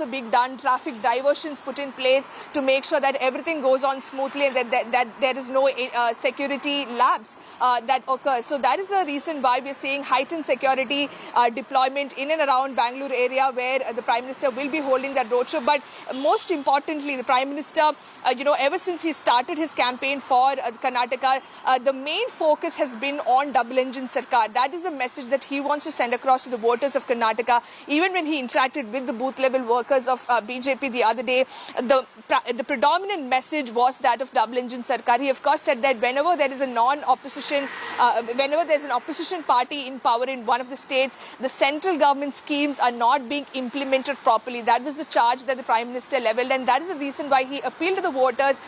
being done, traffic diversions put in place to make sure that everything goes on smoothly and that there is no security lapse that occurs. So that is the reason why we are seeing heightened security deployment in and around Bengaluru area, where the Prime Minister will be holding that roadshow. But most importantly, the Prime Minister, ever since he started his campaign for Karnataka, the main focus has been on double engine Sarkar. That is the message that he wants to send across to the voters of Karnataka. Even when he interacted with the booth level workers of BJP the other day, the predominant message was that of double engine Sarkar. He of course said that whenever there is a whenever there is an opposition party in power in one of the states, the central government schemes are not being implemented properly. That was the charge that the Prime Minister levelled, and that is the reason why he appealed to the voters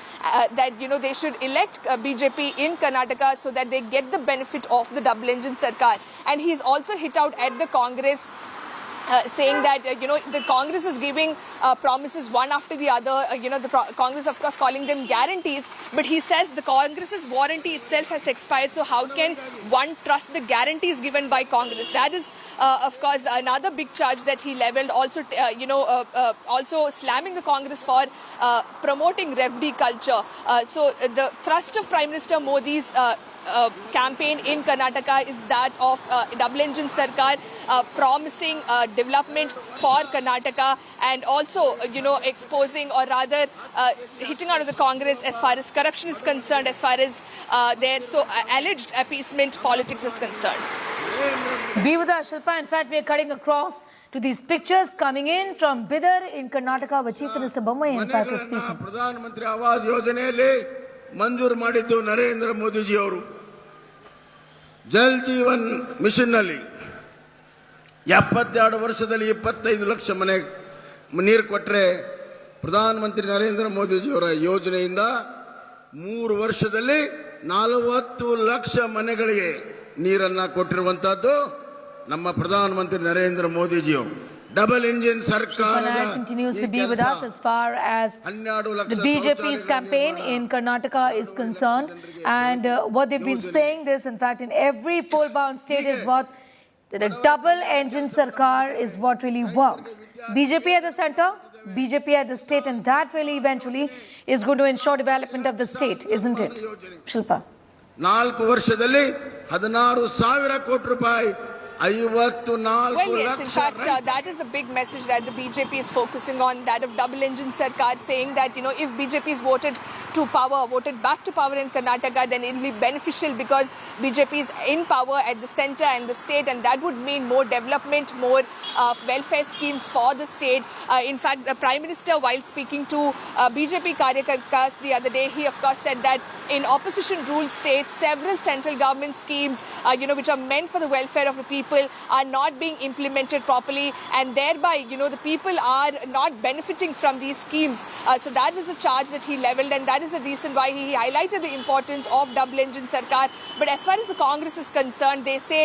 that they should elect BJP in Karnataka so that they get the benefit of the double engine Sarkar. And he's also hit out at the Congress, saying that the Congress is giving promises one after the other. The Congress of course calling them guarantees, but he says the Congress's warranty itself has expired. So how can one trust the guarantees given by Congress? That is of course another big charge that he levelled. Also also slamming the Congress for promoting Revdi culture. So the thrust of Prime Minister Modi's campaign in Karnataka is that of double engine Sarkar, promising development for Karnataka, and also exposing, or rather hitting out of the Congress as far as corruption is concerned, as far as their alleged appeasement politics is concerned. Be with us, Shilpa. In fact, we are cutting across to these pictures coming in from Bidar in Karnataka, where Chief Minister Bommai in fact is speaking. ಮಂಜೂರು ಮಾಡಿದ್ದು ನರೇಂದ್ರ ಮೋದಿಜಿ ಅವರು. Jal Jeevan mission ನಲ್ಲಿ 72 ವರ್ಷದಲ್ಲಿ 25 ಲಕ್ಷ ಮನೆ ನೀರು ಕೊಟ್ಟರೆ, ಪ್ರಧಾನಮಂತ್ರಿ ನರೇಂದ್ರ ಮೋದಿಜಿ ಅವರ ಯೋಜನೆಯಿಂದ 3 ವರ್ಷದಲ್ಲಿ 40 ಲಕ್ಷ ಮನೆಗಳಿಗೆ ನೀರನ್ನ ಕೊಟ್ಟಿರುವಂತದ್ದು ನಮ್ಮ ಪ್ರಧಾನಮಂತ್ರಿ ನರೇಂದ್ರ ಮೋದಿಜಿ ಅವರು. Double engine Sarkar continues to be with us as far as the BJP's campaign in Karnataka is concerned, and what they've been saying this, in fact, in every poll-bound state is that a double engine Sarkar is what really works. BJP at the center, BJP at the state, and that really eventually is going to ensure development of the state, isn't it, Shilpa? 4 ವರ್ಷದಲ್ಲಿ 16,000 ಕೋಟಿ ರೂಪಾಯಿ. Well, yes, in fact, that is the big message that the BJP is focusing on, that of double engine Sarkar, saying that, if BJP is voted back to power in Karnataka, then it will be beneficial because BJP is in power at the center and the state, and that would mean more development, more welfare schemes for the state. In fact, the Prime Minister, while speaking to BJP Karyakartas the other day, he of course said that in opposition-ruled states, several central government schemes, which are meant for the welfare of the people, are not being implemented properly, and thereby, the people are not benefiting from these schemes. So that was the charge that he levelled, and that is the reason why he highlighted the importance of double engine Sarkar. But as far as the Congress is concerned, they say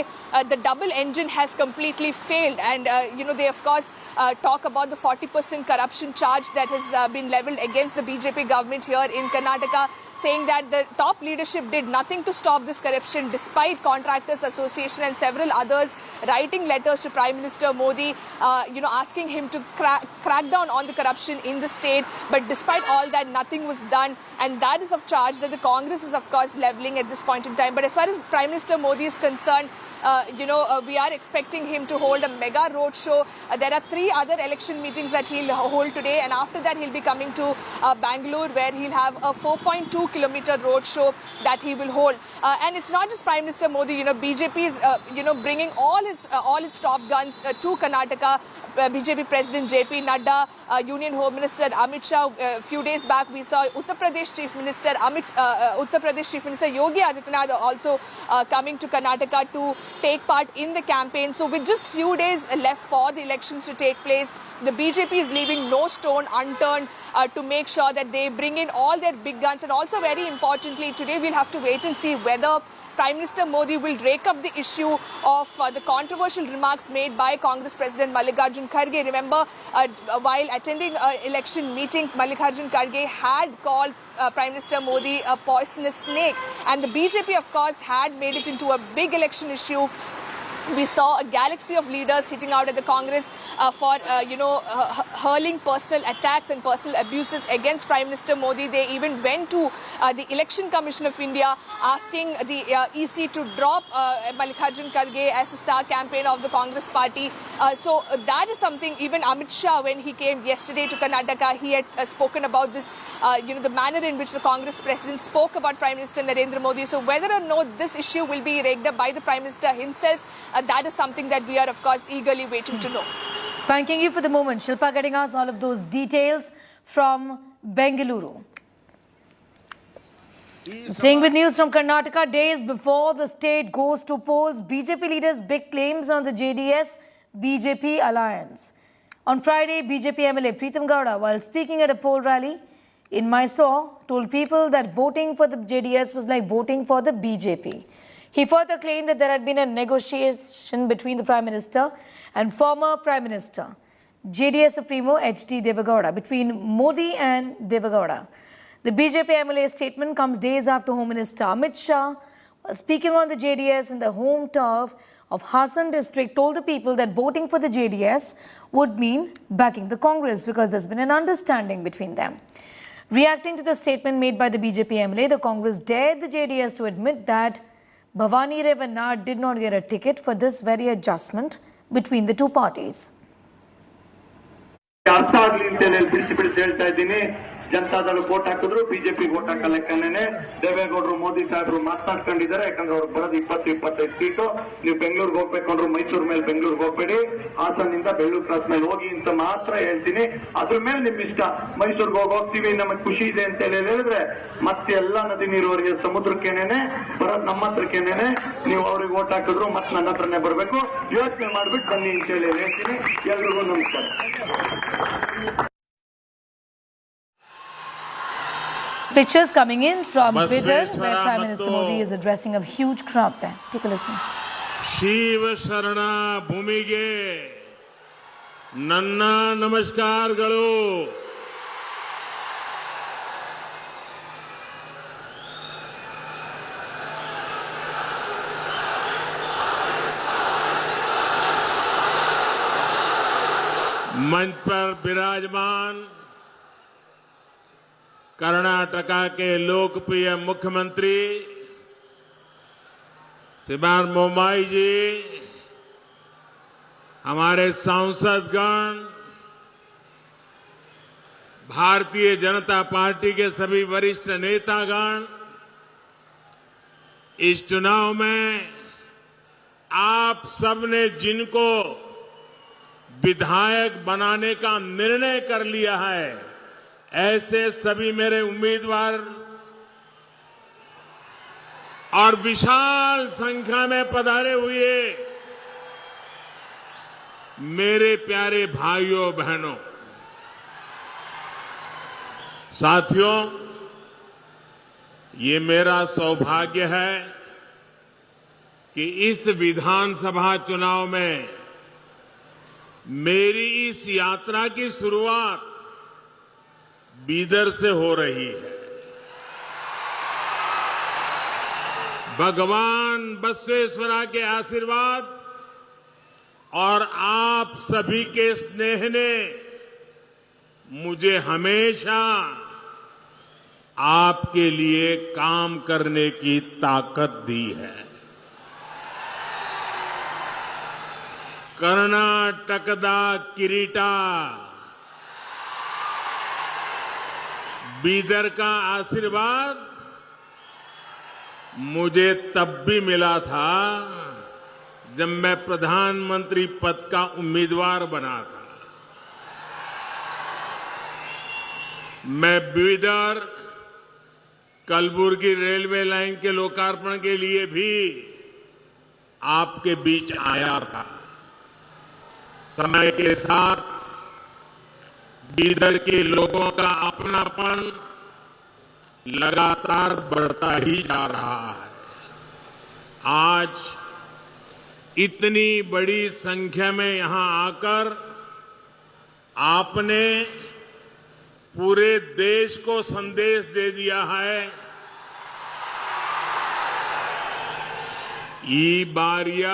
the double engine has completely failed, and they of course talk about the 40% corruption charge that has been levelled against the BJP government here in Karnataka, saying that the top leadership did nothing to stop this corruption, despite Contractors Association and several others writing letters to Prime Minister Modi, asking him to crack down on the corruption in the state. But despite all that, nothing was done, and that is of charge that the Congress is of course levelling at this point in time. But as far as Prime Minister Modi is concerned, we are expecting him to hold a mega roadshow. There are 3 other election meetings that he'll hold today, and after that he'll be coming to Bengaluru, where he'll have a 4.2-kilometer roadshow that he will hold. And it's not just Prime Minister Modi. BJP is bringing all its top guns to Karnataka. BJP President JP Nadda, Union Home Minister Amit Shah. A few days back we saw Uttar Pradesh Chief Minister Yogi Adityanath also coming to Karnataka to take part in the campaign. So with just few days left for the elections to take place, the BJP is leaving no stone unturned to make sure that they bring in all their big guns. And also, very importantly, today we'll have to wait and see whether Prime Minister Modi will rake up the issue of the controversial remarks made by Congress President Mallikarjun Kharge. Remember, while attending an election meeting, Mallikarjun Kharge had called Prime Minister Modi a poisonous snake, and the BJP of course had made it into a big election issue We saw a galaxy of leaders hitting out at the Congress for, hurling personal attacks and personal abuses against Prime Minister Modi. They even went to the Election Commission of India asking the EC to drop Mallikarjun Kharge as a star campaigner of the Congress party. So that is something even Amit Shah, when he came yesterday to Karnataka, he had spoken about this, the manner in which the Congress president spoke about Prime Minister Narendra Modi. So whether or not this issue will be raked up by the Prime Minister himself, that is something that we are, of course, eagerly waiting to know. Thanking you for the moment, Shilpa, getting us all of those details from Bengaluru. Staying with news from Karnataka, days before the state goes to polls, BJP leaders' big claims on the JDS-BJP alliance. On Friday, BJP MLA Preetam Gowda, while speaking at a poll rally in Mysore, told people that voting for the JDS was like voting for the BJP. He further claimed that there had been a negotiation between the Prime Minister and former Prime Minister, JDS Supremo H.D. Deve Gowda, between Modi and Deve Gowda. The BJP MLA statement comes days after Home Minister Amit Shah, while speaking on the JDS in the home turf of Hassan district, told the people that voting for the JDS would mean backing the Congress because there's been an understanding between them. Reacting to the statement made by the BJP MLA, the Congress dared the JDS to admit that Bhavani Revanna did not get a ticket for this very adjustment between the two parties. Janata Dal vote ಹಾಕಿದ್ರು BJP vote ಹಾಕೋ ಲೆಕ್ಕನೇ ದೇವೇಗೌಡರು ಮೋದಿ ಸಾಹೇಬರು ಮಾತನಾಡ್ಕೊಂಡಿದ್ದಾರೆ. ಯಾಕಂದ್ರೆ ಅವ್ರು ಬರೋದು 20-25 seat. ನೀವು ಬೆಂಗಳೂರಿಗೆ ಹೋಗ್ಬೇಕಂದ್ರು ಮೈಸೂರು ಮೇಲೆ ಬೆಂಗಳೂರಿಗೆ ಹೋಗ್ಬೇಡಿ, ಹಾಸನಿಂದ ಬೆಂಗಳೂರು ಕ್ರಾಸ್ ಮೇಲೆ ಹೋಗಿ ಅಂತ ಮಾತ್ರ ಹೇಳ್ತೀನಿ. ಅದ್ರ ಮೇಲೆ ನಿಮ್ ಇಷ್ಟ. ಮೈಸೂರಿಗೆ ಹೋಗ್ತೀವಿ, ನಮಗೆ ಖುಷಿ ಇದೆ ಅಂತ ಹೇಳಿದ್ರೆ ಮತ್ತೆ ಎಲ್ಲಾ ನದಿ ನೀರುವರೆಗೆ ಸಮುದ್ರಕ್ಕೇನೇನೆ ಬರೋದು, ನಮ್ಮ ಹತ್ರಕ್ಕೇನೇನೆ. ನೀವು ಅವ್ರಿಗೆ ವೋಟ್ ಹಾಕಿದ್ರು ಮತ್ತೆ ನನ್ನ ಹತ್ರನೇ ಬರಬೇಕು. ಯೋಚನೆ ಮಾಡ್ಬಿಟ್ಟು ಬನ್ನಿ ಅಂತ ಹೇಳಿ ಹೇಳ್ತೀನಿ. ಎಲ್ರಿಗೂ ನಮಸ್ಕಾರ. Pictures coming in from Bidar, where Prime Minister Modi is addressing a huge crowd there. Take a listen. Shiva ಶರಣ ಭೂಮಿಗೆ ನನ್ನ ನಮಸ್ಕಾರಗಳು. मंच पर विराजमान कर्नाटका के लोकप्रिय मुख्यमंत्री सिद्धारमैया जी, हमारे सांसदगण, भारतीय जनता पार्टी के सभी वरिष्ठ नेतागण, इस चुनाव में आप सबने जिनको विधायक बनाने का निर्णय कर लिया है, ऐसे सभी मेरे उम्मीदवार और विशाल संख्या में पधारे हुए मेरे प्यारे भाइयों बहनों, साथियों, ये मेरा सौभाग्य है कि इस विधानसभा चुनाव में मेरी इस यात्रा की शुरुआत बीदर से हो रही है। भगवान बसवेश्वरा के आशीर्वाद और आप सभी के स्नेह ने मुझे हमेशा आपके लिए काम करने की ताकत दी है। कर्नाटक दा किरीटा, बीदर का आशीर्वाद मुझे तब भी मिला था जब मैं प्रधानमंत्री पद का उम्मीदवार बना था। मैं बीदर कलबुर्गी रेलवे लाइन के लोकार्पण के लिए भी आपके बीच आया था। समय के साथ बीदर के लोगों का अपनापन लगातार बढ़ता ही जा रहा है। आज इतनी बड़ी संख्या में यहां आकर आपने पूरे देश को संदेश दे दिया है, ಈ ಬಾರಿಯ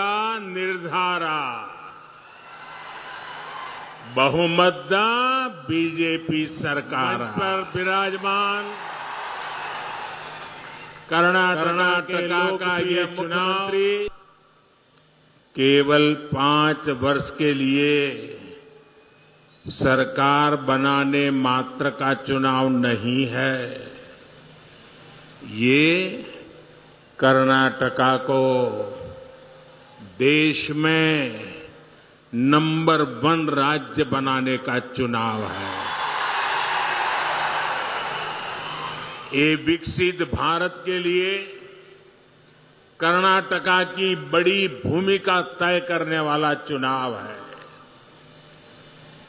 ನಿರ್ಧಾರ ಬಹುಮತದ बीजेपी सरकार पर विराजमान कर्नाटका का ये चुनाव केवल 5 वर्ष के लिए सरकार बनाने मात्र का चुनाव नहीं है। ये कर्नाटका को देश में नंबर 1 राज्य बनाने का चुनाव है। ये विकसित भारत के लिए कर्नाटका की बड़ी भूमिका तय करने वाला चुनाव है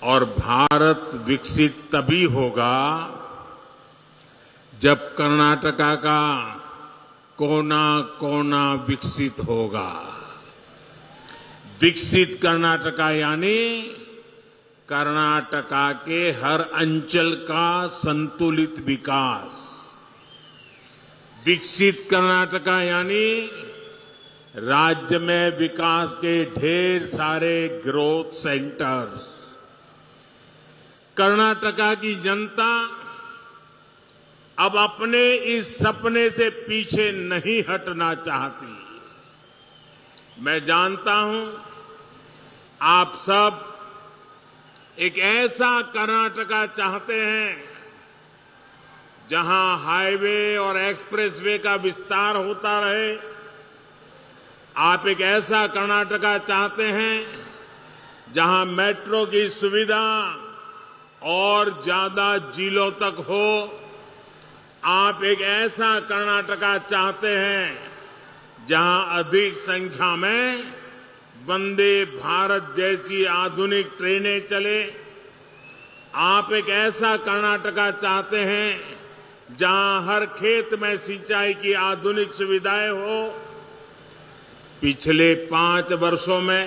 और भारत विकसित तभी होगा जब कर्नाटका का कोना कोना विकसित होगा। विकसित कर्नाटका यानी कर्नाटका के हर अंचल का संतुलित विकास। विकसित कर्नाटका यानी राज्य में विकास के ढेर सारे ग्रोथ सेंटर्स। कर्नाटका की जनता अब अपने इस सपने से पीछे नहीं हटना चाहती। मैं जानता हूं आप सब एक ऐसा कर्नाटका चाहते हैं जहां हाईवे और एक्सप्रेसवे का विस्तार होता रहे। आप एक ऐसा कर्नाटका चाहते हैं जहां मेट्रो की सुविधा और ज्यादा जिलों तक हो। आप एक ऐसा कर्नाटका चाहते हैं जहां अधिक संख्या में वंदे भारत जैसी आधुनिक ट्रेनें चले। आप एक ऐसा कर्नाटका चाहते हैं जहां हर खेत में सिंचाई की आधुनिक सुविधाएं हो। पिछले 5 वर्षों में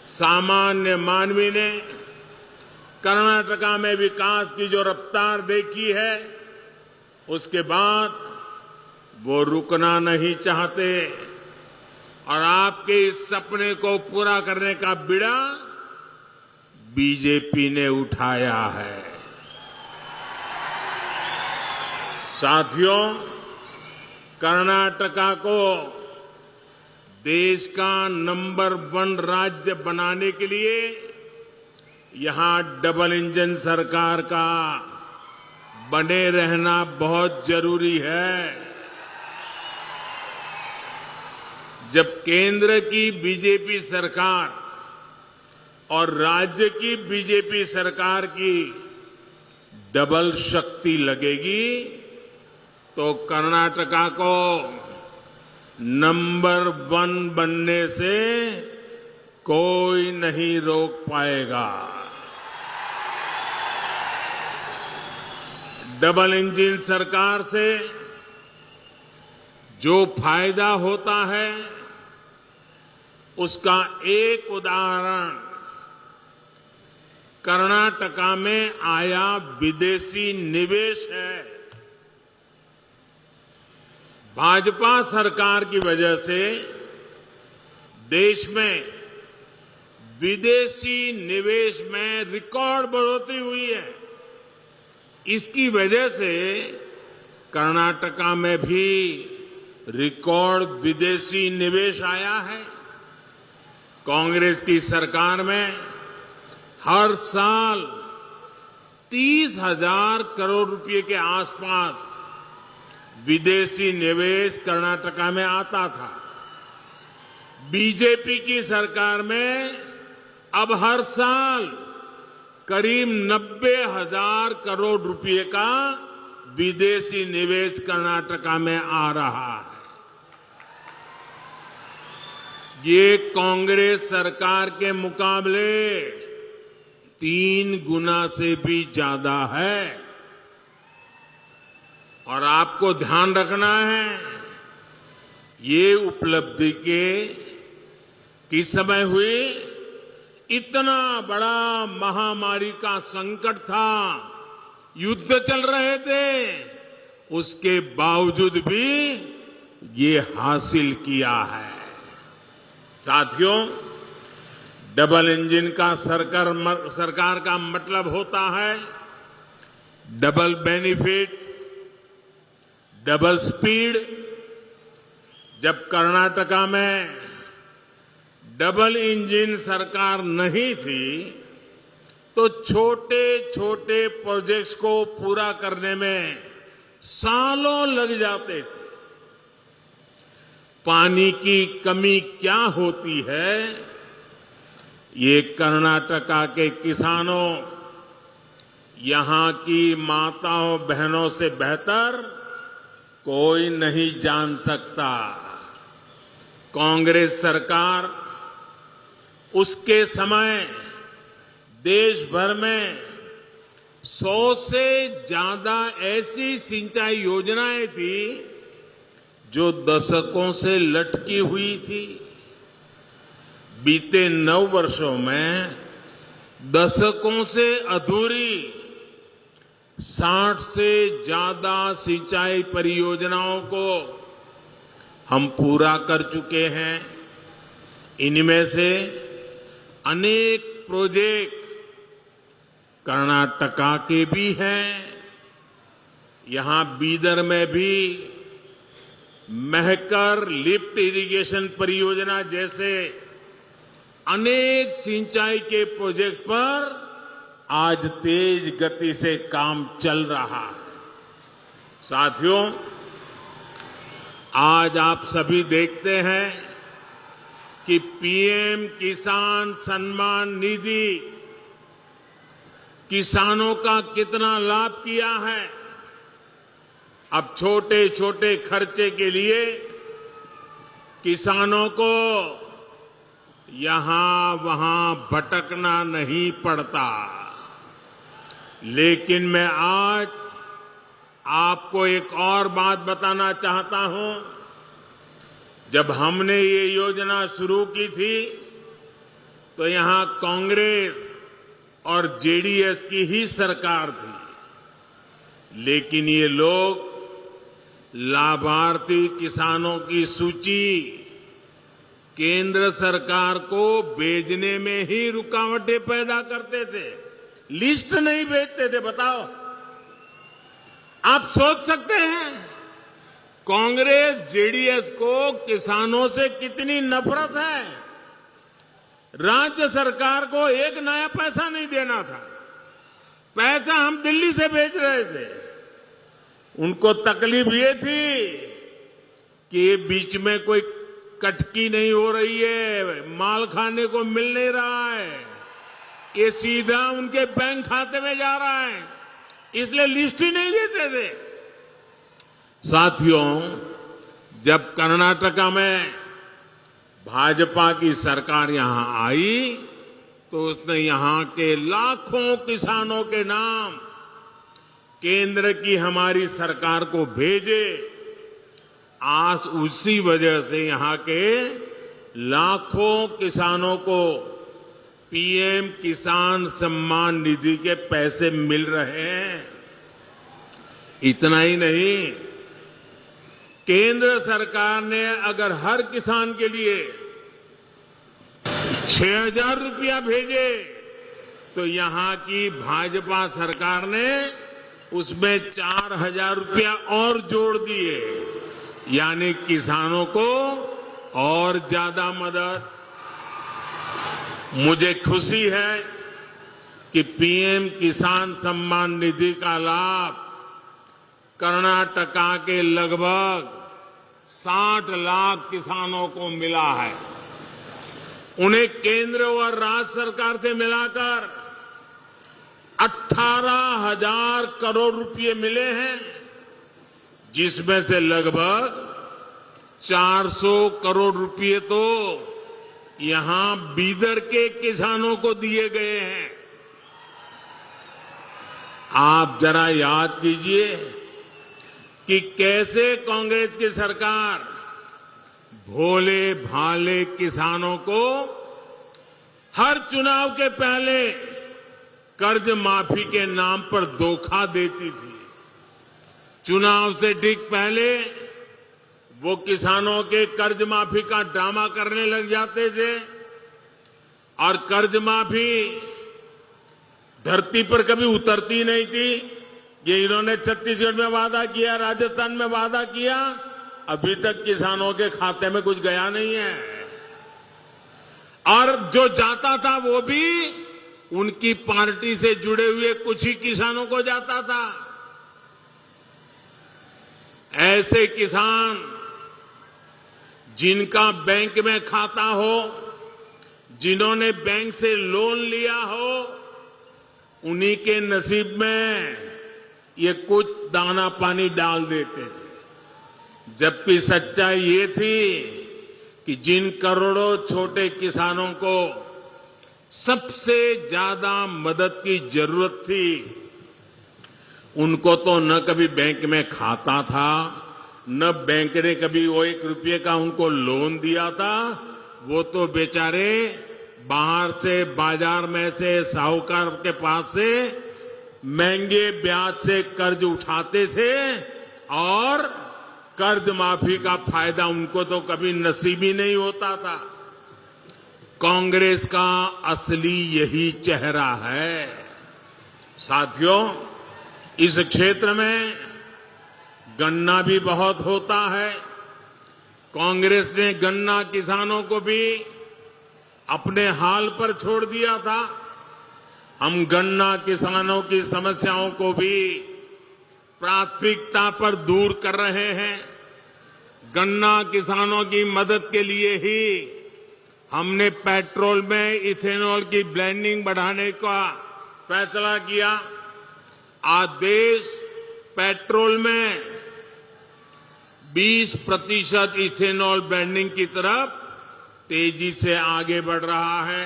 सामान्य मानवी ने कर्नाटका में विकास की जो रफ्तार देखी है उसके बाद वो रुकना नहीं चाहते और आपके इस सपने को पूरा करने का बीड़ा बीजेपी ने उठाया है। साथियों, कर्नाटका को देश का नंबर 1 राज्य बनाने के लिए यहां डबल इंजन सरकार का बने रहना बहुत जरूरी है। जब केंद्र की बीजेपी सरकार और राज्य की बीजेपी सरकार की डबल शक्ति लगेगी तो कर्नाटका को नंबर 1 बनने से कोई नहीं रोक पाएगा। डबल इंजन सरकार से जो फायदा होता है उसका एक उदाहरण कर्नाटका में आया विदेशी निवेश है। भाजपा सरकार की वजह से देश में विदेशी निवेश में रिकॉर्ड बढ़ोतरी हुई है। इसकी वजह से कर्नाटका में भी रिकॉर्ड विदेशी निवेश आया है। कांग्रेस की सरकार में हर साल 30,000 करोड़ रुपए के आसपास विदेशी निवेश कर्नाटका में आता था। बीजेपी की सरकार में अब हर साल करीब 90,000 करोड़ रुपए का विदेशी निवेश कर्नाटका में आ रहा है। ये कांग्रेस सरकार के मुकाबले 3 गुना से भी ज्यादा है। और आपको ध्यान रखना है ये उपलब्धि किस समय हुई? इतना बड़ा महामारी का संकट था, युद्ध चल रहे थे, उसके बावजूद भी ये हासिल किया है। साथियों, डबल इंजन का सरकार का मतलब होता है डबल बेनिफिट, डबल स्पीड। जब कर्नाटका में डबल इंजन सरकार नहीं थी तो छोटे छोटे प्रोजेक्ट्स को पूरा करने में सालों लग जाते थे। पानी की कमी क्या होती है, ये कर्नाटका के किसानों, यहां की माताओं बहनों से बेहतर कोई नहीं जान सकता। कांग्रेस सरकार उसके समय देश भर में 100 से ज्यादा ऐसी सिंचाई योजनाएं थी जो दशकों से लटकी हुई थी। बीते 9 वर्षों में दशकों से अधूरी 60 से ज्यादा सिंचाई परियोजनाओं को हम पूरा कर चुके हैं। इनमें से अनेक प्रोजेक्ट कर्नाटका के भी हैं। यहां बीदर में भी महकर लिफ्ट इरिगेशन परियोजना जैसे अनेक सिंचाई के प्रोजेक्ट पर आज तेज गति से काम चल रहा है। साथियों, आज आप सभी देखते हैं कि पीएम किसान सम्मान निधि किसानों का कितना लाभ किया है। अब छोटे छोटे खर्चे के लिए किसानों को यहां वहां भटकना नहीं पड़ता। लेकिन मैं आज आपको एक और बात बताना चाहता हूं। जब हमने ये योजना शुरू की थी तो यहां कांग्रेस और जेडीएस की ही सरकार थी। लेकिन ये लोग लाभार्थी किसानों की सूची केंद्र सरकार को भेजने में ही रुकावटें पैदा करते थे, लिस्ट नहीं भेजते थे। बताओ, आप सोच सकते हैं कांग्रेस जेडीएस को किसानों से कितनी नफरत है। राज्य सरकार को एक नया पैसा नहीं देना था। पैसा हम दिल्ली से भेज रहे थे। उनको तकलीफ ये थी कि बीच में कोई कटकी नहीं हो रही है, माल खाने को मिल नहीं रहा है, ये सीधा उनके बैंक खाते में जा रहा है, इसलिए लिस्ट ही नहीं देते थे। साथियों, जब कर्नाटका में भाजपा की सरकार यहां आई तो उसने यहां के लाखों किसानों के नाम केंद्र की हमारी सरकार को भेजे। आज उसी वजह से यहां के लाखों किसानों को पीएम किसान सम्मान निधि के पैसे मिल रहे हैं। इतना ही नहीं, केंद्र सरकार ने अगर हर किसान के लिए 6,000 रुपया भेजे तो यहां की भाजपा सरकार ने उसमें 4,000 रुपया और जोड़ दिए, यानी किसानों को और ज्यादा मदद। मुझे खुशी है कि पीएम किसान सम्मान निधि का लाभ कर्नाटका के लगभग 60 लाख किसानों को मिला है। उन्हें केंद्र और राज्य सरकार से मिलाकर 18,000 करोड़ रुपए मिले हैं, जिसमें से लगभग 400 करोड़ रुपए तो यहां बीदर के किसानों को दिए गए हैं। आप जरा याद कीजिए कि कैसे कांग्रेस की सरकार भोले भाले किसानों को हर चुनाव के पहले कर्ज माफी के नाम पर धोखा देती थी। चुनाव से ठीक पहले वो किसानों के कर्ज माफी का ड्रामा करने लग जाते थे और कर्ज माफी धरती पर कभी उतरती नहीं थी। ये इन्होंने छत्तीसगढ़ में वादा किया, राजस्थान में वादा किया, अभी तक किसानों के खाते में कुछ गया नहीं है। और जो जाता था वो भी उनकी पार्टी से जुड़े हुए कुछ ही किसानों को जाता था। ऐसे किसान जिनका बैंक में खाता हो, जिन्होंने बैंक से लोन लिया हो, उन्हीं के नसीब में ये कुछ दाना पानी डाल देते थे। जबकि सच्चाई ये थी कि जिन करोड़ों छोटे किसानों को सबसे ज्यादा मदद की जरूरत थी, उनको तो न कभी बैंक में खाता था, न बैंक ने कभी वो 1 रुपये का उनको लोन दिया था। वो तो बेचारे बाहर से, बाजार में से, साहूकार के पास से महंगे ब्याज से कर्ज उठाते थे और कर्ज माफी का फायदा उनको तो कभी नसीब ही नहीं होता था। कांग्रेस का असली यही चेहरा है। साथियों, इस क्षेत्र में गन्ना भी बहुत होता है। कांग्रेस ने गन्ना किसानों को भी अपने हाल पर छोड़ दिया था। हम गन्ना किसानों की समस्याओं को भी प्राथमिकता पर दूर कर रहे हैं। गन्ना किसानों की मदद के लिए ही हमने पेट्रोल में इथेनॉल की ब्लेंडिंग बढ़ाने का फैसला किया। आज देश पेट्रोल में 20% इथेनॉल ब्लेंडिंग की तरफ तेजी से आगे बढ़ रहा है।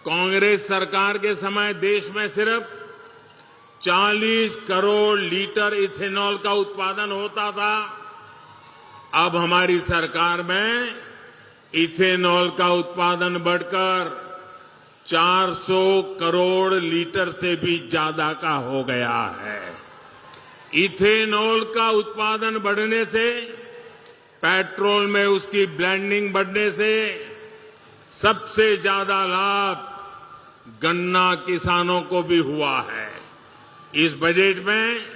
कांग्रेस सरकार के समय देश में सिर्फ 40 करोड़ लीटर इथेनॉल का उत्पादन होता था। अब हमारी सरकार में इथेनॉल का उत्पादन बढ़कर 400 करोड़ लीटर से भी ज्यादा का हो गया है। इथेनॉल का उत्पादन बढ़ने से, पेट्रोल में उसकी ब्लेंडिंग बढ़ने से सबसे ज्यादा लाभ गन्ना किसानों को भी हुआ है। इस बजट में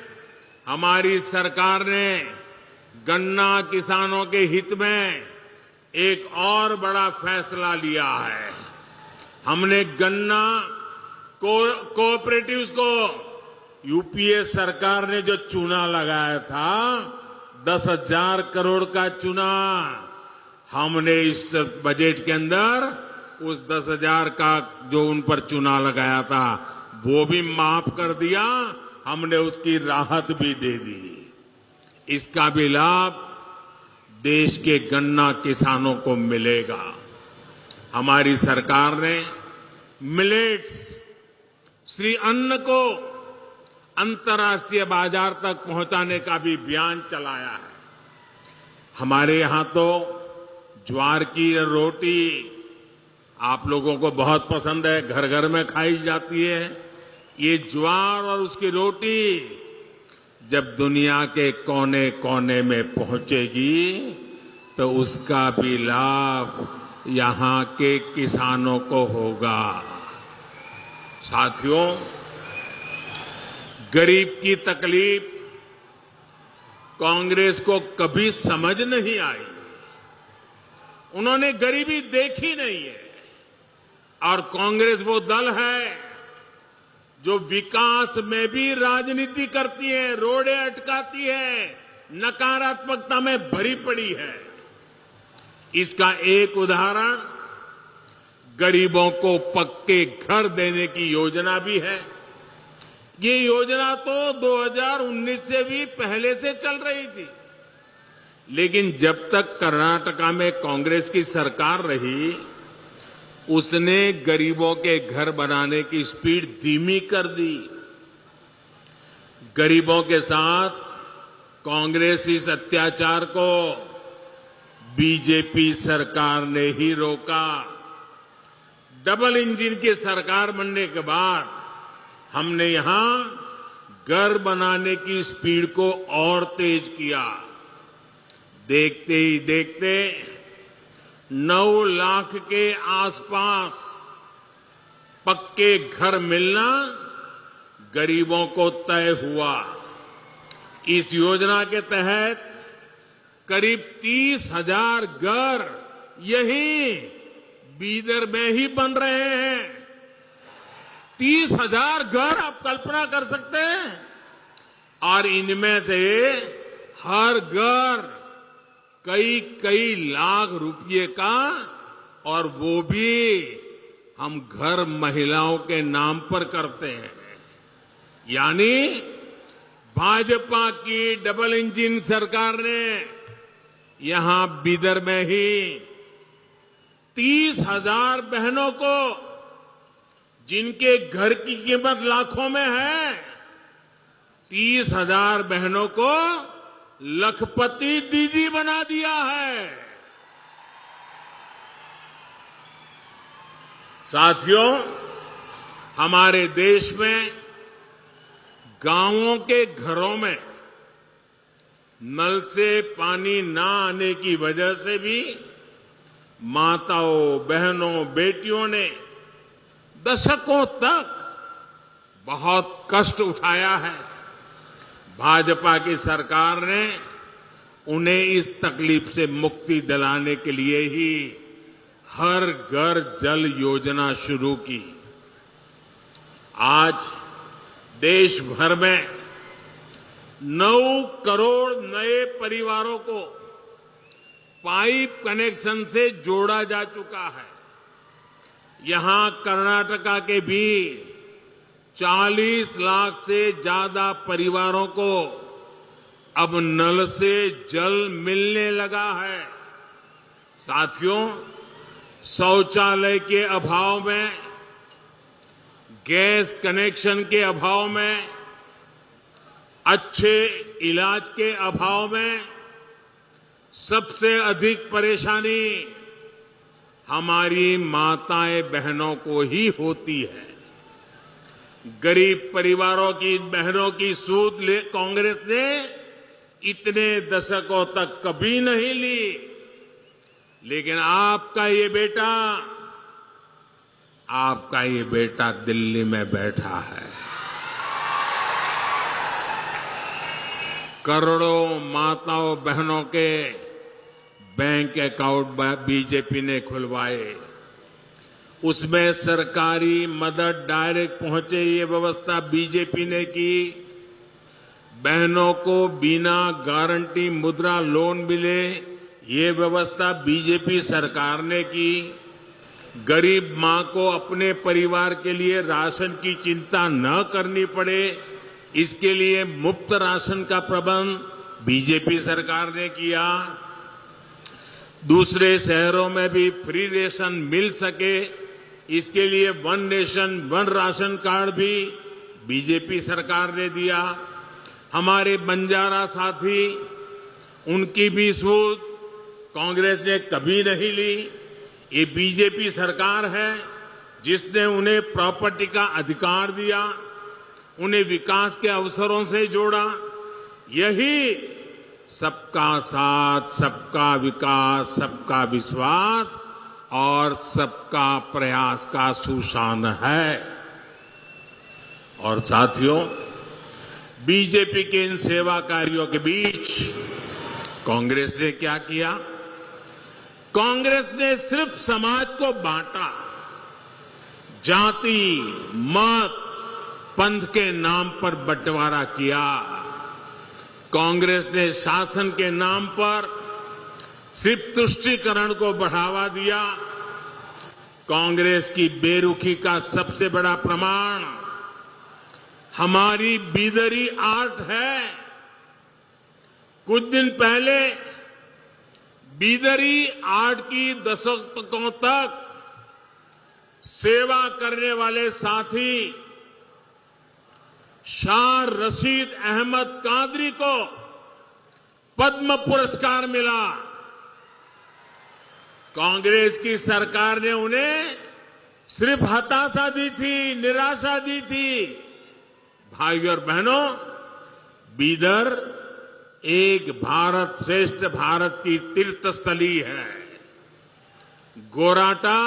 हमारी सरकार ने गन्ना किसानों के हित में एक और बड़ा फैसला लिया है। हमने गन्ना कोऑपरेटिव्स को, यूपीए सरकार ने जो चूना लगाया था 10,000 करोड़ का चूना, हमने इस बजट के अंदर उस 10,000 का जो उन पर चूना लगाया था वो भी माफ कर दिया। हमने उसकी राहत भी दे दी। इसका भी लाभ देश के गन्ना किसानों को मिलेगा। हमारी सरकार ने मिलेट्स, श्री अन्न को अंतर्राष्ट्रीय बाजार तक पहुंचाने का भी अभियान चलाया है। हमारे यहां तो ज्वार की रोटी आप लोगों को बहुत पसंद है, घर घर में खाई जाती है। ये ज्वार और उसकी रोटी जब दुनिया के कोने कोने में पहुंचेगी तो उसका भी लाभ यहां के किसानों को होगा। साथियों, गरीब की तकलीफ कांग्रेस को कभी समझ नहीं आई। उन्होंने गरीबी देखी नहीं है। और कांग्रेस वो दल है जो विकास में भी राजनीति करती है, रोड़े अटकाती है, नकारात्मकता में भरी पड़ी है। इसका एक उदाहरण गरीबों को पक्के घर देने की योजना भी है। ये योजना तो 2019 से भी पहले से चल रही थी, लेकिन जब तक कर्नाटका में कांग्रेस की सरकार रही, उसने गरीबों के घर बनाने की स्पीड धीमी कर दी। गरीबों के साथ कांग्रेस इस अत्याचार को बीजेपी सरकार ने ही रोका। डबल इंजन की सरकार बनने के बाद हमने यहां घर बनाने की स्पीड को और तेज किया। देखते ही देखते 9 लाख के आसपास पक्के घर मिलना गरीबों को तय हुआ। इस योजना के तहत करीब 30,000 घर यहीं बीदर में ही बन रहे हैं। 30,000 घर आप कल्पना कर सकते हैं। और इनमें से हर घर कई कई लाख रुपए का, और वो भी हम घर महिलाओं के नाम पर करते हैं। यानी भाजपा की डबल इंजन सरकार ने यहां बीदर में ही 30,000 बहनों को, जिनके घर की कीमत लाखों में है, 30,000 बहनों को लखपति दीदी बना दिया है। साथियों, हमारे देश में गांवों के घरों में नल से पानी ना आने की वजह से भी माताओं, बहनों, बेटियों ने दशकों तक बहुत कष्ट उठाया है। भाजपा की सरकार ने उन्हें इस तकलीफ से मुक्ति दिलाने के लिए ही हर घर जल योजना शुरू की। आज देश भर में 9 करोड़ नए परिवारों को पाइप कनेक्शन से जोड़ा जा चुका है। यहां कर्नाटका के भी 40 लाख से ज्यादा परिवारों को अब नल से जल मिलने लगा है। साथियों, शौचालय के अभाव में, गैस कनेक्शन के अभाव में, अच्छे इलाज के अभाव में सबसे अधिक परेशानी हमारी माताएं बहनों को ही होती है। गरीब परिवारों की बहनों की सूद कांग्रेस ने इतने दशकों तक कभी नहीं ली, लेकिन आपका ये बेटा दिल्ली में बैठा है। करोड़ों माताओं बहनों के बैंक अकाउंट बीजेपी ने खुलवाए। उसमें सरकारी मदद डायरेक्ट पहुंचे, ये व्यवस्था बीजेपी ने की। बहनों को बिना गारंटी मुद्रा लोन मिले, ये व्यवस्था बीजेपी सरकार ने की। गरीब मां को अपने परिवार के लिए राशन की चिंता न करनी पड़े, इसके लिए मुफ्त राशन का प्रबंध बीजेपी सरकार ने किया। दूसरे शहरों में भी फ्री रेशन मिल सके, इसके लिए one nation one ration card भी बीजेपी सरकार ने दिया। हमारे बंजारा साथी, उनकी भी सूद कांग्रेस ने कभी नहीं ली। ये बीजेपी सरकार है जिसने उन्हें प्रॉपर्टी का अधिकार दिया, उन्हें विकास के अवसरों से जोड़ा। यही सबका साथ, सबका विकास, सबका विश्वास और सबका प्रयास का सुशान है। और साथियों, बीजेपी के इन सेवा कार्यों के बीच कांग्रेस ने क्या किया? कांग्रेस ने सिर्फ समाज को बांटा, जाति, मत, पंथ के नाम पर बंटवारा किया। कांग्रेस ने शासन के नाम पर सिर्फ तुष्टीकरण को बढ़ावा दिया। कांग्रेस की बेरुखी का सबसे बड़ा प्रमाण हमारी बीदरी आर्ट है। कुछ दिन पहले बीदरी आर्ट की दशकों तक सेवा करने वाले साथी शाह रशीद अहमद कादरी को पद्म पुरस्कार मिला। कांग्रेस की सरकार ने उन्हें सिर्फ हताशा दी थी, निराशा दी थी। भाइयों और बहनों, बीदर एक भारत श्रेष्ठ भारत की तीर्थस्थली है। गोराटा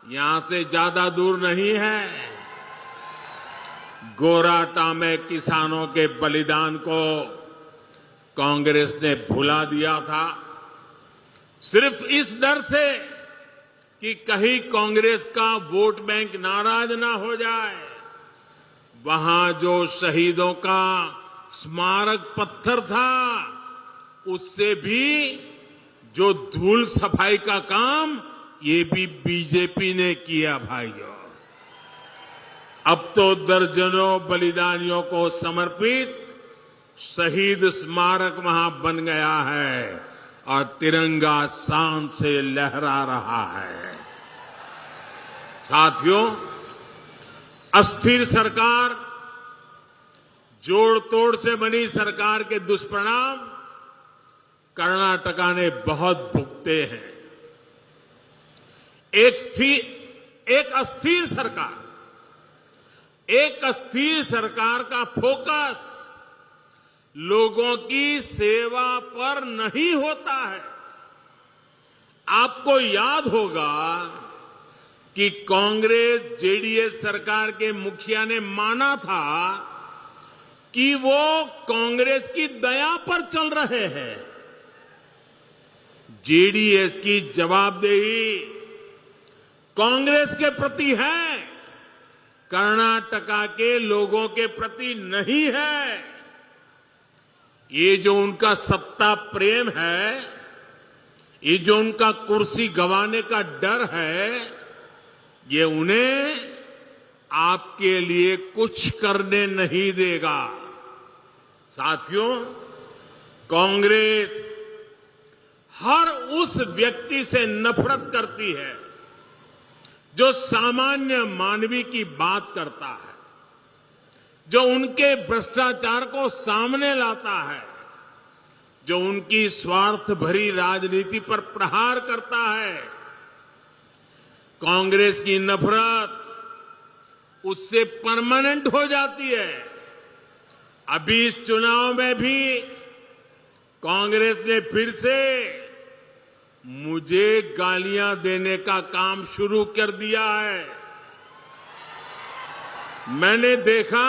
यहां से ज्यादा दूर नहीं है। गोराटा में किसानों के बलिदान को कांग्रेस ने भुला दिया था, सिर्फ इस डर से कि कहीं कांग्रेस का वोट बैंक नाराज ना हो जाए। वहां जो शहीदों का स्मारक पत्थर था, उससे भी जो धूल सफाई का काम, ये भी बीजेपी ने किया भाइयों। अब तो दर्जनों बलिदानियों को समर्पित शहीद स्मारक वहां बन गया है और तिरंगा शान से लहरा रहा है। साथियों, अस्थिर सरकार, जोड़ तोड़ से बनी सरकार के दुष्परिणाम कर्नाटका ने बहुत भुगते हैं। एक अस्थिर सरकार का फोकस लोगों की सेवा पर नहीं होता है। आपको याद होगा कि कांग्रेस जेडीएस सरकार के मुखिया ने माना था कि वो कांग्रेस की दया पर चल रहे हैं। जेडीएस की जवाबदेही कांग्रेस के प्रति है, कर्नाटका के लोगों के प्रति नहीं है। ये जो उनका सत्ता प्रेम है, ये जो उनका कुर्सी गंवाने का डर है, ये उन्हें आपके लिए कुछ करने नहीं देगा। साथियों, कांग्रेस हर उस व्यक्ति से नफरत करती है जो सामान्य मानवी की बात करता है, जो उनके भ्रष्टाचार को सामने लाता है, जो उनकी स्वार्थ भरी राजनीति पर प्रहार करता है। कांग्रेस की नफरत उससे परमानेंट हो जाती है। अभी इस चुनाव में भी कांग्रेस ने फिर से मुझे गालियां देने का काम शुरू कर दिया है। मैंने देखा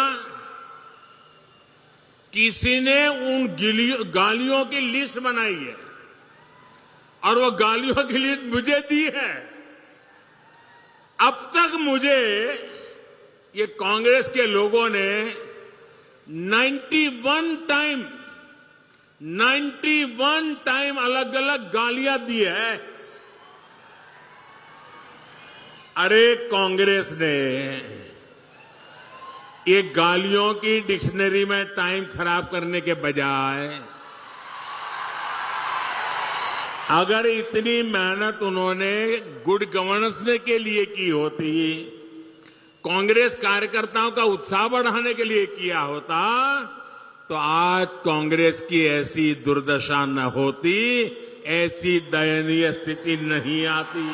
किसी ने उन गालियों की लिस्ट बनाई है और वो गालियों की लिस्ट मुझे दी है। अब तक मुझे ये कांग्रेस के लोगों ने 91 टाइम अलग अलग गालियां दी है। अरे कांग्रेस ने ये गालियों की डिक्शनरी में टाइम खराब करने के बजाय अगर इतनी मेहनत उन्होंने गुड गवर्नेंस के लिए की होती, कांग्रेस कार्यकर्ताओं का उत्साह बढ़ाने के लिए किया होता, तो आज कांग्रेस की ऐसी दुर्दशा न होती, ऐसी दयनीय स्थिति नहीं आती।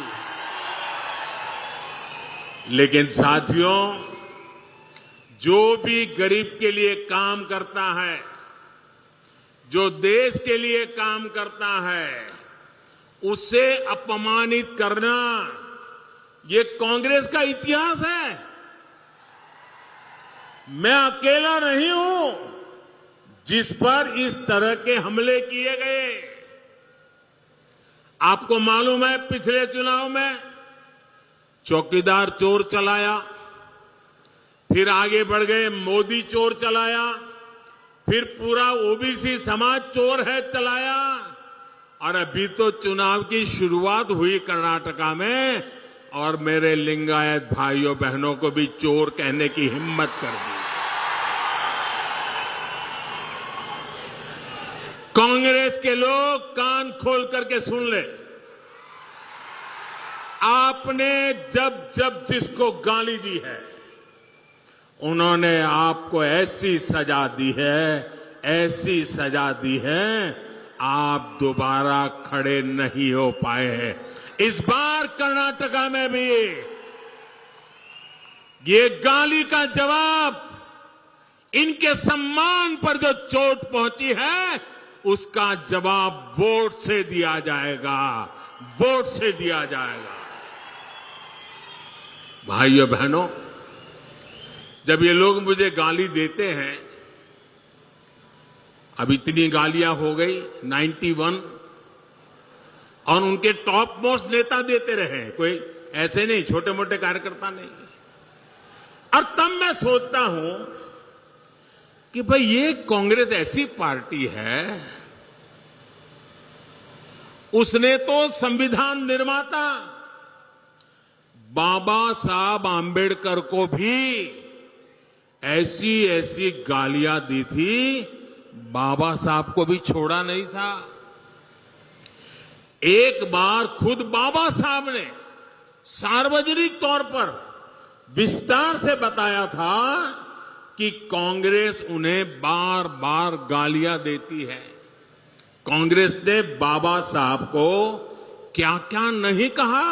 लेकिन साथियों, जो भी गरीब के लिए काम करता है, जो देश के लिए काम करता है, उसे अपमानित करना ये कांग्रेस का इतिहास है। मैं अकेला नहीं हूं जिस पर इस तरह के हमले किए गए। आपको मालूम है, पिछले चुनाव में चौकीदार चोर चलाया, फिर आगे बढ़ गए मोदी चोर चलाया, फिर पूरा ओबीसी समाज चोर है चलाया, और अभी तो चुनाव की शुरुआत हुई कर्नाटका में और मेरे लिंगायत भाइयों बहनों को भी चोर कहने की हिम्मत कर दी। कांग्रेस के लोग कान खोल करके सुन ले, आपने जब जब जिसको गाली दी है, उन्होंने आपको ऐसी सजा दी है, ऐसी सजा दी है, आप दोबारा खड़े नहीं हो पाए हैं। इस बार कर्नाटका में भी ये गाली का जवाब, इनके सम्मान पर जो चोट पहुंची है, उसका जवाब वोट से दिया जाएगा, वोट से दिया जाएगा। भाइयों बहनों, जब ये लोग मुझे गाली देते हैं, अब इतनी गालियां हो गई 91, और उनके टॉप मोस्ट नेता देते रहे, कोई ऐसे नहीं, छोटे मोटे कार्यकर्ता नहीं। और तब मैं सोचता हूं कि भाई ये कांग्रेस ऐसी पार्टी है, उसने तो संविधान निर्माता बाबा साहब आंबेडकर को भी ऐसी ऐसी गालियां दी थी, बाबा साहब को भी छोड़ा नहीं था। एक बार खुद बाबा साहब ने सार्वजनिक तौर पर विस्तार से बताया था कि कांग्रेस उन्हें बार बार गालियां देती है। कांग्रेस ने बाबा साहब को क्या क्या नहीं कहा।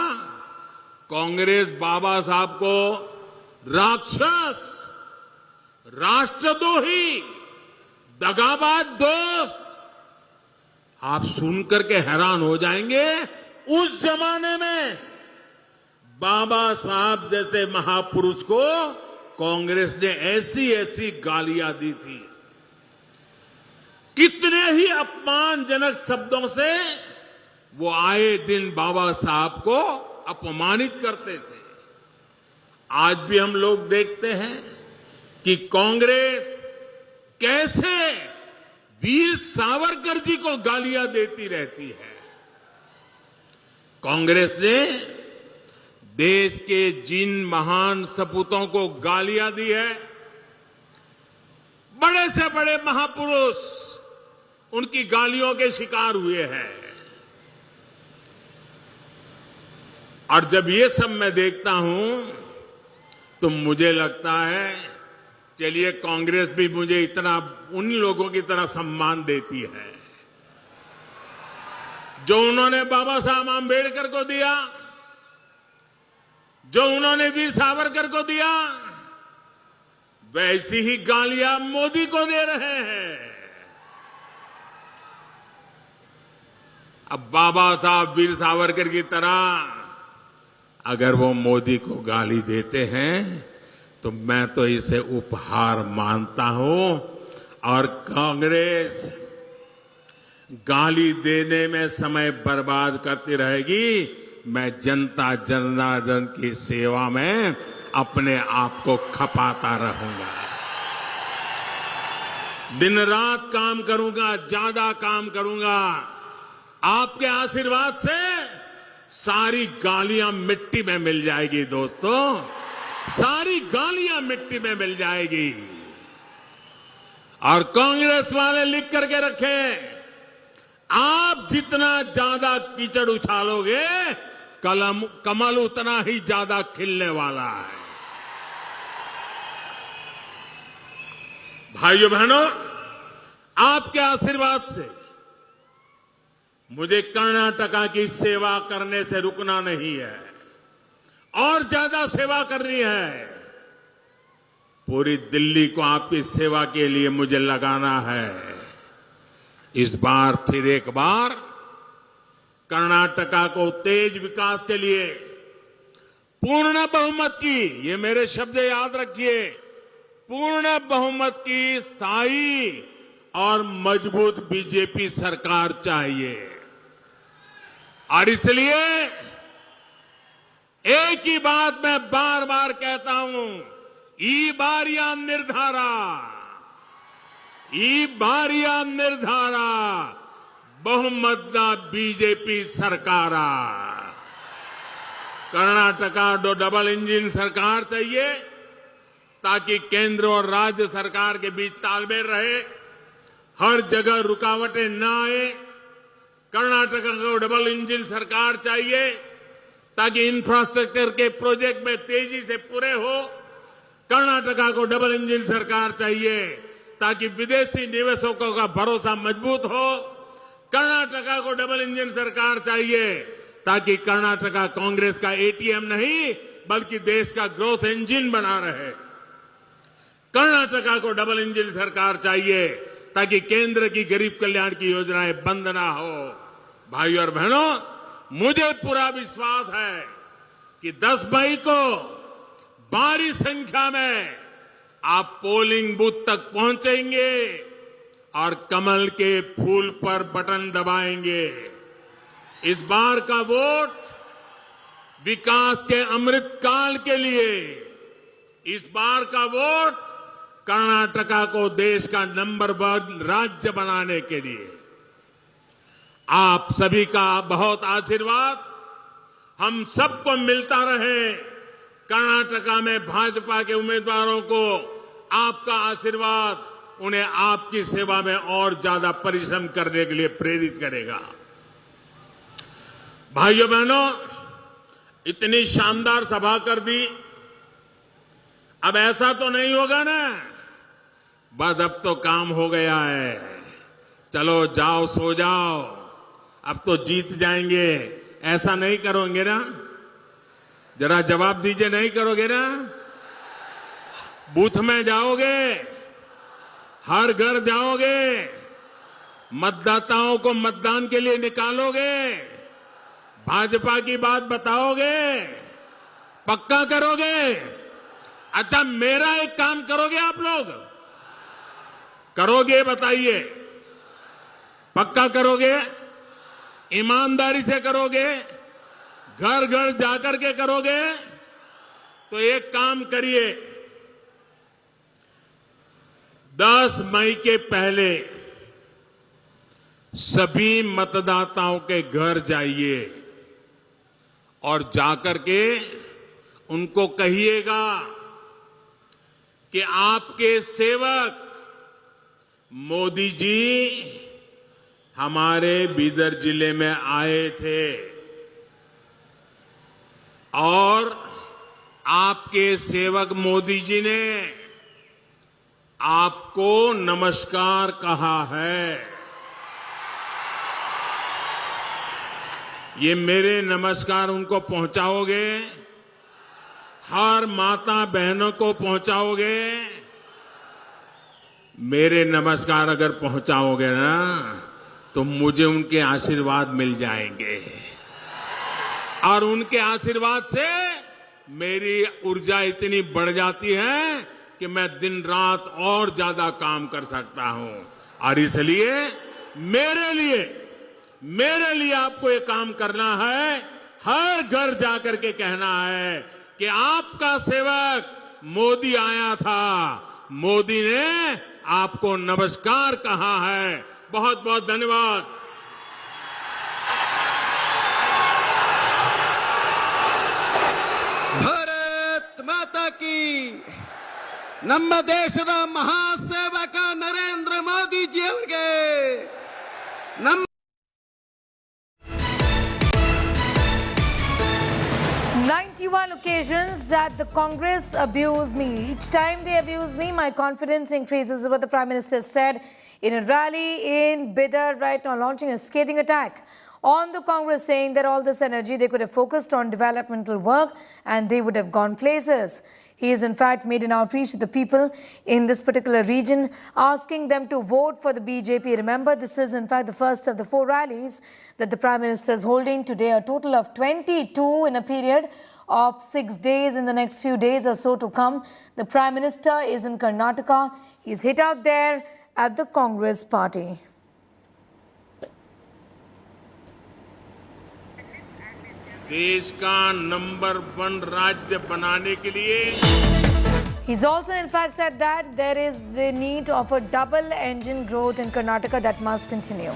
कांग्रेस बाबा साहब को राक्षस, राष्ट्रद्रोही, दगाबाज दोस्त, आप सुनकर के हैरान हो जाएंगे। उस जमाने में बाबा साहब जैसे महापुरुष को कांग्रेस ने ऐसी ऐसी गालियां दी थी। कितने ही अपमानजनक शब्दों से वो आए दिन बाबा साहब को अपमानित करते थे। आज भी हम लोग देखते हैं कि कांग्रेस कैसे वीर सावरकर जी को गालियां देती रहती है। कांग्रेस ने देश के जिन महान सपूतों को गालियां दी है, बड़े से बड़े महापुरुष उनकी गालियों के शिकार हुए हैं। और जब ये सब मैं देखता हूं तो मुझे लगता है चलिए कांग्रेस भी मुझे इतना उन लोगों की तरह सम्मान देती है जो उन्होंने बाबा साहब आंबेडकर को दिया, जो उन्होंने वीर सावरकर को दिया, वैसी ही गालियां मोदी को दे रहे हैं। अब बाबा साहब वीर सावरकर की तरह अगर वो मोदी को गाली देते हैं तो मैं तो इसे उपहार मानता हूं। और कांग्रेस गाली देने में समय बर्बाद करती रहेगी, मैं जनता जनार्दन की सेवा में अपने आप को खपाता रहूंगा। दिन रात काम करूंगा, ज्यादा काम करूंगा। आपके आशीर्वाद से सारी गालियां मिट्टी में मिल जाएगी दोस्तों, सारी गालियां मिट्टी में मिल जाएगी। और कांग्रेस वाले लिख करके रखें, आप जितना ज्यादा कीचड़ उछालोगे कमल उतना ही ज्यादा खिलने वाला है। भाइयों बहनों, आपके आशीर्वाद से मुझे कर्नाटका की सेवा करने से रुकना नहीं है, और ज्यादा सेवा करनी है। पूरी दिल्ली को आपकी सेवा के लिए मुझे लगाना है। इस बार फिर एक बार कर्नाटका को तेज विकास के लिए पूर्ण बहुमत की, ये मेरे शब्द याद रखिए, पूर्ण बहुमत की स्थायी और मजबूत बीजेपी सरकार चाहिए। और इसलिए एक ही बात मैं बार बार कहता हूं, ई बारिया निर्धारा, ई बारिया निर्धारा बहुमत बीजेपी सरकार। कर्नाटका डबल इंजन सरकार चाहिए ताकि केंद्र और राज्य सरकार के बीच तालमेल रहे, हर जगह रुकावटें ना आए। कर्नाटका को डबल इंजन सरकार चाहिए ताकि इंफ्रास्ट्रक्चर के प्रोजेक्ट में तेजी से पूरे हो। कर्नाटका को डबल इंजन सरकार चाहिए ताकि विदेशी निवेशकों का भरोसा मजबूत हो। कर्नाटका को डबल इंजन सरकार चाहिए ताकि कर्नाटका कांग्रेस का एटीएम नहीं बल्कि देश का ग्रोथ इंजन बना रहे। कर्नाटका को डबल इंजन सरकार चाहिए ताकि केंद्र की गरीब कल्याण की योजनाएं बंद ना हो। भाइयों और बहनों, मुझे पूरा विश्वास है कि 10 मई को भारी संख्या में आप पोलिंग बूथ तक पहुंचेंगे और कमल के फूल पर बटन दबाएंगे। इस बार का वोट विकास के अमृत काल के लिए, इस बार का वोट कर्नाटका को देश का नंबर 1 राज्य बनाने के लिए। आप सभी का बहुत आशीर्वाद हम सबको मिलता रहे। कर्नाटका में भाजपा के उम्मीदवारों को आपका आशीर्वाद उन्हें आपकी सेवा में और ज्यादा परिश्रम करने के लिए प्रेरित करेगा। भाइयों बहनों, इतनी शानदार सभा कर दी, अब ऐसा तो नहीं होगा ना बस अब तो काम हो गया है, चलो जाओ सो जाओ, अब तो जीत जाएंगे, ऐसा नहीं करोगे ना? जरा जवाब दीजिए, नहीं करोगे ना? बूथ में जाओगे, हर घर जाओगे, मतदाताओं को मतदान के लिए निकालोगे, भाजपा की बात बताओगे, पक्का करोगे? अच्छा, मेरा एक काम करोगे आप लोग? करोगे बताइए, पक्का करोगे? ईमानदारी से करोगे? घर घर जाकर के करोगे? तो एक काम करिए, 10 मई के पहले सभी मतदाताओं के घर जाइए और जाकर के उनको कहिएगा कि आपके सेवक मोदी जी हमारे बीदर जिले में आए थे और आपके सेवक मोदी जी ने आपको नमस्कार कहा है। ये मेरे नमस्कार उनको पहुंचाओगे? हर माता बहनों को पहुंचाओगे? मेरे नमस्कार अगर पहुंचाओगे ना तो मुझे उनके आशीर्वाद मिल जाएंगे और उनके आशीर्वाद से मेरी ऊर्जा इतनी बढ़ जाती है कि मैं दिन रात और ज्यादा काम कर सकता हूं। और इसलिए मेरे लिए आपको ये काम करना है, हर घर जाकर के कहना है कि आपका सेवक मोदी आया था, मोदी ने आपको नमस्कार कहा है। बहुत बहुत धन्यवाद। ಭಾರತ್ ಮಾತಾ ಕಿ ನಮ್ಮ ದೇಶದ ಮಹಾಸೇವಕ ನರೇಂದ್ರ ಮೋದಿ ಜಿ ಅವರಿಗೆ ನಮ್ಮ 91 occasions that the Congress abused me. Each time they abuse me, my confidence increases, is what the Prime Minister said in a rally in Bidar right now, launching a scathing attack on the Congress, saying that all this energy they could have focused on developmental work and they would have gone places. He has in fact made an outreach to the people in this particular region, asking them to vote for the BJP. Remember, this is in fact the first of the 4 rallies that the Prime Minister is holding today, a total of 22 in a period of 6 days. In the next few days or so to come, the Prime Minister is in Karnataka. He's hit out there at the Congress party. देश का number 1 राज्य बनाने के लिए He's also in fact said that there is the need of a double engine growth in Karnataka that must continue.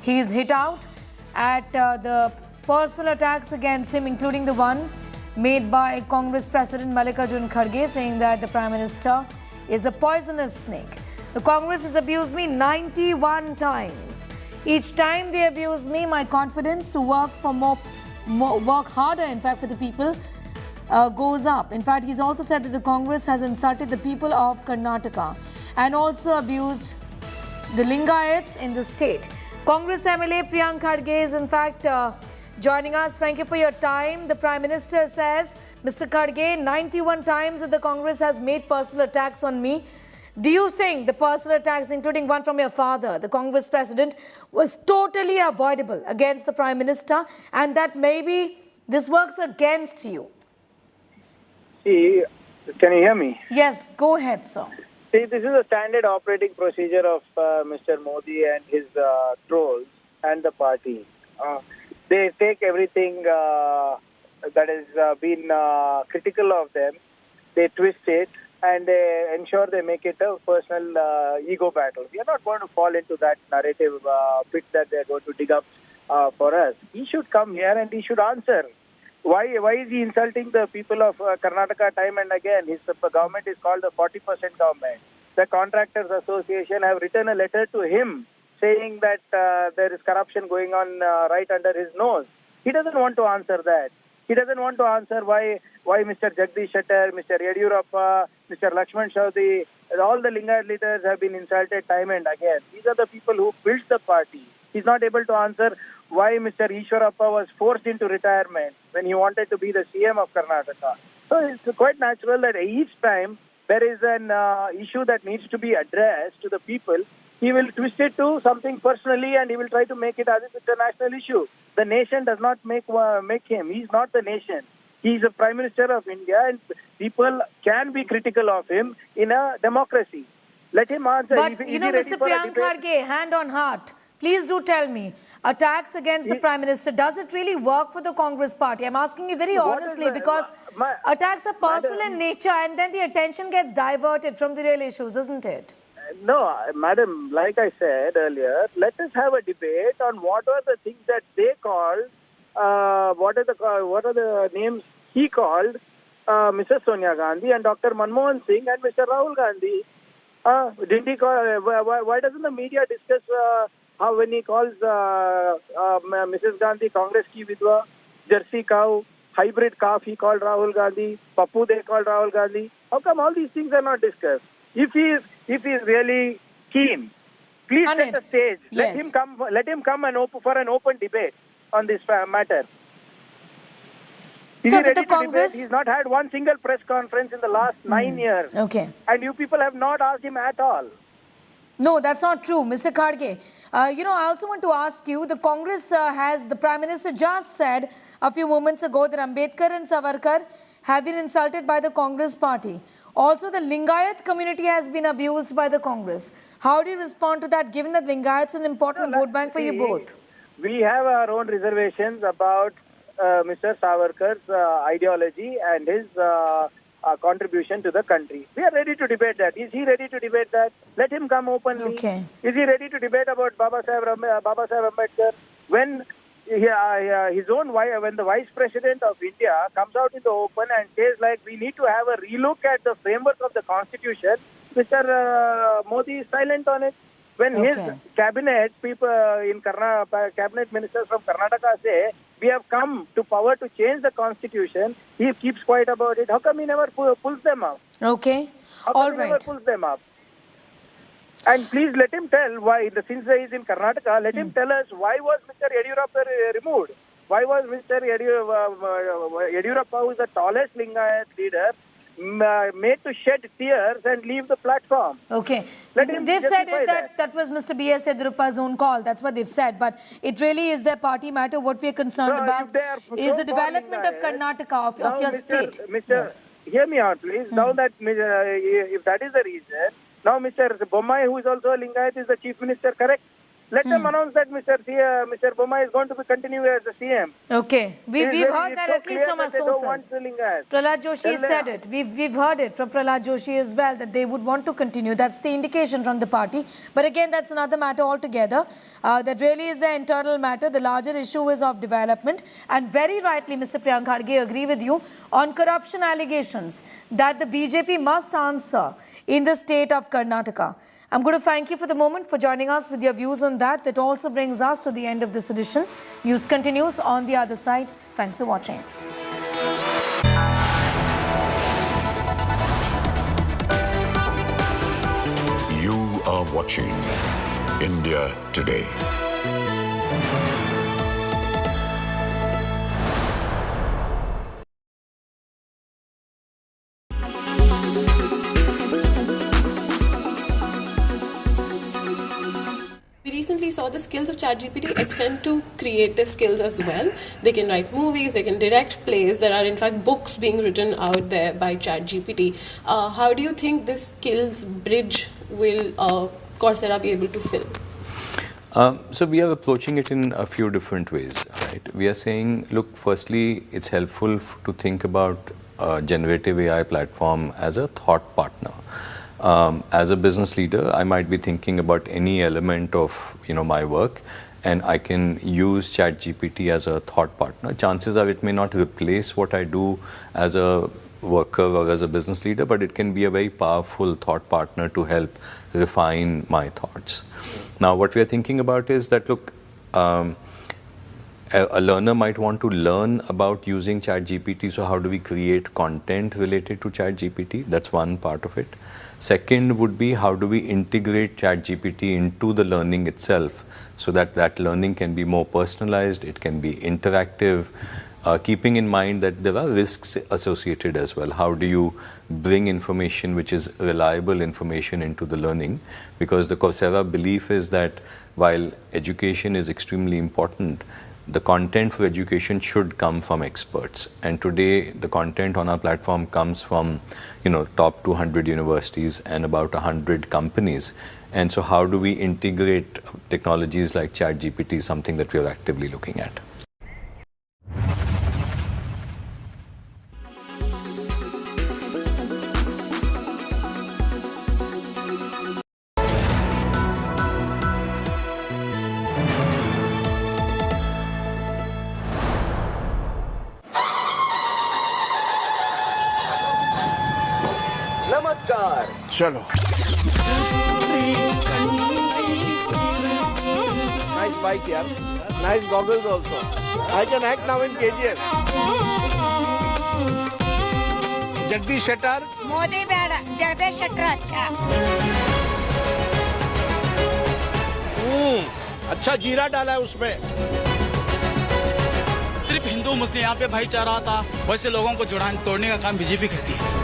He's hit out at the personal attacks against him, including the one made by Congress President Mallikarjun Kharge, saying that the Prime Minister is a poisonous snake. The Congress has abused me 91 times. Each time they abuse me, my confidence to work harder, in fact, for the people goes up. In fact, he's also said that the Congress has insulted the people of Karnataka and also abused the Lingayats in the state. Congress MLA Priyank Kharge is in fact joining us. Thank you for your time. The Prime Minister says, Mr. Kharge, 91 times that the Congress has made personal attacks on me Do you think the personal attacks, including one from your father, the Congress president, was totally avoidable against the Prime Minister, and that maybe this works against you? See, can you hear me? Yes, go ahead, sir. See, this is a standard operating procedure of Mr. Modi and his trolls and the party. They take everything that has been critical of them, they twist it, and they ensure they make it a personal ego battle. We are not going to fall into that narrative pit that they are going to dig up for us. He should come here and he should answer. Why is he insulting the people of Karnataka time and again? His government is called the 40% government. The Contractors Association have written a letter to him saying that there is corruption going on right under his nose. He doesn't want to answer that. He doesn't want to answer why Mr. Jagdish, Shettar, Mr. Yediyurappa, Mr. Lakshman Chaudhary, all the Lingayat leaders have been insulted time and again. These are the people who built the party. He's not able to answer why Mr. Ishwarappa was forced into retirement when he wanted to be the CM of Karnataka. So it's quite natural that each time there is an issue that needs to be addressed to the people, he will twist it to something personally and he will try to make it as if it's a national issue. The nation does not make him. He's not the nation. He's a Prime Minister of India and people can be critical of him in a democracy. Let him answer. But, Mr. Priyank Kharge, hand on heart, please do tell me, attacks against the Prime Minister, does it really work for the Congress party? I'm asking you very honestly because attacks are personal in nature and then the attention gets diverted from the real issues, isn't it? No, madam, like I said earlier, let us have a debate on what are the things that they called, what are the names he called Mrs. Sonia Gandhi and Dr. Manmohan Singh and Mr. Rahul Gandhi. Didn't he call, why doesn't the media discuss how when he calls Mrs. Gandhi Congress ki vidwa, Jersey cow, hybrid calf he called Rahul Gandhi, Pappu they called Rahul Gandhi. How come all these things are not discussed? If he is really keen, please set the stage. Yes. Let him come and for an open debate on this matter. Is So he ready the to Congress... debate? He's not had one single press conference in the last 9 years. Okay. And you people have not asked him at all. No, that's not true, Mr. Kharge. I also want to ask you, the Congress the Prime Minister just said a few moments ago that Ambedkar and Savarkar have been insulted by the Congress party. Also, the Lingayat community has been abused by the Congress. How do you respond to that, given that Lingayat's an important vote bank for you both? We have our own reservations about Mr. Savarkar's ideology and his contribution to the country. We are ready to debate that. Is he ready to debate that? Let him come openly. Okay. Is he ready to debate about Baba Saheb Ambedkar? When when the Vice President of India comes out in the open and says like we need to have a relook at the framework of the Constitution, Mr. Modi is silent on it. When his cabinet people in cabinet ministers from Karnataka say we have come to power to change the Constitution, he keeps quiet about it. How come he never pulls them up? Okay. How come he never pulls them up? And please let him tell why, since he is in Karnataka, let him tell us why was Mr. Yediyurappa removed? Why was Mr. Yediyurappa, who is the tallest Lingayat leader, made to shed tears and leave the platform? Okay. They've said that was Mr. B.S. Yediyurappa's own call. That's what they've said. But it really is their party matter. What we are concerned about is the development of Karnataka, of your state. Yes. Hear me out, please. Now that, if that is the reason, now Mr. Bommai, who is also a Lingayat, is the Chief Minister, correct? Let them announce that Mr. Bommai is going to be continuing as the CM. Okay. We've heard that at least from our sources. Prahlad Joshi said it. We've heard it from Prahlad Joshi as well, that they would want to continue. That's the indication from the party. But again, that's another matter altogether. That really is an internal matter. The larger issue is of development. And very rightly, Mr. Priyank Kharge, agree with you on corruption allegations that the BJP must answer in the state of Karnataka. I'm going to thank you for the moment for joining us with your views on that. That also brings us to the end of this edition. News continues on the other side. Thanks for watching. You are watching India Today. recently saw the skills of ChatGPT extend to creative skills as well. They can write movies, they can direct plays. There are in fact books being written out there by ChatGPT. How do you think this skills bridge will Coursera be able to fill? So we are approaching it in a few different ways, right? We are saying, look, firstly, it's helpful to think about generative AI platform as a thought partner. As a business leader, I might be thinking about any element of my work, and I can use ChatGPT as a thought partner. Chances are it may not replace what I do as a worker or as a business leader, but it can be a very powerful thought partner to help refine my thoughts. Now, what we are thinking about is that, look, a learner might want to learn about using ChatGPT, so how do we create content related to ChatGPT? That's one part of it. Second would be, how do we integrate ChatGPT into the learning itself so that that learning can be more personalized, it can be interactive, keeping in mind that there are risks associated as well. How do you bring information which is reliable information into the learning? Because the Coursera belief is that while education is extremely important, the content for education should come from experts. And today, the content on our platform comes from, top 200 universities and about 100 companies. And so how do we integrate technologies like ChatGPT, something that we are actively looking at. Chalo. Nice bike, yaar. Nice goggles also. I can act now in KGF. Jagdish Shettar. Modi bada. Jagdish Shettar acha. अच्छा जीरा डाला है उसमें. सिर्फ हिंदू मुस्लिम यहाँ पे भाईचारा था, वैसे लोगों को तोड़ने का काम बीजेपी करती है.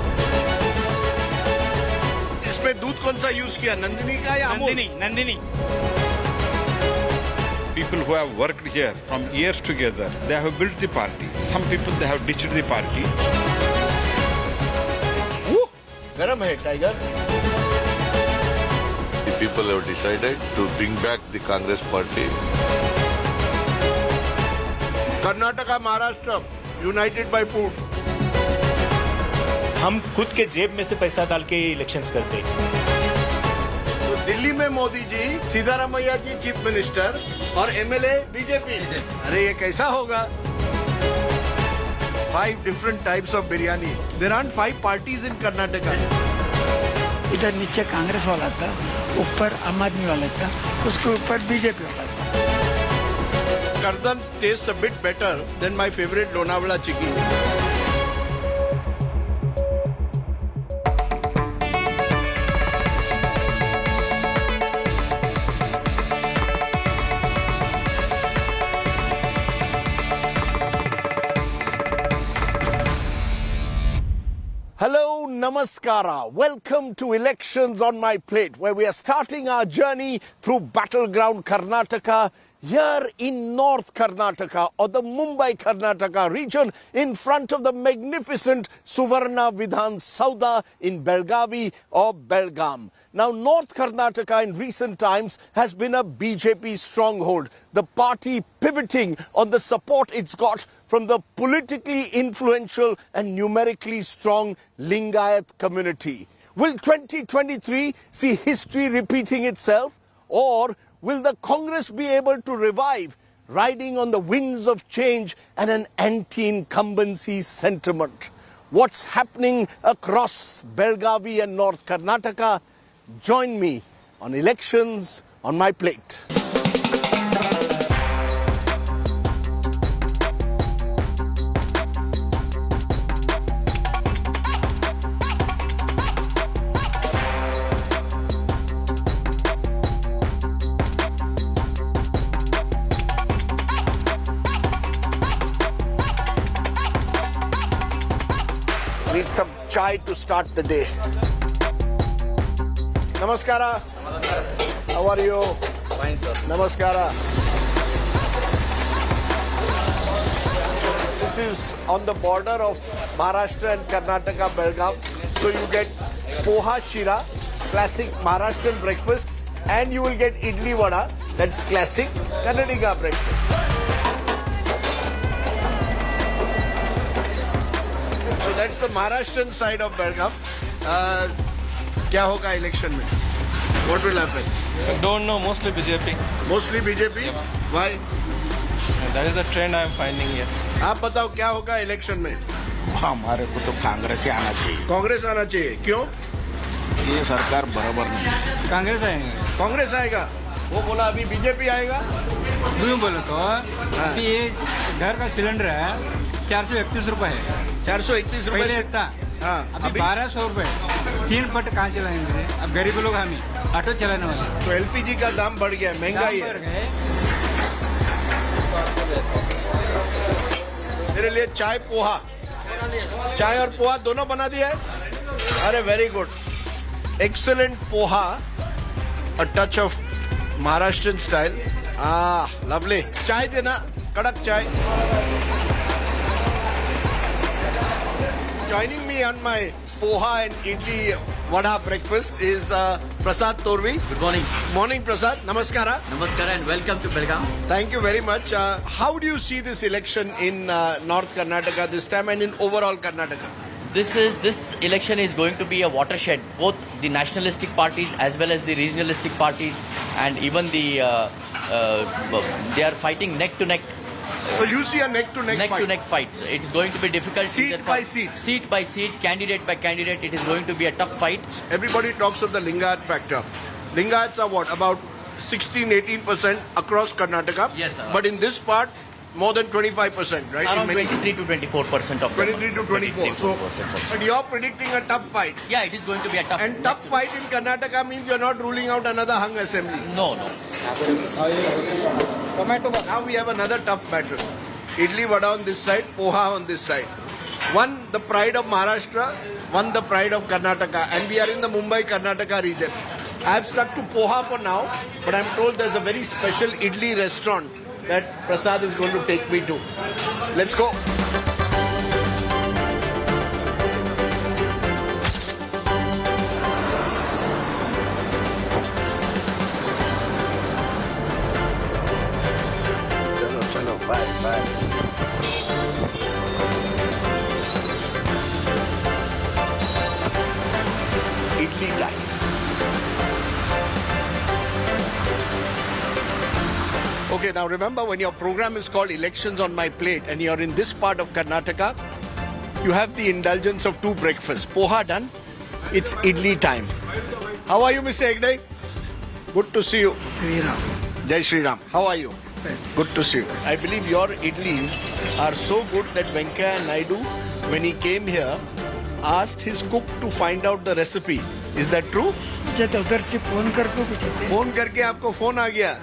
इसमें दूध कौन सा यूज किया, नंदिनी का या Amul? Nandini. People who have worked here from years together, they have built the party. Some people, they have ditched the party. गरम है tiger. The people have decided to bring back the Congress party. Karnataka Maharashtra united by food. हम खुद के जेब में से पैसा डाल के इलेक्शंस करते हैं. तो दिल्ली में मोदी जी, सिद्दारमैया जी चीफ मिनिस्टर और एमएलए बीजेपी. अरे ये कैसा होगा? 5 different types of biryani. There aren't 5 parties in Karnataka. इधर नीचे कांग्रेस वाला था, ऊपर आम आदमी वाला था, उसके ऊपर बीजेपी वाला था. Kardan tastes a bit better than my favorite Lonavala chicken. Hello, Namaskara. Welcome to Elections on My Plate, where we are starting our journey through battleground Karnataka, here in North Karnataka or the Mumbai Karnataka region, in front of the magnificent Suvarna Vidhan Sauda in Belagavi or Belgaum. Now, North Karnataka in recent times has been a BJP stronghold, the party pivoting on the support it's got from the politically influential and numerically strong Lingayat community. Will 2023 see history repeating itself, or will the Congress be able to revive, riding on the winds of change and an anti-incumbency sentiment? What's happening across Belagavi and North Karnataka? Join me on Elections on My Plate. Need some chai to start the day. Namaskara. How are you? Fine, sir. Namaskara. This is on the border of Maharashtra and Karnataka, Belagavi. So you get poha shira, classic Maharashtrian breakfast, and you will get idli vada, that's classic Karnataka breakfast. So that's the Maharashtrian side of Belagavi. क्या होगा election में? What will happen? I don't know, mostly BJP. Mostly BJP? Yep. Why? That is a trend I am finding here. आप बताओ क्या होगा election में? हमारे को तो कांग्रेस ही आना चाहिए. कांग्रेस आना चाहिए. क्यों? ये सरकार बराबर नहीं है. कांग्रेस आएंगे. कांग्रेस आएगा. वो बोला अभी बीजेपी आएगा. क्यों बोले तो अभी ये घर का सिलेंडर है 431 रुपए है. 431 रुपए पहले था. हाँ. अभी 1200 रुपए. 3 पट कहाँ चलाएंगे? अब गरीब लोग हम ही ऑटो चलाने वाले. तो एलपीजी का दाम बढ़ गया, महंगाई है. मेरे लिए चाय पोहा, चाय और पोहा दोनों बना दिया है. अरे very good, excellent poha, a touch of Maharashtrian style. Lovely. चाय देना, कड़क चाय. Joining me on my poha and idli vada breakfast is Prasad Torvi. Good morning. Morning, Prasad. Namaskara. Namaskara and welcome to Belagavi. Thank you very much. How do you see this election in North Karnataka this time and in overall Karnataka? This election is going to be a watershed. Both the nationalistic parties as well as the regionalistic parties and even the they are fighting neck to neck. So you see a neck-to-neck fight. It is going to be difficult. Seat by seat, candidate by candidate. It is going to be a tough fight. Everybody talks of the Lingayat factor. Lingayats are what? About 16-18% across Karnataka. Yes, sir. But in this part, more than 25%, right? Around 23 to 24% of 23 to 24. So, but you're predicting a tough fight. Yeah, it is going to be a tough. And tough fight in Karnataka means you're not ruling out another hung assembly. No. Now we have another tough battle. Idli vada on this side, poha on this side. One, the pride of Maharashtra, one, the pride of Karnataka. And we are in the Mumbai-Karnataka region. I have stuck to poha for now, but I'm told there's a very special idli restaurant that Prasad is going to take me to. Let's go. Chalo, bye. Idli time. Okay, now remember when your program is called Elections on My Plate and you're in this part of Karnataka, you have the indulgence of two breakfasts. Poha done, it's idli time. How are you, Mr. Egde? Good to see you. Sri Ram. Jai Shri Ram. How are you? Good to see you. I believe your idlis are so good that Venkaiah Naidu, when he came here, asked his cook to find out the recipe. Is that true? मुझे तो उधर से phone करके पूछे थे. Phone करके आपको phone आ गया.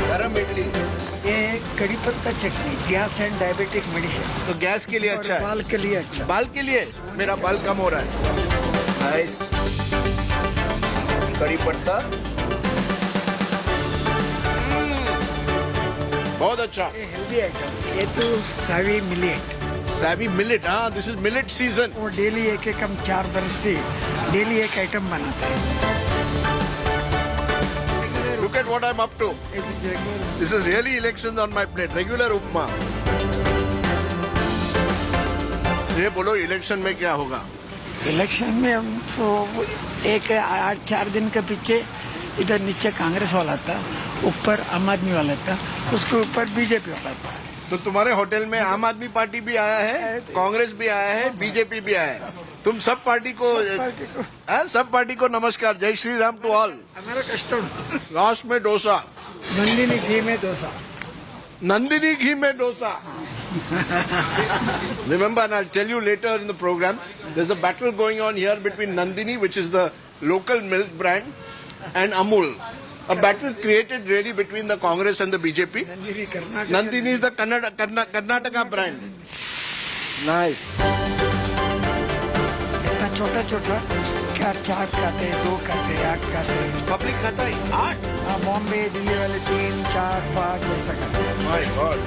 गरम इडली. ये कड़ी पत्ता चटनी, गैस एंड डायबिटिक मेडिसिन. तो गैस के लिए अच्छा है. बाल के लिए अच्छा. बाल के लिए मेरा बाल कम हो रहा है. नाइस. कड़ी पत्ता. बहुत अच्छा. ये हेल्दी आइटम. ये तो सावी मिलेट. सावी millet. This is millet season. वो डेली एक हम 4 बरस से डेली एक आइटम बनाते हैं. Look at what I'm up to. This is really elections on my plate. Regular उपमा. ये बोलो इलेक्शन में क्या होगा? इलेक्शन में हम तो एक 8-4 दिन के पीछे इधर नीचे कांग्रेस वाला था, ऊपर आम आदमी वाला था, उसके ऊपर बीजेपी वाला था. तो तुम्हारे होटल में आम आदमी पार्टी भी आया है, कांग्रेस भी आया है, बीजेपी भी आया है. तुम सब पार्टी को नमस्कार. जय श्री राम टू ऑल. हमारा कस्टमर. लास्ट में डोसा. नंदिनी घी में dosa. Nandini ghee mein dosa. Remember, and I'll tell you later in the program, there's a battle going on here between Nandini, which is the local milk brand, and Amul. A battle created really between the Congress and the BJP. Nandini is the Karnataka brand. Nice. इतना छोटा छोटा कि का 4 खाते, 2 खाते, 8 खाते। Public खाता है 8? हाँ, बॉम्बे, दिल्ली वाले 3, 4, 5 ऐसा खाते। My God.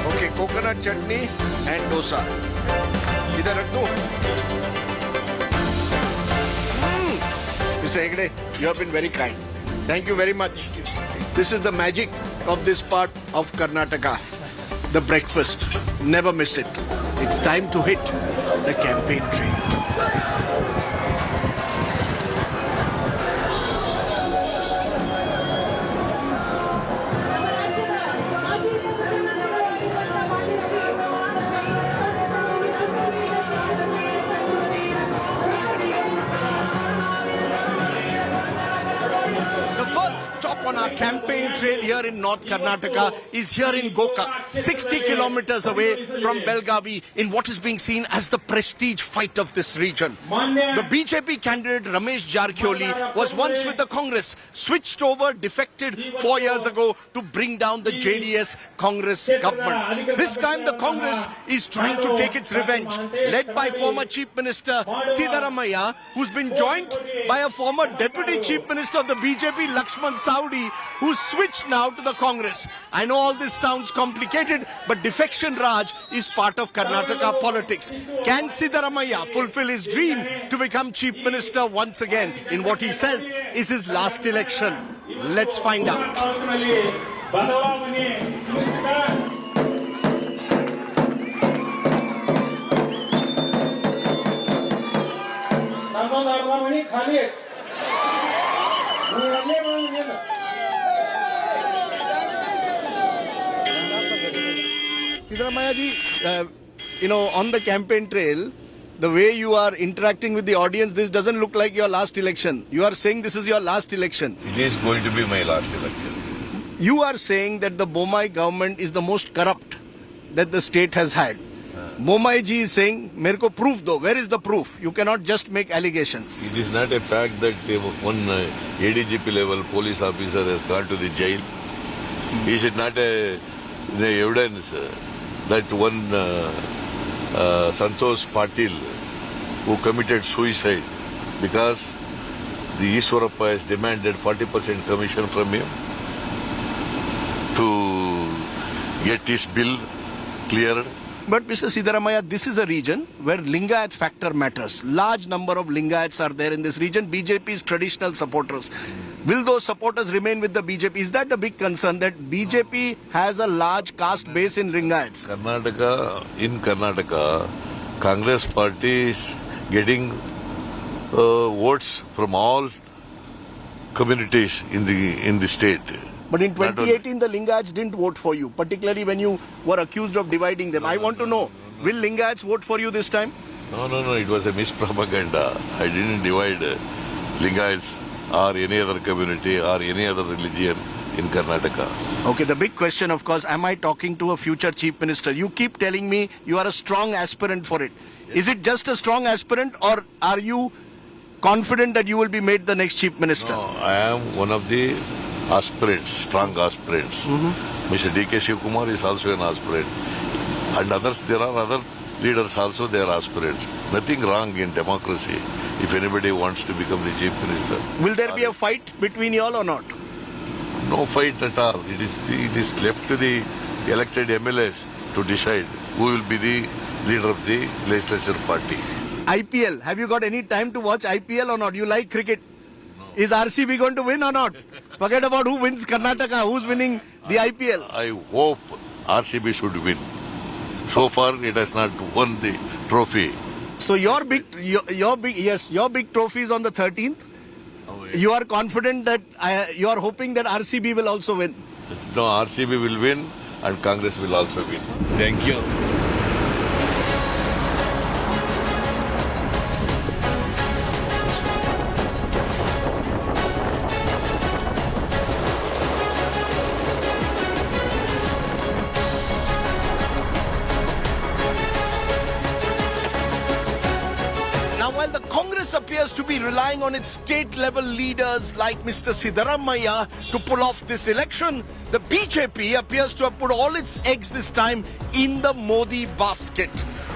Okay, coconut chutney and dosa इधर रख दो। Mr. Hegde, you have been very kind. Thank you very much. This is the magic of this part of Karnataka. The breakfast. Never miss it. It's time to hit the campaign train. On our campaign trail here in North Karnataka is here in Gokak, 60 kilometers away from Belagavi, in what is being seen as the prestige fight of this region. The BJP candidate Ramesh Jarkhioli was once with the Congress, switched over, defected 4 years ago to bring down the JDS Congress government. This time the Congress is trying to take its revenge, led by former Chief Minister Siddaramaiah, who's been joined by a former Deputy Chief Minister of the BJP, Lakshman Saudi, who switched now to the Congress. I know all this sounds complicated, but defection Raj is part of Karnataka politics. Can Siddaramaiah fulfill his dream to become Chief Minister once again in what he says is his last election? Let's find out. Siddaramaiah ji, on the campaign trail, the way you are interacting with the audience, this doesn't look like your last election. You are saying this is your last election. It is going to be my last election. You are saying that the Bomai government is the most corrupt that the state has had. Bomai ji is saying, "Mere ko proof do." Where is the proof? You cannot just make allegations. It is not a fact that one ADGP level police officer has gone to the jail. Is it not the evidence that one Santosh Patil, who committed suicide because the Ishwarappa has demanded 40% commission from him to get his bill cleared? But Mr. Siddaramaiah, this is a region where Lingayat factor matters. Large number of Lingayats are there in this region, BJP's traditional supporters. Will those supporters remain with the BJP? Is that the big concern, that BJP has a large caste base in Lingayats? In Karnataka, Congress party is getting votes from all communities in the state. But in 2018, the Lingayats didn't vote for you, particularly when you were accused of dividing them. I want to know, will Lingayats vote for you this time? No, it was a mispropaganda. I didn't divide Lingayats or any other community or any other religion in Karnataka. Okay, the big question, of course, am I talking to a future Chief Minister? You keep telling me you are a strong aspirant for it. Yes. Is it just a strong aspirant, or are you confident that you will be made the next Chief Minister? No, I am one of the aspirants, strong aspirants. Mr. D.K. Shivkumar is also an aspirant. And others, there are other leaders also, they are aspirants. Nothing wrong in democracy if anybody wants to become the Chief Minister. Will there be a fight between you all or not? No fight at all. It is left to the elected MLAs to decide who will be the leader of the legislature party. IPL, have you got any time to watch IPL or not? You like cricket? No. Is RCB going to win or not? Forget about who wins Karnataka, who's winning the IPL. I hope RCB should win. So far, it has not won the trophy. So your big trophy is on the 13th. Oh, yes. You are confident that you are hoping that RCB will also win. No, RCB will win and Congress will also win. Thank you. Congress appears to be relying on its state-level leaders like Mr. Siddaramaiah to pull off this election. The BJP appears to have put all its eggs this time in the Modi basket.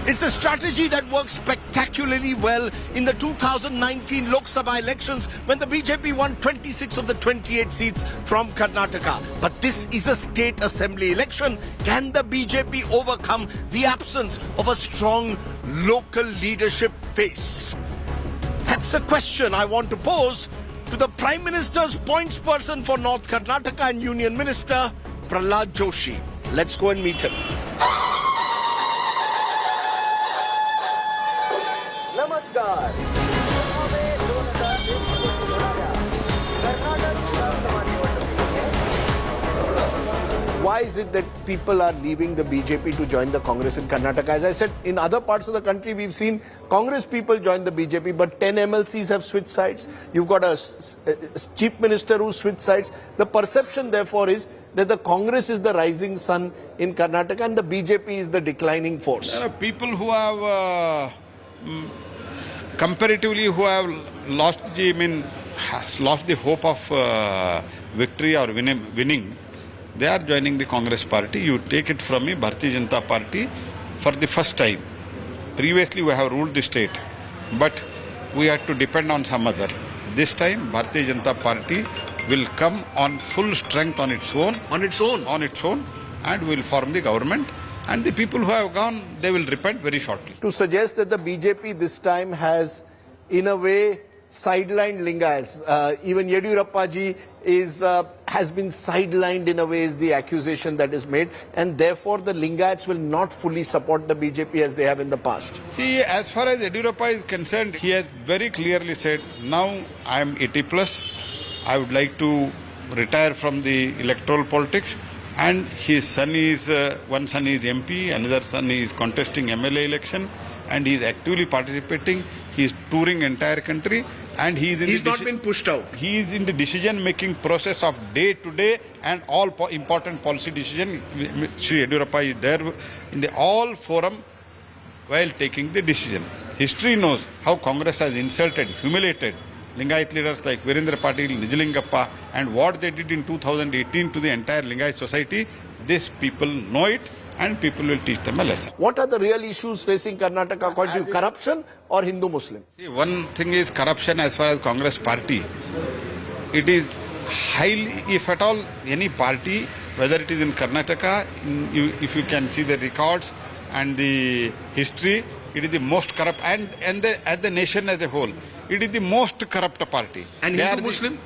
It's a strategy that worked spectacularly well in the 2019 Lok Sabha elections when the BJP won 26 of the 28 seats from Karnataka. But this is a state assembly election. Can the BJP overcome the absence of a strong local leadership face? That's a question I want to pose to the Prime Minister's points person for North Karnataka and Union Minister, Prahlad Joshi. Let's go and meet him. Why is it that people are leaving the BJP to join the Congress in Karnataka? As I said, in other parts of the country, we've seen Congress people join the BJP, but 10 MLCs have switched sides. You've got a chief minister who switched sides. The perception, therefore, is that the Congress is the rising sun in Karnataka and the BJP is the declining force. There are people who have, comparatively, who have lost the hope of victory or winning. They are joining the Congress party. You take it from me, Bharatiya Janata Party, for the first time. Previously we have ruled the state, but we had to depend on some other. This time Bharatiya Janata Party will come on full strength on its own. On its own, and will form the government. And the people who have gone, they will repent very shortly. To suggest that the BJP this time has, in a way, sidelined Lingayats. Even Yediyurappa ji has been sidelined in a way is the accusation that is made, and therefore the Lingayats will not fully support the BJP as they have in the past. See, as far as Yediyurappa is concerned, he has very clearly said, now I am 80 plus, I would like to retire from the electoral politics, and his son is, one son is MP, another son is contesting MLA election, and he is actively participating. He is touring entire country, and he's not been pushed out. He is in the decision-making process of day to day, and all important policy decision. Shri Yediyurappa is there in the all forum while taking the decision. History knows how Congress has insulted, humiliated Lingayat leaders like Virendra Patil, Nijalingappa, and what they did in 2018 to the entire Lingayat society. These people know it, and people will teach them a lesson. What are the real issues facing Karnataka? According to corruption or Hindu-Muslim? One thing is corruption as far as Congress party. It is highly, if at all, any party, whether it is in Karnataka, if you can see the records and the history, it is the most corrupt, and at the nation as a whole, it is the most corrupt party. And Hindu-Muslim?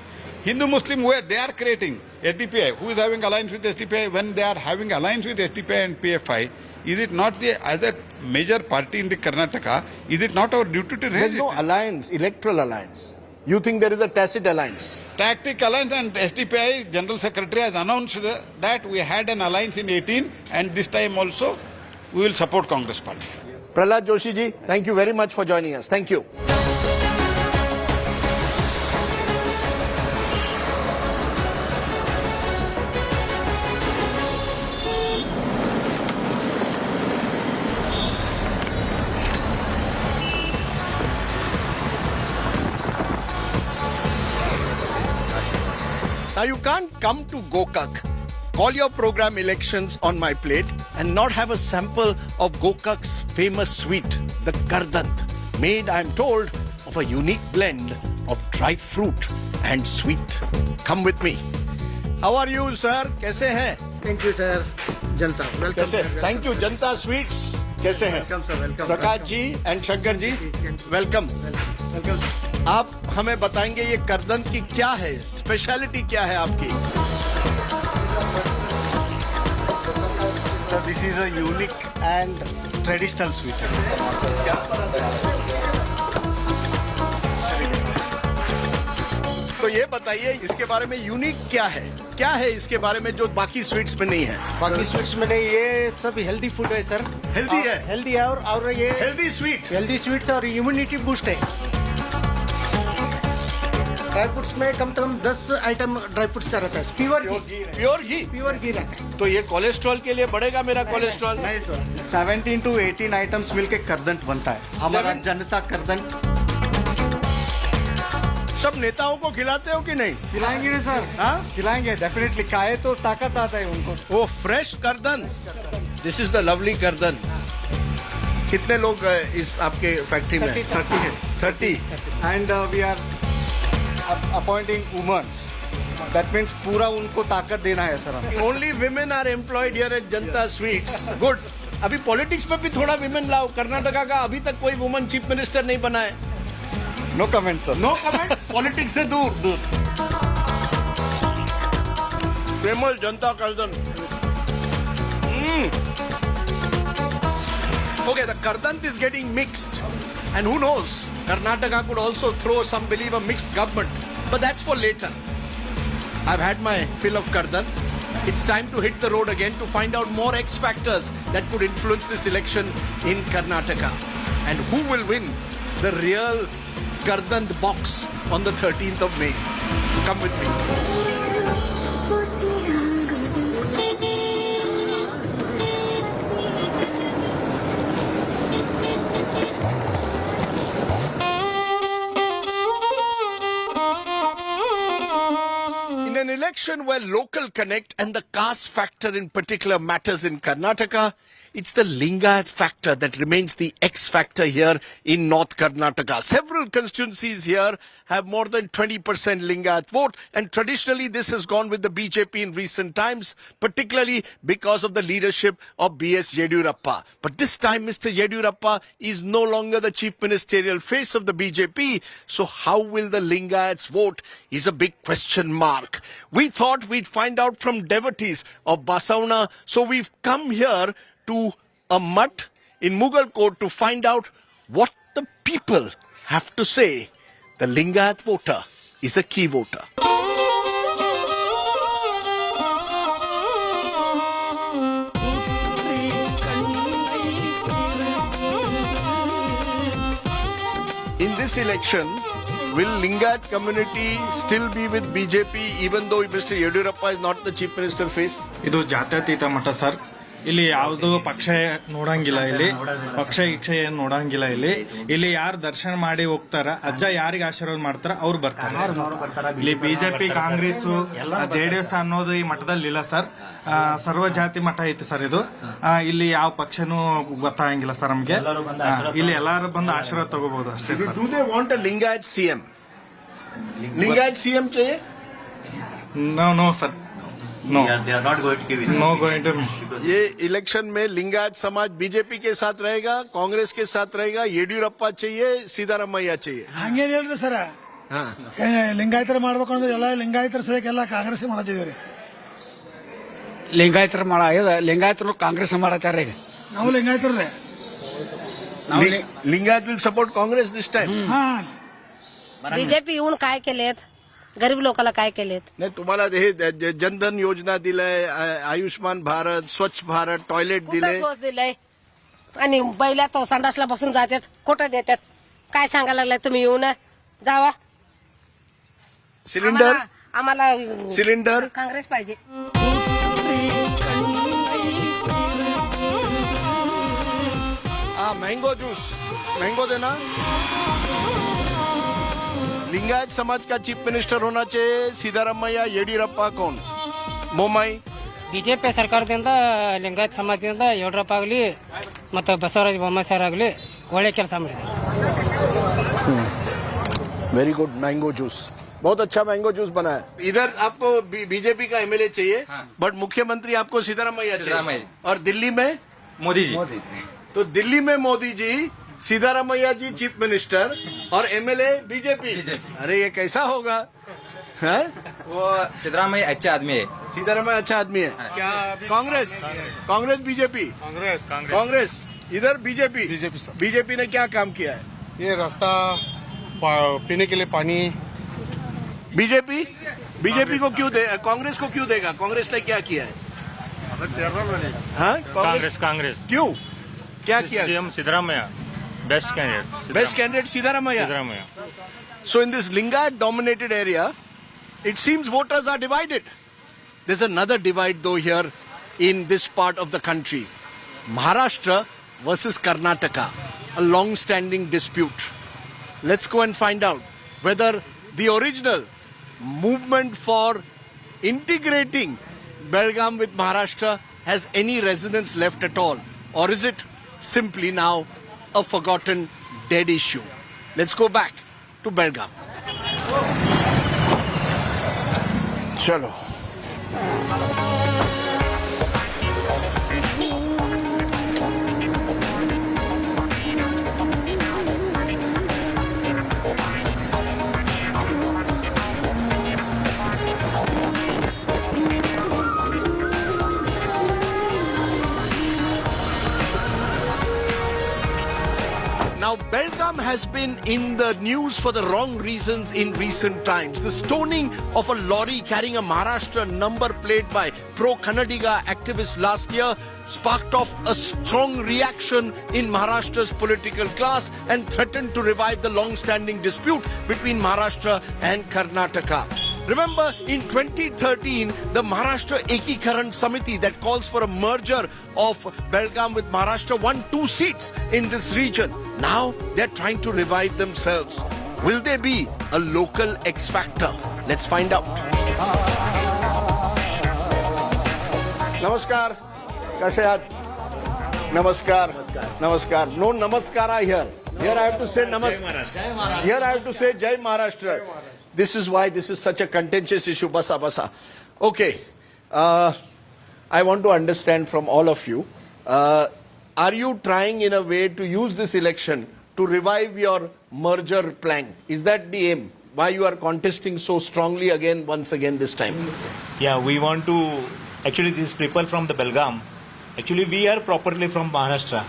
Hindu-Muslim, where they are creating SDPI. Who is having alliance with SDPI? When they are having alliance with SDPI and PFI, is it not as a major party in the Karnataka, is it not our duty to raise it? There is no alliance, electoral alliance. You think there is a tacit alliance? Tactic alliance, and SDPI General Secretary has announced that we had an alliance in 18, and this time also we will support Congress party. Prahlad Joshi ji, thank you very much for joining us. Thank you. Now you can't come to Gokak, call your program elections on my plate and not have a sample of Gokak's famous sweet, the Gardant, made, I'm told, of a unique blend of dry fruit and sweet. Come with me. How are you, sir? Kaise hain? Thank you, sir. Janta. Welcome. Kaise? Thank you, Janta Sweets. Kaise hain? Welcome, sir. Welcome. Prakash ji and Shankar ji, welcome. Welcome. आप हमें बताएंगे ये करदंत की क्या है, speciality क्या है आपकी? So this is a unique and traditional sweet. तो ये बताइए इसके बारे में यूनिक क्या है? क्या है इसके बारे में जो बाकी स्वीट्स में नहीं है? बाकी स्वीट्स में नहीं, ये सब हेल्दी फूड है सर. हेल्दी है? हेल्दी है और ये हेल्दी स्वीट्स और इम्यूनिटी बूस्ट है. ड्राई फ्रूट्स में कम से कम 10 आइटम ड्राई फ्रूट्स का रहता है. प्योर घी रहता है. तो ये कोलेस्ट्रॉल के लिए बढ़ेगा मेरा कोलेस्ट्रॉल? नहीं सर. 17 to 18 आइटम्स मिलके करदंट बनता है. हमारा जनता करदंट. सब नेताओं को खिलाते हो कि नहीं? खिलाएंगे नहीं सर, हाँ खिलाएंगे डेफिनेटली, खाए तो ताकत आता है उनको। वो फ्रेश करदन, दिस इज द लवली करदन। कितने लोग इस आपके फैक्ट्री में? 30 and we are appointing womens, that means पूरा उनको ताकत देना है सर हमें। Only women are employed here at Janata Sweets. Good. अभी पॉलिटिक्स में भी थोड़ा विमेन लाओ। कर्नाटका का अभी तक कोई वुमन चीफ मिनिस्टर नहीं बना है। No comment sir, no comment. Politics से दूर। Famous Janata Kardan. Okay, the Kardant is getting mixed. And who knows? Karnataka could also throw some believe a mixed government. But that's for later. I've had my fill of Kardant. It's time to hit the road again to find out more X factors that could influence this election in Karnataka. And who will win the real Kardant box on the 13th of May? Come with me. In an election where local connect and the caste factor in particular matters in Karnataka, it's the Lingayat factor that remains the X factor here in North Karnataka. Several constituencies here have more than 20% Lingayat vote, and traditionally this has gone with the BJP in recent times, particularly because of the leadership of B.S. Yediyurappa. But this time Mr. Yediyurappa is no longer the chief ministerial face of the BJP, so how will the Lingayats vote is a big question mark. We thought we'd find out from devotees of Basauna, so we've come here to a mutt in Mughal Court to find out what the people have to say. The Lingayat voter is a key voter. In this election, will Lingayat community still be with BJP even though Mr. Yediyurappa is not the chief minister face? ಇದು ಜಾತ್ಯತೀತ ಮಠ sir. ಇಲ್ಲಿ ಯಾವುದು ಪಕ್ಷ ನೋಡಂಗಿಲ್ಲ, ಇಲ್ಲಿ ಪಕ್ಷ ಇಕ್ಷ ಏನ್ ನೋಡಂಗಿಲ್ಲ. ಇಲ್ಲಿ ಯಾರು ದರ್ಶನ ಮಾಡಿ ಹೋಗ್ತಾರ, ಅಜ್ಜ ಯಾರಿಗೆ ಆಶೀರ್ವಾದ ಮಾಡ್ತಾರ ಅವ್ರು ಬರ್ತಾರೆ. ಇಲ್ಲಿ ಬಿಜೆಪಿ ಕಾಂಗ್ರೆಸ್ JDS ಅನ್ನೋದು ಈ ಮಠದಲ್ಲಿ ಇಲ್ಲ ಸರ್. ಸರ್ವ ಜಾತಿ ಮಠ ಐತಿ ಸರ್ ಇದು. ಇಲ್ಲಿ ಯಾವ ಪಕ್ಷನೂ ಗೊತ್ತಾಗಂಗಿಲ್ಲ ಸರ್ ನಮ್ಗೆ. ಇಲ್ಲಿ ಎಲ್ಲಾರು ಬಂದು ಆಶೀರ್ವಾದ ತಗೋಬಹುದು ಅಷ್ಟೇ sir. Do they want a Lingayat CM? Lingayat CM चाहिए? No sir. No. They are not going to give it. No going to. ये इलेक्शन में लिंगायत समाज बीजेपी के साथ रहेगा, कांग्रेस के साथ रहेगा, येडियूरप्पा चाहिए, सिद्दारमैया चाहिए. ಹಂಗೇನು ಹೇಳ್ರಿ ಸರ, ಲಿಂಗಾಯತರ ಮಾಡ್ಬೇಕು ಅಂದ್ರೆ ಎಲ್ಲ ಲಿಂಗಾಯತರ ಸೇವೆಲ್ಲ ಕಾಂಗ್ರೆಸ್ ಮಾಡತ್ತಿದ್ದೀರಿ. ಲಿಂಗಾಯತರ ಲಿಂಗಾಯತರು ಕಾಂಗ್ರೆಸ್ ಮಾಡತ್ತಾರ ಈಗ. ನಾವು ಲಿಂಗಾಯತರೇ. Lingayat will support Congress this time. BJP येऊन काय केलेत, गरीब लोकांना काय केलेत? नाही, तुम्हाला हे जनधन योजना दिलंय, आयुष्मान भारत, स्वच्छ भारत, टॉयलेट दिले. स्वस्त दिलंय आणि बैला तो संडासला बसून जातात, खोटं देतात. काय सांगायला लागलाय तुम्ही? येऊन जावा. सिलेंडर आम्हाला सिलेंडर काँग्रेस पाहिजे. मैंगो जूस, मैंगो देना. लिंगायत समाज का चीफ मिनिस्टर होना चाहिए, सिद्दारमैया, येडियूरप्पा, कौन? बोमाई. ಬಿಜೆಪಿ ಸರ್ಕಾರದಿಂದ ಲಿಂಗಾಯತ್ ಸಮಾಜದಿಂದ ಯಡಿಯೂರಪ್ಪ ಆಗಲಿ ಮತ್ತು ಬಸವರಾಜ ಬೊಮ್ಮಾಯಿ ಸರ್ ಆಗಲಿ ಒಳ್ಳೆ ಕೆಲಸ ಮಾಡಿದ್ದಾರೆ. Very good. मैंगो जूस, बहुत अच्छा मैंगो जूस बना है. इधर आपको बीजेपी का एमएलए चाहिए, बट मुख्यमंत्री आपको सिद्दारमैया चाहिए. और दिल्ली में मोदी जी. तो दिल्ली में मोदी जी, सिद्दारमैया जी चीफ मिनिस्टर और एमएलए बीजेपी. अरे ये कैसा होगा? है? वो सिद्धरामैया अच्छा आदमी है. सिद्दारमैया अच्छा आदमी है. क्या कांग्रेस बीजेपी? कांग्रेस. इधर बीजेपी. बीजेपी ने क्या काम किया है? ये रास्ता, पीने के लिए पानी. बीजेपी को क्यों दे, कांग्रेस को क्यों देगा? कांग्रेस ने क्या किया है? हाँ, कांग्रेस क्यों, क्या किया? CM Siddaramaiah best candidate Siddaramaiah. So in this Lingayat dominated area, it seems voters are divided. There's another divide though here in this part of the country. Maharashtra versus Karnataka, a long-standing dispute. Let's go and find out whether the original movement for integrating Belgaum with Maharashtra has any resonance left at all? Or is it simply now a forgotten, dead issue? Let's go back to Belgaum. Chalo. Now, Belgaum has been in the news for the wrong reasons in recent times. The stoning of a lorry carrying a Maharashtra number plate by pro-Kannadiga activists last year sparked off a strong reaction in Maharashtra's political class and threatened to revive the long-standing dispute between Maharashtra and Karnataka. Remember, in 2013, the Maharashtra Ekikaran Samiti that calls for a merger of Belgaum with Maharashtra won 2 seats in this region. Now, they're trying to revive themselves. Will they be a local X factor? Let's find out. Namaskar. Kashe aaj? Namaskar. Namaskar. No namaskara here. Here I have to say namaskar. Here I have to say Jai Maharashtra. This is why this is such a contentious issue. Basa, basa. Okay. I want to understand from all of you. Are you trying in a way to use this election to revive your merger plan? Is that the aim? Why you are contesting so strongly again, once again this time? Yeah, we want to, actually these people from the Belgaum, actually we are properly from Maharashtra.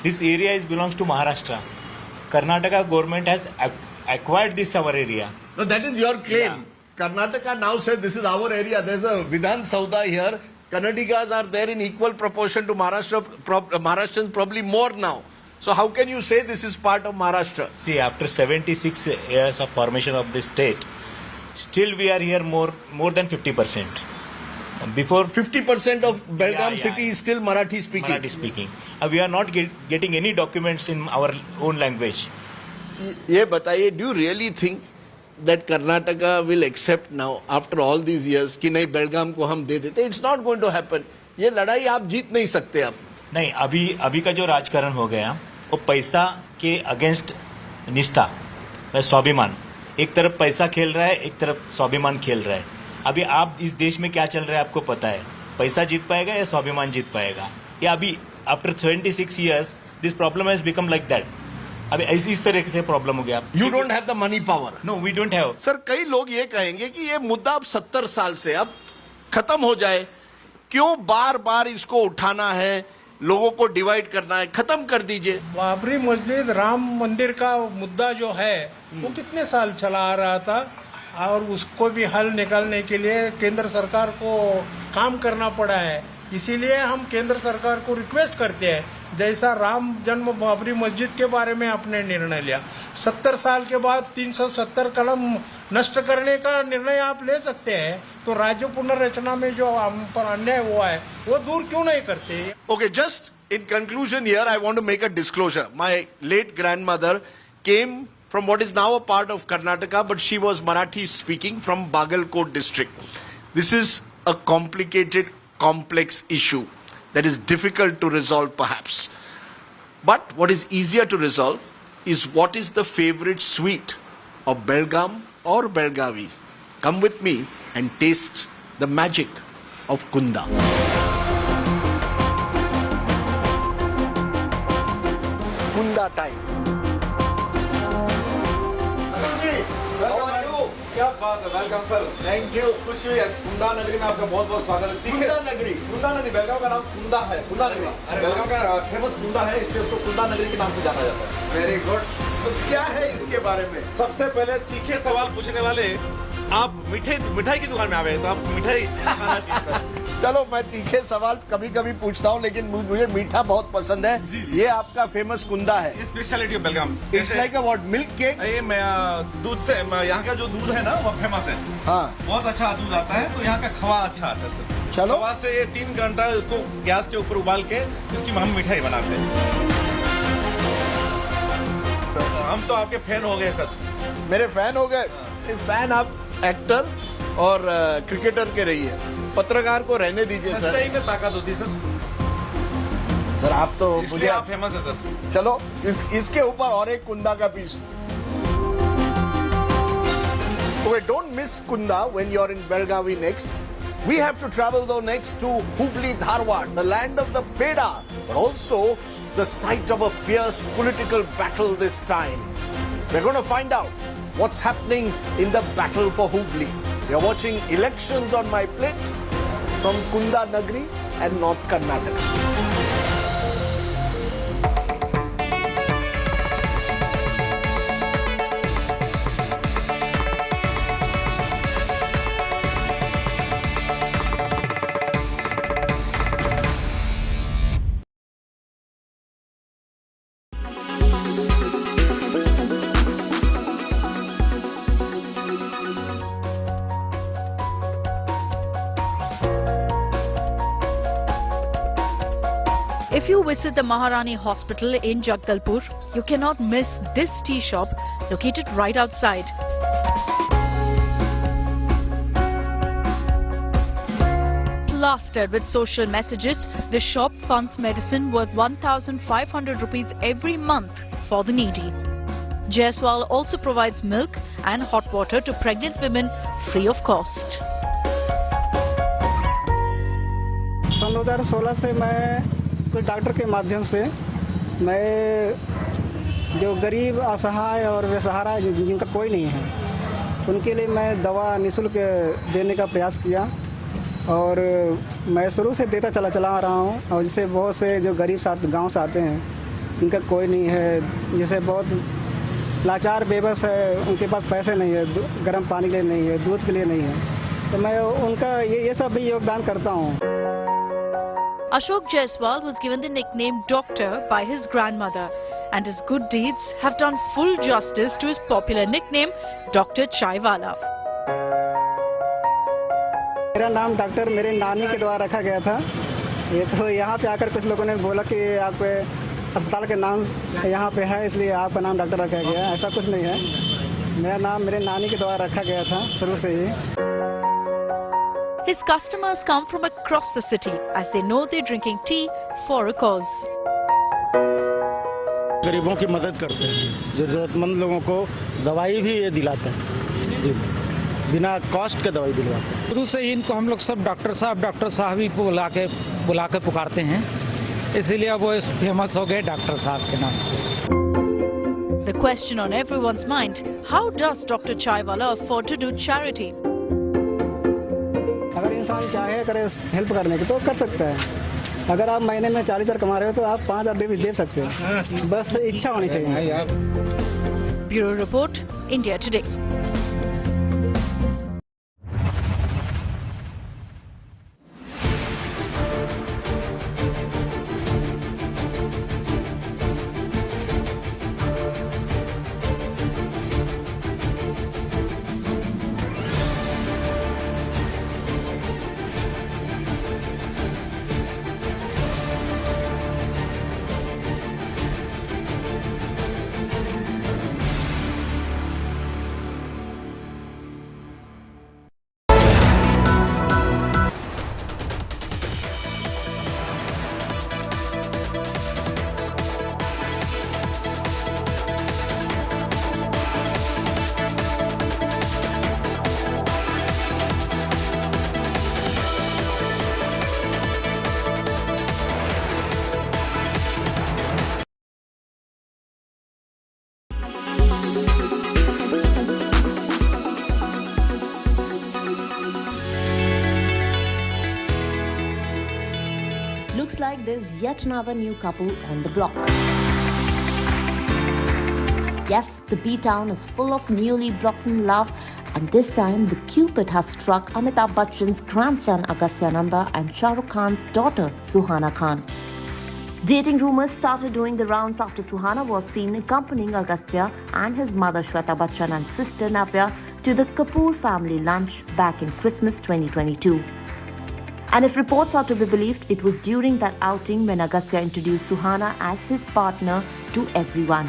This area belongs to Maharashtra. Karnataka government has acquired this our area. No, that is your claim. Yeah. Karnataka now says this is our area. There's a Vidhan Sauda here. Kannadigas are there in equal proportion to Maharashtrians, probably more now. So how can you say this is part of Maharashtra? See, after 76 years of formation of this state, still we are here more than 50%. Before 50% of Belgaum city is still Marathi speaking. Marathi speaking. We are not getting any documents in our own language. Ye bataiye, do you really think that Karnataka will accept now after all these years कि नहीं Belgaum को हम दे देते? It's not going to happen. ये लड़ाई आप जीत नहीं सकते आप. नहीं, अभी का जो राजकारण हो गया वो पैसा के अगेंस्ट निष्ठा, स्वाभिमान. एक तरफ पैसा खेल रहा है, एक तरफ स्वाभिमान खेल रहा है. अभी आप इस देश में क्या चल रहा है आपको पता है. पैसा जीत पाएगा या स्वाभिमान जीत पाएगा. या अभी after 76 years this problem has become like that. अभी इस तरह से प्रॉब्लम हो गया. You don't have the money power. No, we don't have. Sir, कई लोग ये कहेंगे कि ये मुद्दा अब 70 साल से अब खत्म हो जाए. क्यों बार बार इसको उठाना है, लोगों को डिवाइड करना है? खत्म कर दीजिए. बाबरी मस्जिद, राम मंदिर का मुद्दा जो है वो कितने साल चला आ रहा था और उसको भी हल निकालने के लिए केंद्र सरकार को काम करना पड़ा है. इसीलिए हम केंद्र सरकार को रिक्वेस्ट करते हैं, जैसा राम जन्म बाबरी मस्जिद के बारे में आपने निर्णय लिया, 70 साल के बाद 370 कलम नष्ट करने का निर्णय आप ले सकते हैं, तो राज्य पुनर्रचना में जो हम पर अन्याय हुआ है वो दूर क्यों नहीं करते? Okay, just in conclusion here, I want to make a disclosure. My late grandmother came from what is now a part of Karnataka, but she was Marathi speaking from Bagalkot district. This is a complicated, complex issue that is difficult to resolve perhaps. But what is easier to resolve is what is the favorite sweet of Belgaum or Belagavi. Come with me and taste the magic of Kunda. Kunda time. क्या बात है, welcome sir. Thank you. खुशी हुई है. कुंदा नगरी में आपका बहुत बहुत स्वागत है. कुंदा नगरी बेलगाम का नाम कुंदा है. कुंदा नगरी बेलगाम का फेमस कुंदा है, इसलिए उसको कुंदा नगरी के नाम से जाना जाता है. Very good. तो क्या है इसके बारे में? सबसे पहले तीखे सवाल पूछने वाले, आप मिठाई की दुकान में आए तो आप मिठाई खाना चाहिए सर. चलो, मैं तीखे सवाल कभी कभी पूछता हूँ, लेकिन मुझे मीठा बहुत पसंद है. ये आपका फेमस कुंदा है. Speciality of Belgaum. It's like a what, milk cake? ये दूध से, यहाँ का जो दूध है ना वो फेमस है. हाँ, बहुत अच्छा दूध आता है. तो यहाँ का खवा अच्छा आता है सर. चलो, खवा से ये 3 घंटा उसको गैस के ऊपर उबाल के उसकी हम मिठाई बनाते हैं. हम तो आपके फैन हो गए सर. मेरे फैन हो गए? फैन आप एक्टर और क्रिकेटर के रहिए, पत्रकार को रहने दीजिए सर। सच्चाई में ताकत होती है सर। सर आप तो इसलिए आप फेमस है सर। चलो इसके ऊपर और एक कुंदा का piece. Okay, don't miss Kunda when you're in Belagavi next. We have to travel though next to Hubli, Dharwad, the land of the Peda, but also the site of a fierce political battle this time. We're going to find out what's happening in the battle for Hubli. You're watching Elections on My Plate from Kunda Nagri and North Karnataka. If you visit the Maharani Hospital in Jagdalpur, you cannot miss this tea shop located right outside. Plastered with social messages, the shop funds medicine worth 1,500 rupees every month for the needy. Jaiswal also provides milk and hot water to pregnant women free of cost. सन 2016 से मैं कोई doctor के माध्यम से मैं जो गरीब असहाय और बेसहारा जिनका कोई नहीं है उनके लिए मैं दवा निःशुल्क देने का प्रयास किया और मैं शुरू से देता चला आ रहा हूँ। और जैसे बहुत से जो गरीब गांव से आते हैं जिनका कोई नहीं है, जैसे बहुत लाचार बेबस है, उनके पास पैसे नहीं है, गर्म पानी के लिए नहीं है, दूध के लिए नहीं है, तो मैं उनका ये सब भी योगदान करता हूँ। Ashok Jaiswal was given the nickname Doctor by his grandmother, and his good deeds have done full justice to his popular nickname Dr. Chaiwala. मेरा नाम डॉक्टर मेरे नानी के द्वारा रखा गया था। ये तो यहाँ पे आकर कुछ लोगों ने बोला कि आप अस्पताल के नाम यहाँ पे है इसलिए आपका नाम डॉक्टर रखा गया। ऐसा कुछ नहीं है, मेरा नाम मेरे नानी के द्वारा रखा गया था शुरू से ही। His customers come from across the city as they know they're drinking tea for a cause. गरीबों की मदद करते हैं, जरूरतमंद लोगों को दवाई भी ये दिलाते हैं, बिना कॉस्ट के दवाई दिलवाते हैं। शुरू से ही इनको हम लोग सब डॉक्टर साहब ही बुला के पुकारते हैं, इसीलिए वो फेमस हो गए डॉक्टर साहब के नाम से। The question on everyone's mind: how does Dr. Chaiwala afford to do charity? अगर इंसान चाहे करे हेल्प करने की तो कर सकता है। अगर आप महीने में 40,000 कमा रहे हो तो आप 5,000 भी दे सकते हो, बस इच्छा होनी चाहिए। Bureau report, India today. Looks like there's yet another new couple on the block. Yes, the B-town is full of newly blossomed love, and this time the Cupid has struck Amitabh Bachchan's grandson Agastya Nanda and Shah Rukh Khan's daughter Suhana Khan. Dating rumors started doing the rounds after Suhana was seen accompanying Agastya and his mother Shweta Bachchan and sister Navya to the Kapoor family lunch back in Christmas 2022. And if reports are to be believed, it was during that outing when Agastya introduced Suhana as his partner to everyone.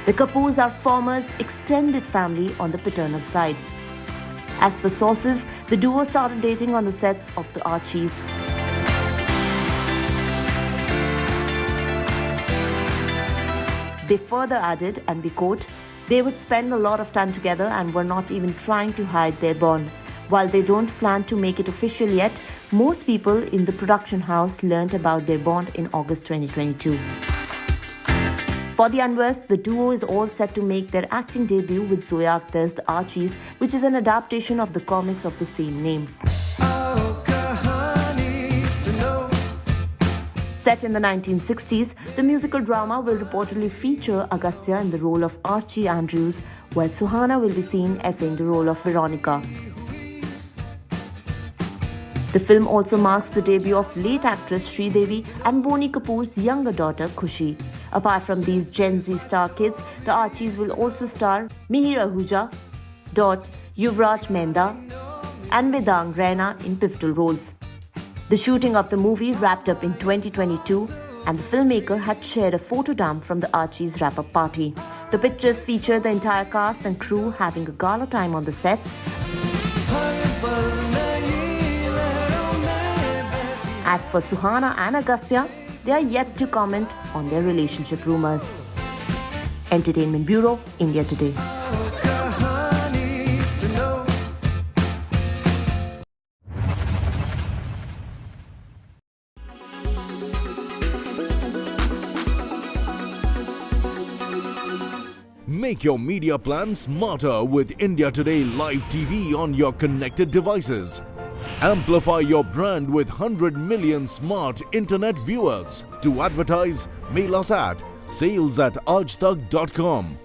The Kapoors are Former's extended family on the paternal side. As per sources, the duo started dating on the sets of The Archies. They further added, and we quote, "They would spend a lot of time together and were not even trying to hide their bond. While they don't plan to make it official yet, most people in the production house learnt about their bond in August 2022. For the unversed, the duo is all set to make their acting debut with Zoya Akhtar's The Archies, which is an adaptation of the comics of the same name. Set in the 1960s, the musical drama will reportedly feature Agastya in the role of Archie Andrews, while Suhana will be seen essaying the role of Veronica. The film also marks the debut of late actress Sridevi and Boney Kapoor's younger daughter Khushi. Apart from these Gen Z star kids, The Archies will also star Mihir Ahuja, Yuvraj Menda, and Vedang Raina in pivotal roles. The shooting of the movie wrapped up in 2022, and the filmmaker had shared a photo dump from The Archies wrap-up party. The pictures feature the entire cast and crew having a gala time on the sets. As for Suhana and Agastya, they are yet to comment on their relationship rumors. Entertainment Bureau, India Today. Make your media plan smarter with India Today Live TV on your connected devices. Amplify your brand with 100 million smart internet viewers. To advertise, mail us at sales@aajtak.com.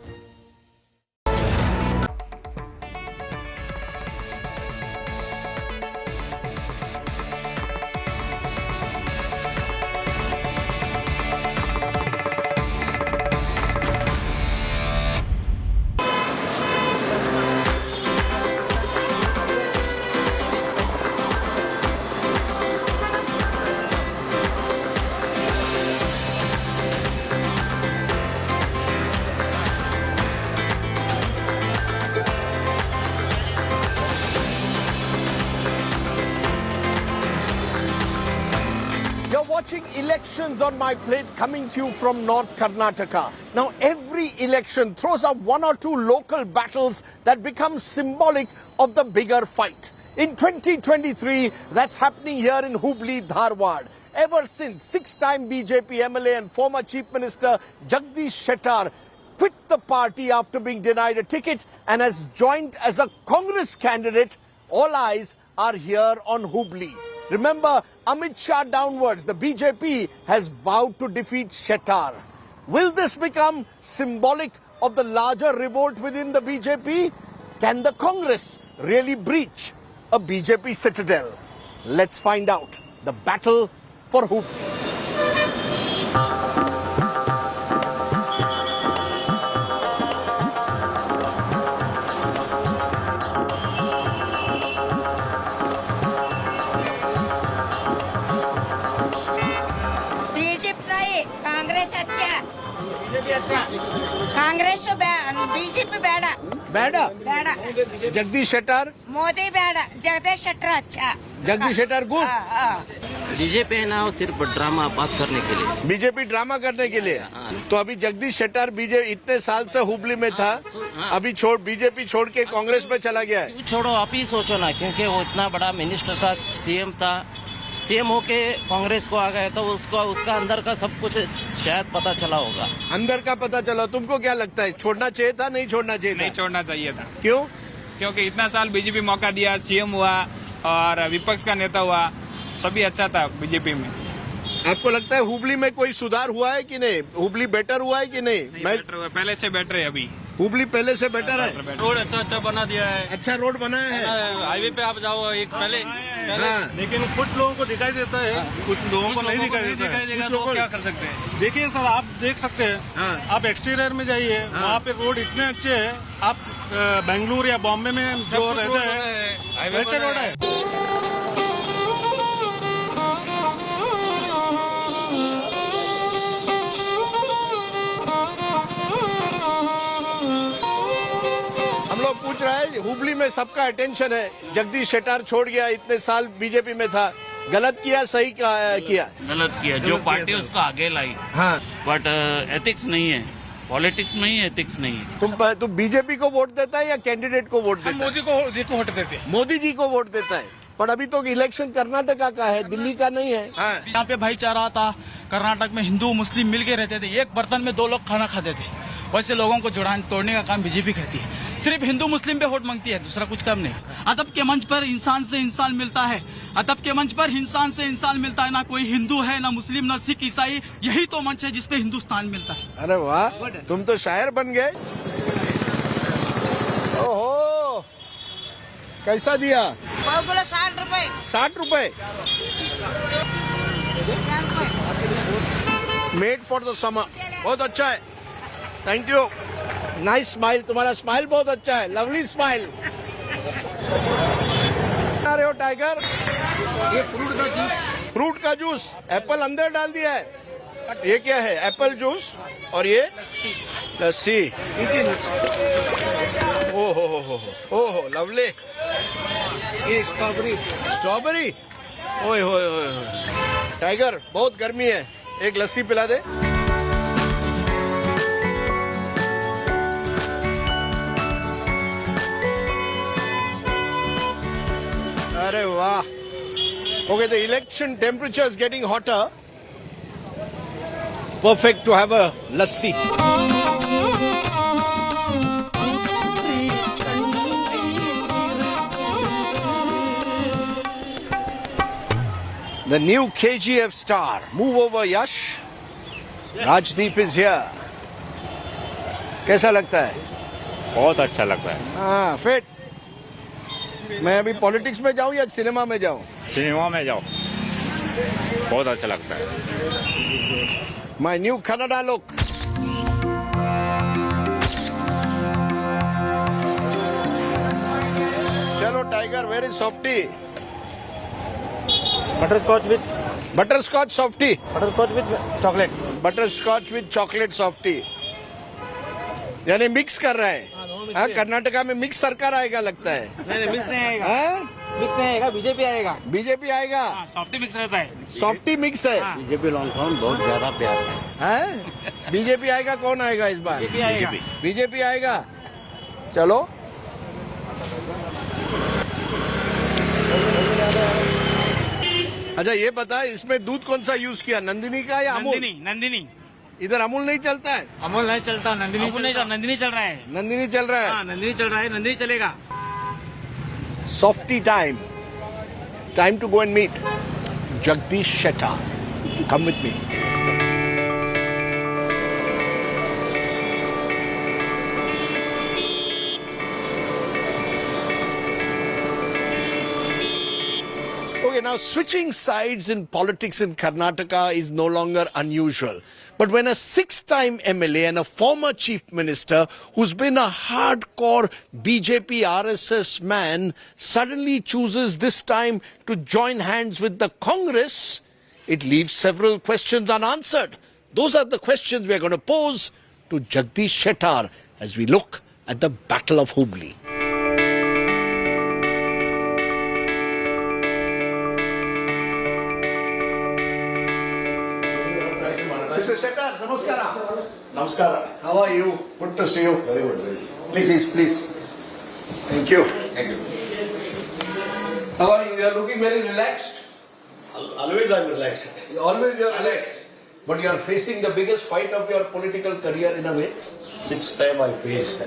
Watching elections on my plate, coming to you from North Karnataka. Now, every election throws up one or two local battles that become symbolic of the bigger fight. In 2023, that's happening here in Hubli, Dharwad. Ever since six-time BJP MLA and former Chief Minister Jagdish Shettar quit the party after being denied a ticket and has joined as a Congress candidate, all eyes are here on Hubli. Remember, Amit Shah downwards, the BJP has vowed to defeat Shettar. Will this become symbolic of the larger revolt within the BJP? Can the Congress really breach a BJP citadel? Let's find out. The battle for Hubli. Congress BJP ಬೇಡ ಬೇಡ ಬೇಡ जगदीश शेट्टार ಮೋದಿ ಬೇಡ जगदीश शेट्टार अच्छा Jagdish Shettar good BJP है ना वो सिर्फ drama बात करने के लिए बीजेपी ड्रामा करने के लिए तो अभी जगदीश शेट्टार बीजेपी इतने साल से हुबली में था अभी बीजेपी छोड़ के कांग्रेस में चला गया है छोड़ो आप ही सोचो ना क्योंकि वो इतना बड़ा मिनिस्टर था सीएम था सीएम होके कांग्रेस को आ गए तो उसका अंदर का सब कुछ शायद पता चला होगा अंदर का पता चला तुमको क्या लगता है छोड़ना चाहिए था नहीं छोड़ना चाहिए था नहीं छोड़ना चाहिए था क्यों क्योंकि इतना साल बीजेपी मौका दिया सीएम हुआ और विपक्ष का नेता हुआ सभी अच्छा था बीजेपी में आपको लगता है हुबली में कोई सुधार हुआ है कि नहीं हुबली बेटर हुआ है कि नहीं पहले से बेटर है अभी हुबली पहले से बेटर है रोड अच्छा बना दिया है अच्छा रोड बनाया है हाईवे पे आप जाओ एक पहले लेकिन कुछ लोगों को दिखाई देता है कुछ लोगों को नहीं दिखाई देता तो क्या कर सकते हैं देखिए सर आप देख सकते हैं आप एक्सटीरियर में जाइए वहाँ पे रोड इतने अच्छे हैं आप बेंगलुरु या बॉम्बे में जो रहते हैं वैसे रोड है हुबली में सबका अटेंशन है, जगदीश शेट्टार छोड़ गया, इतने साल बीजेपी में था, गलत किया सही किया? गलत किया, जो पार्टी उसको आगे लाई। हाँ, बट एथिक्स नहीं है, पॉलिटिक्स में ही एथिक्स नहीं है। तुम बीजेपी को वोट देता है या कैंडिडेट को वोट देता है? मोदी को वोट देते हैं। मोदी जी को वोट देता है, पर अभी तो इलेक्शन कर्नाटका का है, दिल्ली का नहीं है। हाँ। यहाँ पे भाईचारा था, कर्नाटक में हिंदू मुस्लिम मिलके रहते थे, एक बर्तन में 2 लोग खाना खाते थे। वैसे लोगों को तोड़ने का काम बीजेपी करती है, सिर्फ हिंदू मुस्लिम पे वोट मांगती है, दूसरा कुछ काम नहीं। अदब के मंच पर इंसान से इंसान मिलता है, अदब के मंच पर इंसान से इंसान मिलता है, ना कोई हिंदू है, ना मुस्लिम, ना सिख, ईसाई, यही तो मंच है जिसपे हिंदुस्तान मिलता है। अरे वाह, तुम तो शायर बन गए। ओहो, कैसा दिया? 60 रुपए। 60 रुपए मेड फॉर द समर, बहुत अच्छा है, थैंक यू। नाइस स्माइल, तुम्हारा स्माइल बहुत अच्छा है, लवली स्माइल। आ रहे हो टाइगर? ये फ्रूट का जूस। फ्रूट का जूस, एप्पल अंदर डाल दिया है। ये क्या है? एप्पल जूस और ये लस्सी। ओहो लवली। ये स्ट्रॉबेरी। स्ट्रॉबेरी, ओए होए टाइगर, बहुत गर्मी है, एक लस्सी पिला दे। अरे वाह। Okay, the election temperature is getting hotter. Perfect to have a lassi. The new KGF star. Move over, Yash. Rajdeep is here. कैसा लगता है? बहुत अच्छा लगता है। हाँ, फिट। मैं अभी पॉलिटिक्स में जाऊं या सिनेमा में जाऊं? सिनेमा में जाओ, बहुत अच्छा लगता है। My new Kannada look. चलो tiger, where is softy? Butterscotch with softy. butterscotch with chocolate. Butterscotch with chocolate softy. यानी मिक्स कर रहा है। हाँ, कर्नाटका में मिक्स सरकार आएगा लगता है। नहीं, मिक्स नहीं आएगा। मिक्स नहीं आएगा, बीजेपी आएगा। बीजेपी आएगा। सॉफ्टी मिक्स रहता है। सॉफ्टी मिक्स है। बीजेपी लॉन्ग टर्म बहुत ज्यादा प्यार है। बीजेपी आएगा, कौन आएगा इस बार? बीजेपी आएगा। चलो अच्छा, ये बता, इसमें दूध कौन सा यूज किया, नंदिनी का या अमूल? नंदिनी। इधर अमूल नहीं चलता है। अमूल नहीं चलता, नंदिनी चल रहा है। नंदिनी चल रहा है। हाँ, नंदिनी चल रहा है, नंदिनी चलेगा। Softy time. Time to go and meet Jagdish Shettar. Come with me. Okay, now switching sides in politics in Karnataka is no longer unusual. But when a 6-time MLA and a former chief minister who's been a hardcore BJP RSS man suddenly chooses this time to join hands with the Congress, it leaves several questions unanswered. Those are the questions we're going to pose to Jagdish Shettar as we look at the Battle of Hubli. Mr. Shettar, namaskara. Namaskara. How are you? Good to see you. Very good. Please. Thank you. Thank you. How are you? You are looking very relaxed. Always I'm relaxed. Always you are relaxed. But you are facing the biggest fight of your political career in a way. 6 times I faced.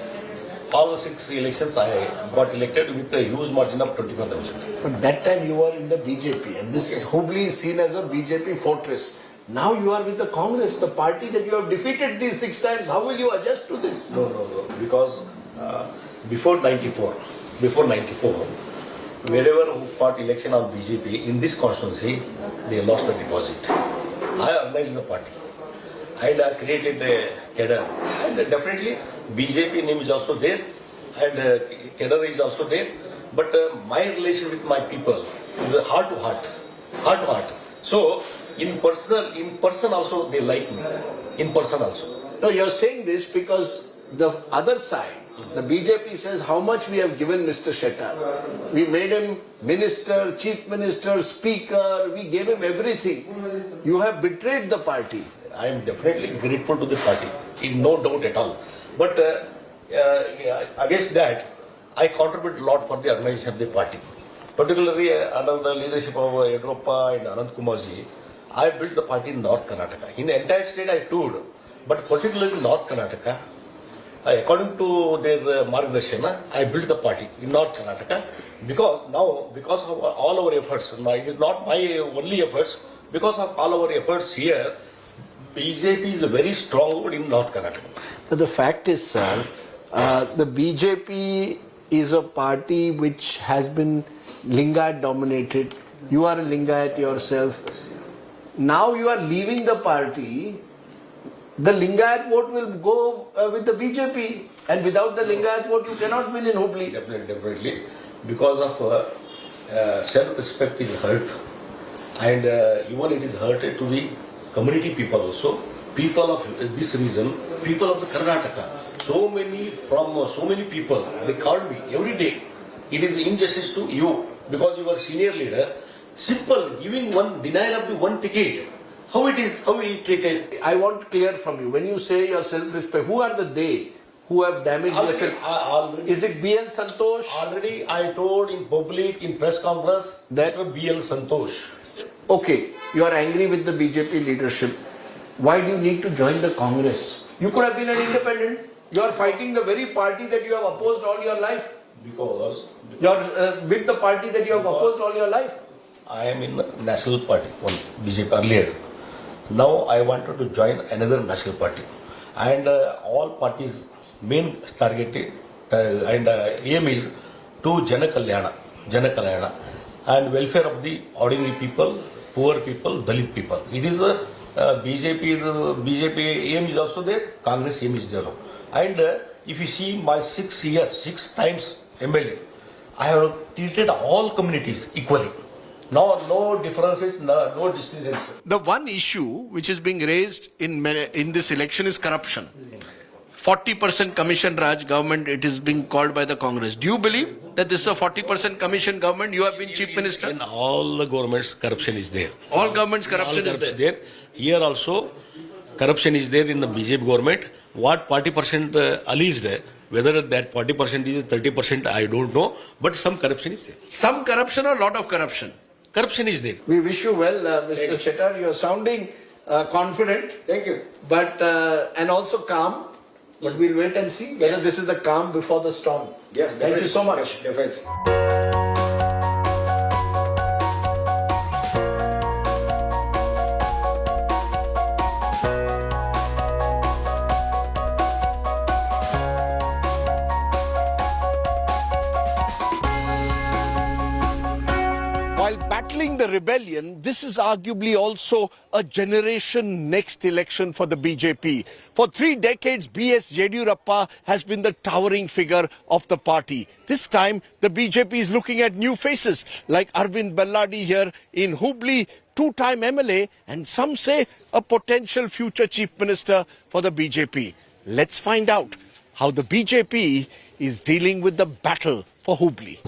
All the 6 elections I got elected with a huge margin of 25,000. But that time you were in the BJP and this Hubli is seen as a BJP fortress. Now you are with the Congress, the party that you have defeated these 6 times. How will you adjust to this? No. Because before 94, wherever who fought election on BJP in this constituency, they lost the deposit. I organized the party. I created a cadre. And definitely BJP name is also there and cadre is also there. But my relation with my people is heart to heart. So in person also they like me. In person also. No, you're saying this because the other side, The BJP says how much we have given Mr. Shettar. We made him minister, chief minister, speaker. We gave him everything. You have betrayed the party. I am definitely grateful to the party, no doubt at all. But against that, I contribute a lot for the organization of the party. Particularly under the leadership of Yediyurappa and Anant Kumarji, I built the party in North Karnataka. In the entire state I toured, but particularly North Karnataka, according to their Margdashana, I built the party in North Karnataka because of all our efforts. It is not my only efforts. Because of all our efforts here, BJP is a very strong in North Karnataka. But the fact is, sir, the BJP is a party which has been Lingayat dominated. You are a Lingayat yourself. Now you are leaving the party. The Lingayat vote will go with the BJP, and without the Lingayat vote you cannot win in Hubli. Definitely. Because of self-respect is hurt, and even it is hurted to the community people also. People of this region, people of the Karnataka, so many people, they call me every day. It is injustice to you because you are senior leader. Simple, giving one denial of the one ticket. How we treated? I want to clear from you. When you say your self-respect, who are the they who have damaged yourself? Is it BL Santosh? Already I told in public, in press conference, that Mr. BL Santosh. Okay, you are angry with the BJP leadership. Why do you need to join the Congress? You could have been an independent. You are fighting the very party that you have opposed all your life. Because you are with the party that you have opposed all your life. I am in the national party, one BJP earlier. Now I wanted to join another national party. And all parties' main target and aim is to Janakalyana and welfare of the ordinary people, poor people, Dalit people. It is a BJP aim is also there, Congress aim is there. And if you see my 6 years, 6 times MLA, I have treated all communities equally. No differences, no distances. The one issue which is being raised in this election is corruption. 40% commission Raj government, it is being called by the Congress. Do you believe that this is a 40% commission government? You have been chief minister. In all the governments, corruption is there. All governments, corruption is there. Here also, corruption is there in the BJP government. What 40% alleged, whether that 40% is 30%, I don't know. But some corruption is there. Some corruption or lot of corruption? Corruption is there. We wish you well, Mr. Shettar. You are sounding confident. Thank you. But and also calm. But we'll wait and see whether this is the calm before the storm. Yes, thank you so much. Definitely. While battling the rebellion, this is arguably also a generation next election for the BJP. For 3 decades, B.S. Yediyurappa has been the towering figure of the party. This time, the BJP is looking at new faces like Arvind Belagavi here in Hubli, 2-time MLA, and some say a potential future chief minister for the BJP. Let's find out how the BJP is dealing with the battle for Hubli.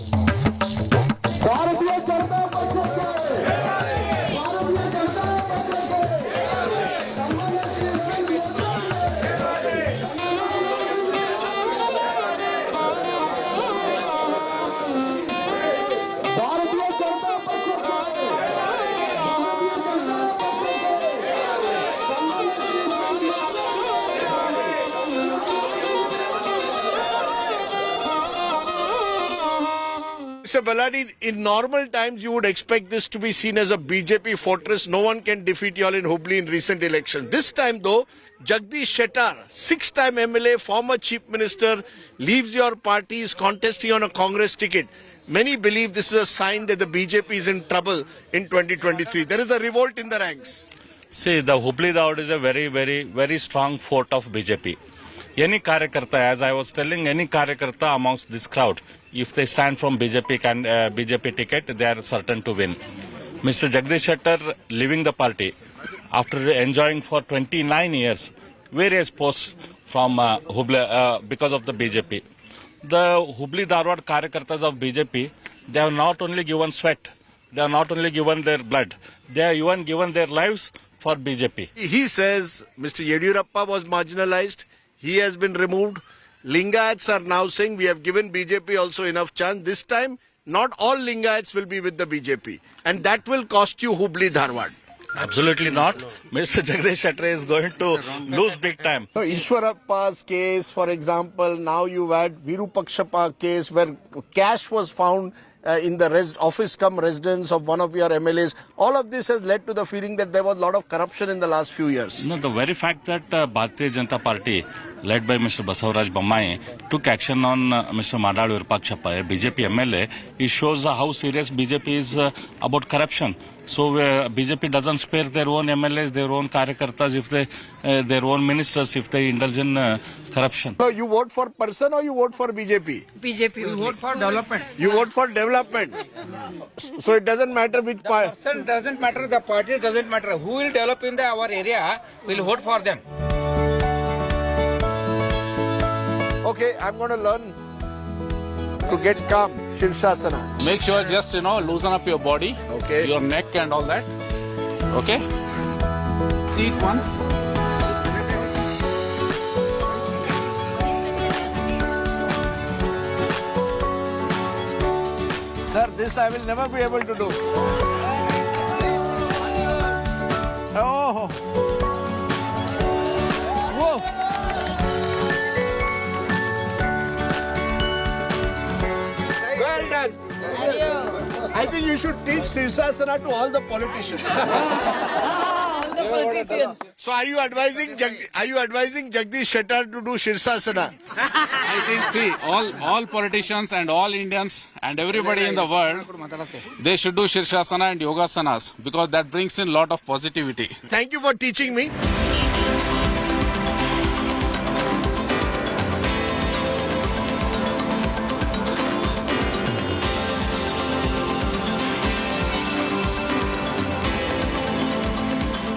Mr. Belagavi, in normal times you would expect this to be seen as a BJP fortress. No one can defeat you all in Hubli in recent elections. This time though, Jagdish Shettar, 6-time MLA, former chief minister, leaves your party, is contesting on a Congress ticket. Many believe this is a sign that the BJP is in trouble in 2023. There is a revolt in the ranks. See, the Hubli Dawad is a very, very, very strong fort of BJP. Any Karyakarta, as I was telling, any Karyakarta amongst this crowd, if they stand from BJP ticket, they are certain to win. Mr. Jagdish Shettar leaving the party after enjoying for 29 years various posts from Hubli because of the BJP. the Hubli Dharwad Karyakartas of BJP, they have not only given sweat, they have not only given their blood, they have even given their lives for BJP. He says Mr. Yediyurappa was marginalized. He has been removed. Lingayats are now saying we have given BJP also enough chance. This time, not all Lingayats will be with the BJP. And that will cost you Hubli Dharwad. Absolutely not. Mr. Jagdish Shettar is going to lose big time. Ishwarappa's case, for example, now you had Virupakshappa case where cash was found in the office cum residence of one of your MLAs. All of this has led to the feeling that there was a lot of corruption in the last few years. No, the very fact that Bharatiya Janata Party, led by Mr. Basavaraj Bommai, took action on Mr. Madadu Virupakshappa, a BJP MLA, it shows how serious BJP is about corruption. So BJP doesn't spare their own MLAs, their own Karyakartas, if they, their own ministers, if they indulge in corruption. So you vote for person or you vote for BJP? BJP. We vote for development. You vote for development. So it doesn't matter which party. Person doesn't matter, the party doesn't matter. Who will develop in our area, we'll vote for them. Okay, I'm going to learn to get calm. Shirshasana. Make sure just, loosen up your body, your neck and all that. Okay? See it once. Sir, this I will never be able to do. Oh. Whoa. Well done. I think you should teach Sirsasana to all the politicians. So are you advising Jagdish Shettar to do Sirsasana? I think, see, all politicians and all Indians and everybody in the world, they should do Shirshasana and Yogasanas because that brings in a lot of positivity. Thank you for teaching me.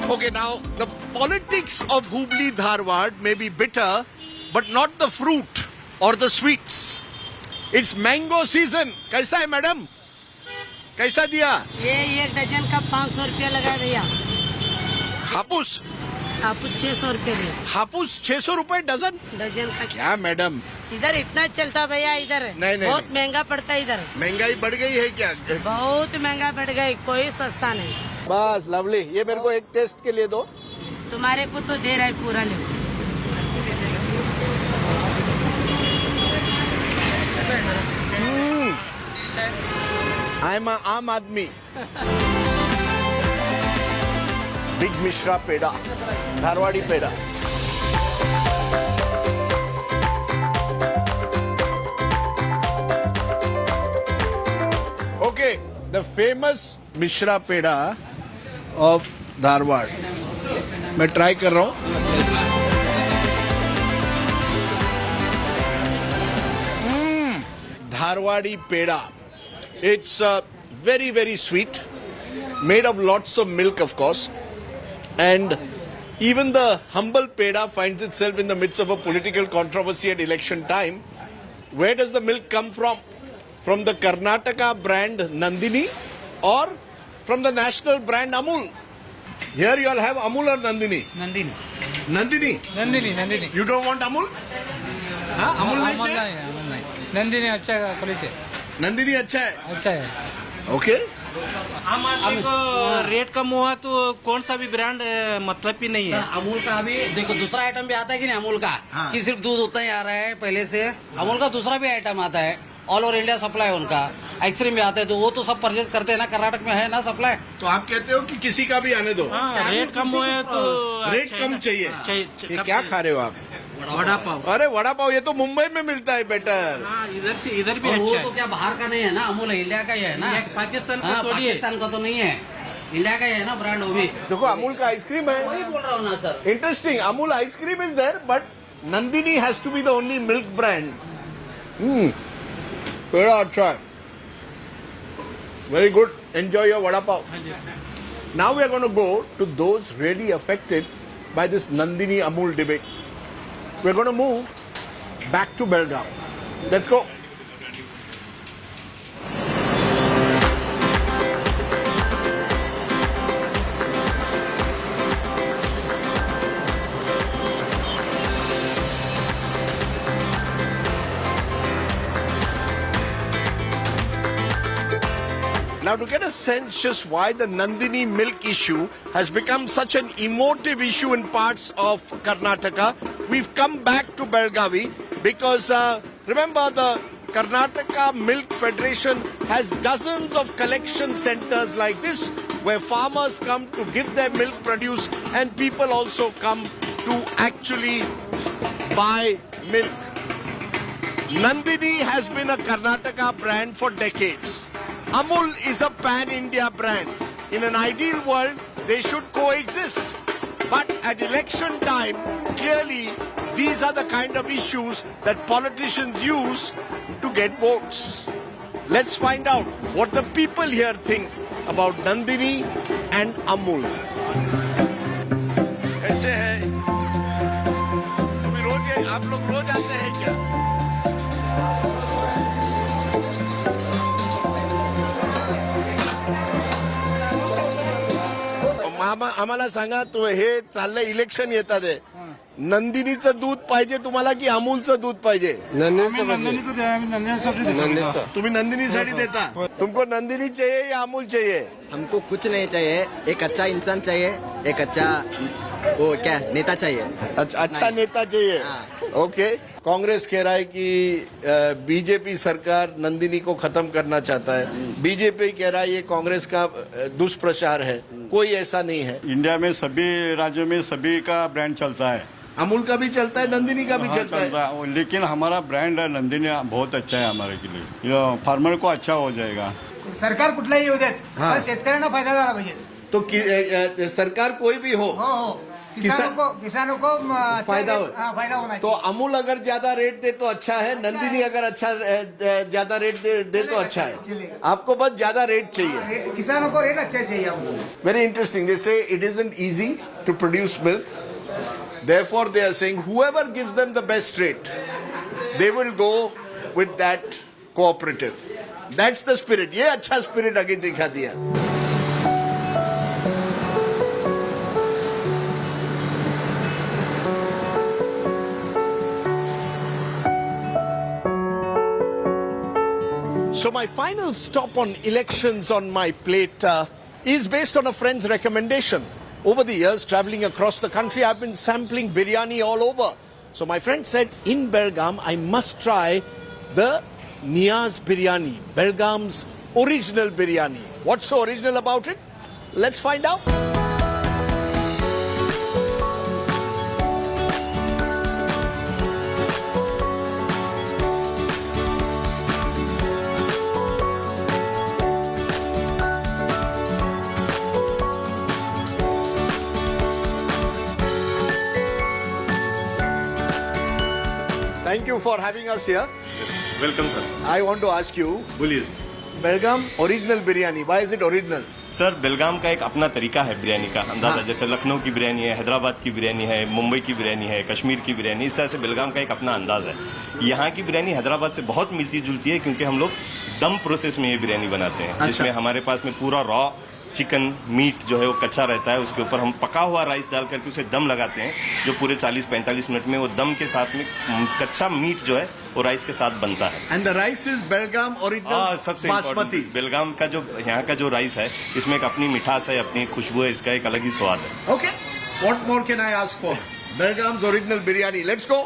Okay, now the politics of Hubli Dharwad may be bitter, but not the fruit or the sweets. It's mango season. कैसा है madam? कैसा दिया? ये एक dozen का 500 रुपया लगा भैया. हापुस? हापुस 600 रुपये में. हापुस 600 रुपए डजन? डजन का. क्या मैडम? इधर इतना चलता भैया इधर. नहीं. बहुत महंगा पड़ता है इधर. महंगाई बढ़ गई है क्या? बहुत महंगा बढ़ गई, कोई सस्ता नहीं. बस लवली, ये मेरे को एक टेस्ट के लिए दो. तुम्हारे को तो दे रहा है पूरा ले. आई एम आम आदमी. Big Mishra peda, Dharwadi peda. Okay, the famous Mishra peda of Dharwad. मैं ट्राई कर रहा हूँ. धारवाड़ी पेड़ा. It's very, very sweet, made of lots of milk, of course, and even the humble peda finds itself in the midst of a political controversy at election time. Where does the milk come from? From the Karnataka brand Nandini or from the national brand Amul? Here you all have Amul or Nandini? Nandini. Nandini? Nandini. You don't want Amul? हाँ, Amul नहीं चाहिए? नंदिनी अच्छा quality. Nandini अच्छा है? अच्छा है. Okay. आम आदमी को रेट कम हुआ तो कौन सा भी ब्रांड मतलब ही नहीं है. अमूल का अभी देखो दूसरा आइटम भी आता है कि नहीं अमूल का. कि सिर्फ दूध उतना ही आ रहा है पहले से. अमूल का दूसरा भी आइटम आता है. ऑल ओवर इंडिया सप्लाई उनका. आइसक्रीम भी आता है तो वो तो सब परचेज करते हैं ना. कर्नाटक में है ना सप्लाई. तो आप कहते हो कि किसी का भी आने दो. रेट कम हुआ तो रेट कम चाहिए. ये क्या खा रहे हो आप? वड़ा पाव. अरे वड़ा पाव ये तो मुंबई में मिलता है बेटर. इधर भी अच्छा वो है. तो क्या बाहर का नहीं है ना. अमूल इंडिया का ही है ना. पाकिस्तान का पाकिस्तान का तो नहीं है. इंडिया का ही है ना ब्रांड वो भी. देखो अमूल का आइसक्रीम है. वही बोल रहा हूँ ना sir. Interesting. Amul ice cream is there but Nandini has to be the only milk brand. पेड़ा अच्छा है. Very good. Enjoy your vada pav. Now we are going to go to those really affected by this Nandini Amul debate. We're going to move back to Belagavi. Let's go. Now, to get a sense just why the Nandini milk issue has become such an emotive issue in parts of Karnataka, we've come back to Belagavi because remember the Karnataka Milk Federation has dozens of collection centers like this where farmers come to give their milk produce and people also come to actually buy milk. Nandini has been a Karnataka brand for decades. Amul is a pan-India brand. In an ideal world, they should coexist. But at election time, clearly, these are the kind of issues that politicians use to get votes. Let's find out what the people here think about Nandini and Amul. ऐसे है, आप लोग रोज आते हैं क्या? आम्हाला सांगा तो हे चाललंय इलेक्शन येतात आहे नंदिनीचं दूध पाहिजे तुम्हाला की अमूलचं दूध पाहिजे तुम्ही नंदिनीसाठी देता तुमको नंदिनी चाहिए या अमूल चाहिए हमको कुछ नहीं चाहिए एक अच्छा इंसान चाहिए एक अच्छा वो क्या नेता चाहिए अच्छा नेता चाहिए ओके कांग्रेस कह रहा है कि बीजेपी सरकार नंदिनी को खत्म करना चाहता है बीजेपी कह रहा है ये कांग्रेस का दुष्प्रचार है कोई ऐसा नहीं है इंडिया में सभी राज्यों में सभी का ब्रांड चलता है अमूल का भी चलता है नंदिनी का भी चलता है लेकिन हमारा ब्रांड नंदिनी बहुत अच्छा है हमारे के लिए फार्मर को अच्छा हो जाएगा सरकार कुठलाही येऊ देत शेतकऱ्यांना फायदा झाला पाहिजे तो सरकार कोई भी हो किसानों को फायदा होना तो अमूल अगर ज्यादा रेट दे तो अच्छा है नंदिनी अगर अच्छा ज्यादा रेट दे तो अच्छा है आपको बस ज्यादा रेट चाहिए किसानों को रेट अच्छा चाहिए very interesting they say it isn't easy to produce milk therefore they are saying whoever gives them the best rate they will go with that cooperative that's the spirit ye acha spirit age dikha diya So my final stop on elections on my plate is based on a friend's recommendation. Over the years, traveling across the country, I've been sampling biryani all over. So my friend said, in Belgaum, I must try the Niyaz biryani, Belgaum's original biryani. What's so original about it? Let's find out. Thank you for having us here. Welcome, sir. I want to ask you, बोलिए Belgaum original biryani. Why is it original? Sir Belgaum का एक अपना तरीका है बिरयानी का अंदाजा जैसे लखनऊ की बिरयानी है हैदराबाद की बिरयानी है मुंबई की बिरयानी है कश्मीर की बिरयानी इस तरह से बेलगाम का एक अपना अंदाज है यहाँ की बिरयानी हैदराबाद से बहुत मिलती जुलती है क्योंकि हम लोग दम प्रोसेस में ये बिरयानी बनाते हैं जिसमें हमारे पास में पूरा रॉ चिकन मीट जो है वो कच्चा रहता है उसके ऊपर हम पका हुआ राइस डाल करके उसे दम लगाते हैं जो पूरे 40-45 मिनट में वो दम के साथ में कच्चा मीट जो है वो राइस के साथ बनता है and the rice is Belgaum original सबसे बासमती बेलगाम का जो यहाँ का जो राइस है इसमें एक अपनी मिठास है अपनी खुशबू है इसका एक अलग ही स्वाद है okay what more can I ask for Belgaum's original biryani let's go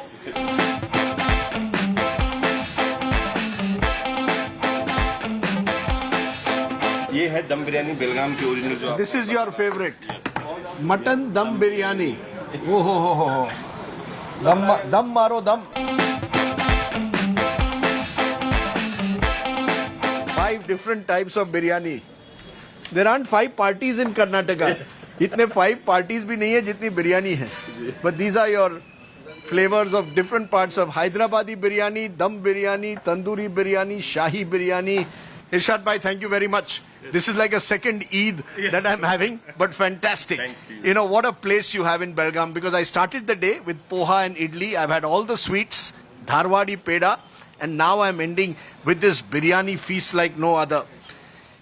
ये है दम बिरयानी बेलगाम की ओरिजिनल जो this is your favourite mutton dum biryani ओ हो दम मारो दम 5 different types of biryani there aren't 5 parties in Karnataka इतने 5 parties भी नहीं है जितनी बिरयानी है but these are your flavors of different parts of Hyderabadi biryani dum biryani tandoori biryani shahi biryani Irshad bhai thank you very much This is like a second Eid that I'm having, but fantastic. Thank you know, what a place you have in Belgaum because I started the day with poha and idli. I've had all the sweets, Dharwadi peda, And now I'm ending with this biryani feast like no other.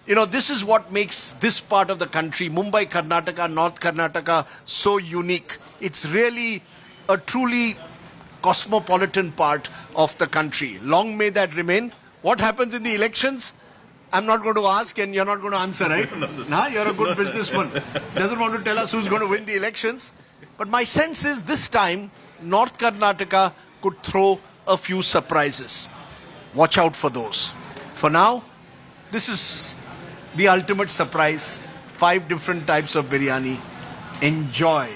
You know, this is what makes this part of the country, Mumbai, Karnataka, North Karnataka, so unique. It's really a truly cosmopolitan part of the country. Long may that remain. What happens in the elections? I'm not going to ask and you're not going to answer, right? Nah, you're a good businessman. Doesn't want to tell us who's going to win the elections. But my sense is this time, North Karnataka could throw a few surprises. Watch out for those. For now, this is the ultimate surprise. 5 different types of biryani. Enjoy.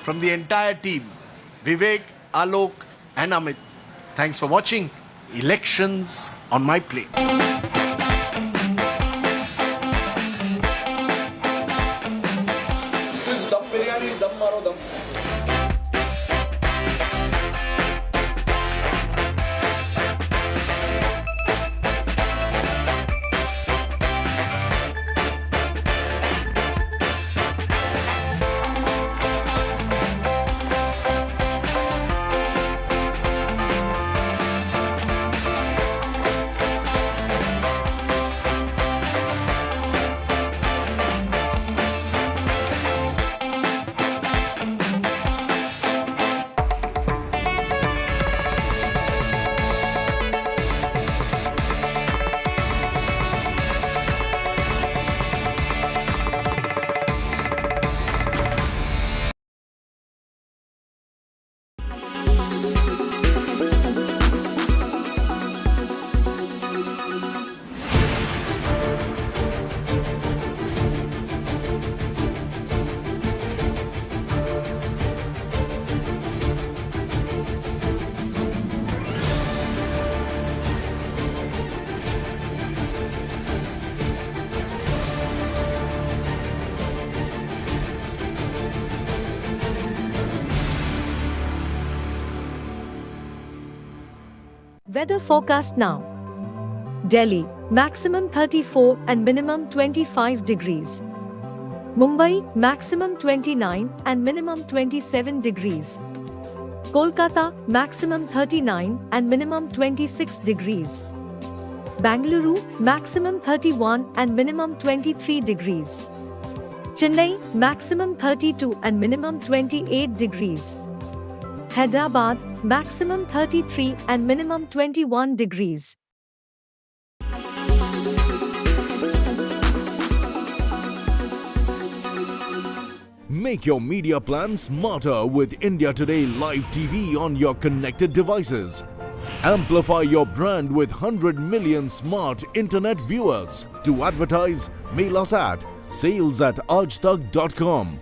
From the entire team, Vivek, Alok and Amit. Thanks for watching Elections on My Plate. Dum biryani, dum maro dum. Weather forecast now. Delhi, maximum 34 and minimum 25 degrees. Mumbai, maximum 29 and minimum 27 degrees. Kolkata, maximum 39 and minimum 26 degrees. Bengaluru, maximum 31 and minimum 23 degrees. Chennai, maximum 32 and minimum 28 degrees. Hyderabad, maximum 33 and minimum 21 degrees. Make your media plan smarter with India Today Live TV on your connected devices. Amplify your brand with 100 million smart internet viewers. To advertise, mail us at sales@aajtak.com.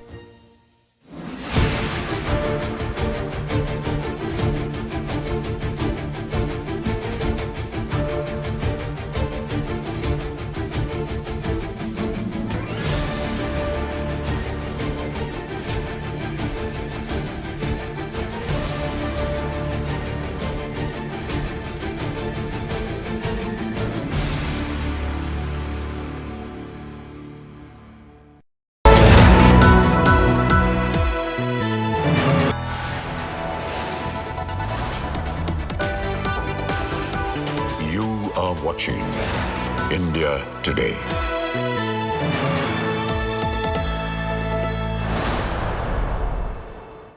Watching India Today.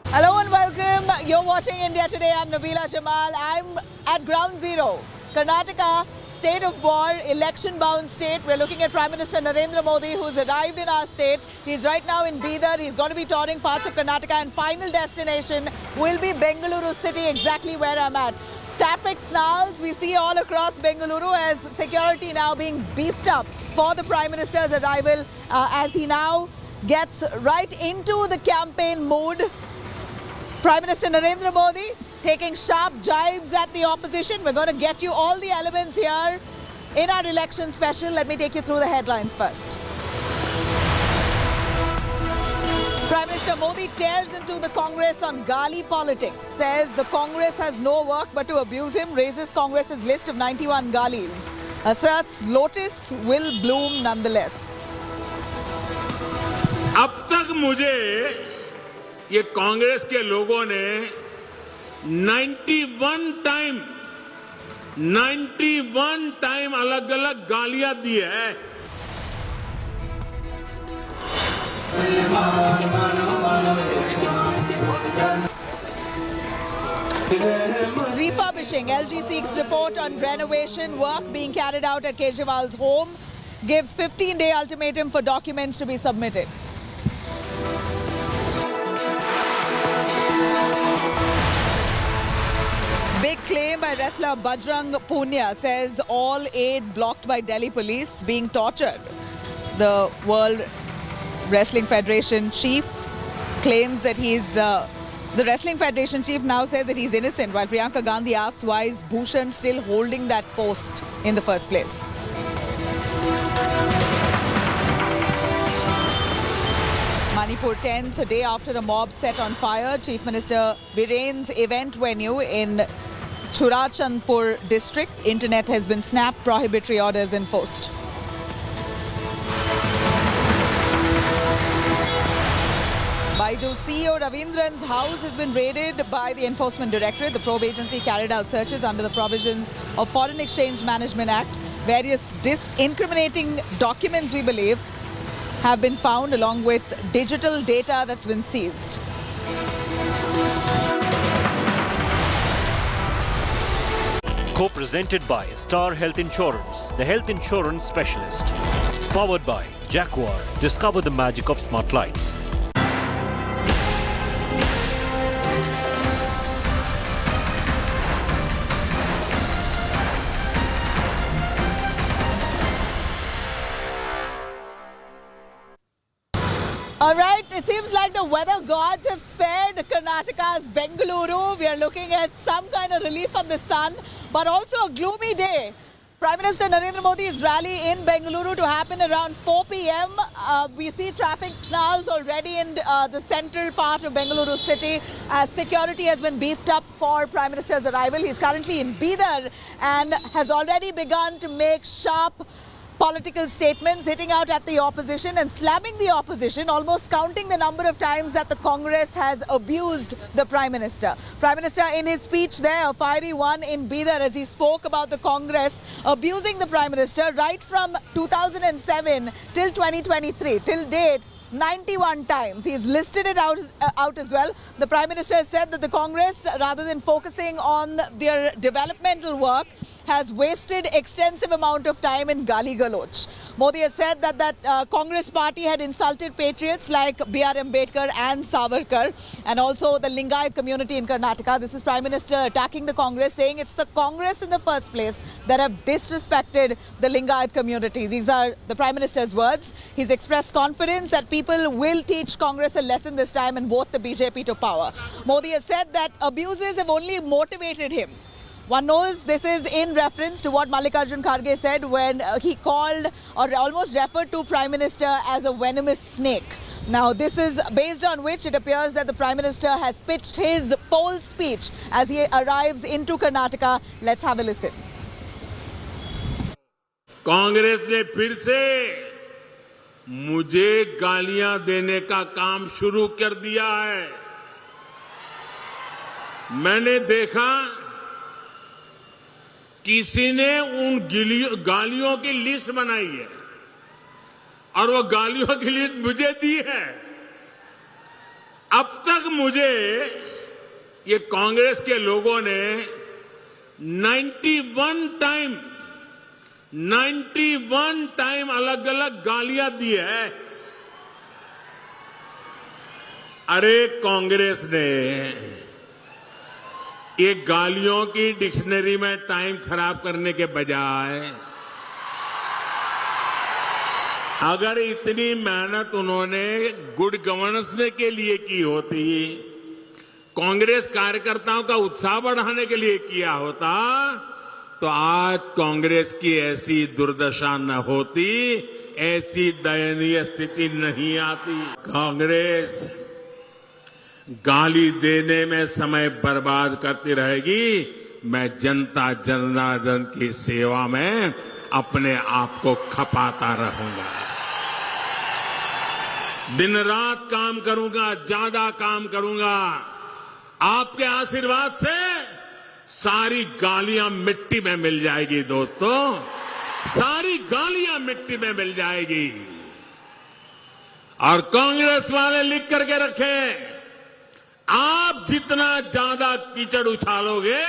Hello and welcome. You're watching India Today. I'm Nabila Jamal. I'm at Ground Zero, Karnataka, state of war, election-bound state. We're looking at Prime Minister Narendra Modi, who's arrived in our state. He's right now in Bidar. He's going to be touring parts of Karnataka, and final destination will be Bengaluru city, exactly where I'm at. Traffic snarls we see all across Bengaluru as security now being beefed up for the Prime Minister's arrival as he now gets right into the campaign mood. Prime Minister Narendra Modi taking sharp jibes at the opposition. We're going to get you all the elements here in our election special. Let me take you through the headlines first. Prime Minister Modi tears into the Congress on Gali politics, says the Congress has no work but to abuse him, raises Congress's list of 91 Galis, asserts Lotus will bloom nonetheless. अब तक मुझे ये कांग्रेस के लोगों ने 91 time 91 time अलग अलग गालियां दी है। Refurbishing. LG seeks report on renovation work being carried out at Kejriwal's home. Gives 15-day ultimatum for documents to be submitted. Big claim by wrestler Bajrang Punia, says all aid blocked by Delhi police, being tortured. The World Wrestling Federation chief claims that the Wrestling Federation chief now says that he's innocent, while Priyanka Gandhi asks why is Bhushan still holding that post in the first place. Manipur tense a day after a mob set on fire Chief Minister Biren's event venue in Churachandpur district. Internet has been snapped, prohibitory orders enforced. Baiju's CEO Ravindran's house has been raided by the Enforcement Directorate. The probe agency carried out searches under the provisions of Foreign Exchange Management Act. Various incriminating documents, we believe, have been found along with digital data that's been seized. Co-presented by Star Health Insurance, the health insurance specialist. Powered by Jaguar. Discover the magic of smart lights. All right, it seems like the weather gods have spared Karnataka's Bengaluru. We are looking at some kind of relief from the sun, but also a gloomy day. Prime Minister Narendra Modi's rally in Bengaluru to happen around 4 p.m. We see traffic snarls already in the central part of Bengaluru city as security has been beefed up for Prime Minister's arrival. He's currently in Bidar and has already begun to make sharp political statements, hitting out at the opposition and slamming the opposition, almost counting the number of times that the Congress has abused the Prime Minister. Prime Minister, in his speech there, a fiery one in Bidar, as he spoke about the Congress abusing the Prime Minister right from 2007 till 2023, till date, 91 times. He's listed it out as well. The Prime Minister has said that the Congress, rather than focusing on their developmental work, has wasted extensive amount of time in Gali Galoch. Modi has said that Congress party had insulted patriots like B.R. Ambedkar and Savarkar and also the Lingayat community in Karnataka. This is Prime Minister attacking the Congress, saying it's the Congress in the first place that have disrespected the Lingayat community. These are the Prime Minister's words. He's expressed confidence that people will teach Congress a lesson this time and vote the BJP to power. Modi has said that abuses have only motivated him. One knows this is in reference to what Mallikarjun Kharge said when he called or almost referred to Prime Minister as a venomous snake. Now, this is based on which it appears that the Prime Minister has pitched his poll speech as he arrives into Karnataka. Let's have a listen. Congress ने फिर से मुझे गालियां देने का काम शुरू कर दिया है। मैंने देखा किसी ने उन गालियों की लिस्ट बनाई है और वो गालियों की लिस्ट मुझे दी है। अब तक मुझे ये कांग्रेस के लोगों ने 91 टाइम अलग अलग गालियां दी है। अरे कांग्रेस ने ये गालियों की डिक्शनरी में टाइम खराब करने के बजाय अगर इतनी मेहनत उन्होंने गुड गवर्नेंस के लिए की होती, कांग्रेस कार्यकर्ताओं का उत्साह बढ़ाने के लिए किया होता, तो आज कांग्रेस की ऐसी दुर्दशा न होती, ऐसी दयनीय स्थिति नहीं आती। कांग्रेस गाली देने में समय बर्बाद करती रहेगी। मैं जनता जनार्दन की सेवा में अपने आप को खपाता रहूंगा। दिन रात काम करूंगा, ज्यादा काम करूंगा। आपके आशीर्वाद से सारी गालियां मिट्टी में मिल जाएगी दोस्तों, सारी गालियां मिट्टी में मिल जाएगी। और कांग्रेस वाले लिख करके रखें, आप जितना ज्यादा कीचड़ उछालोगे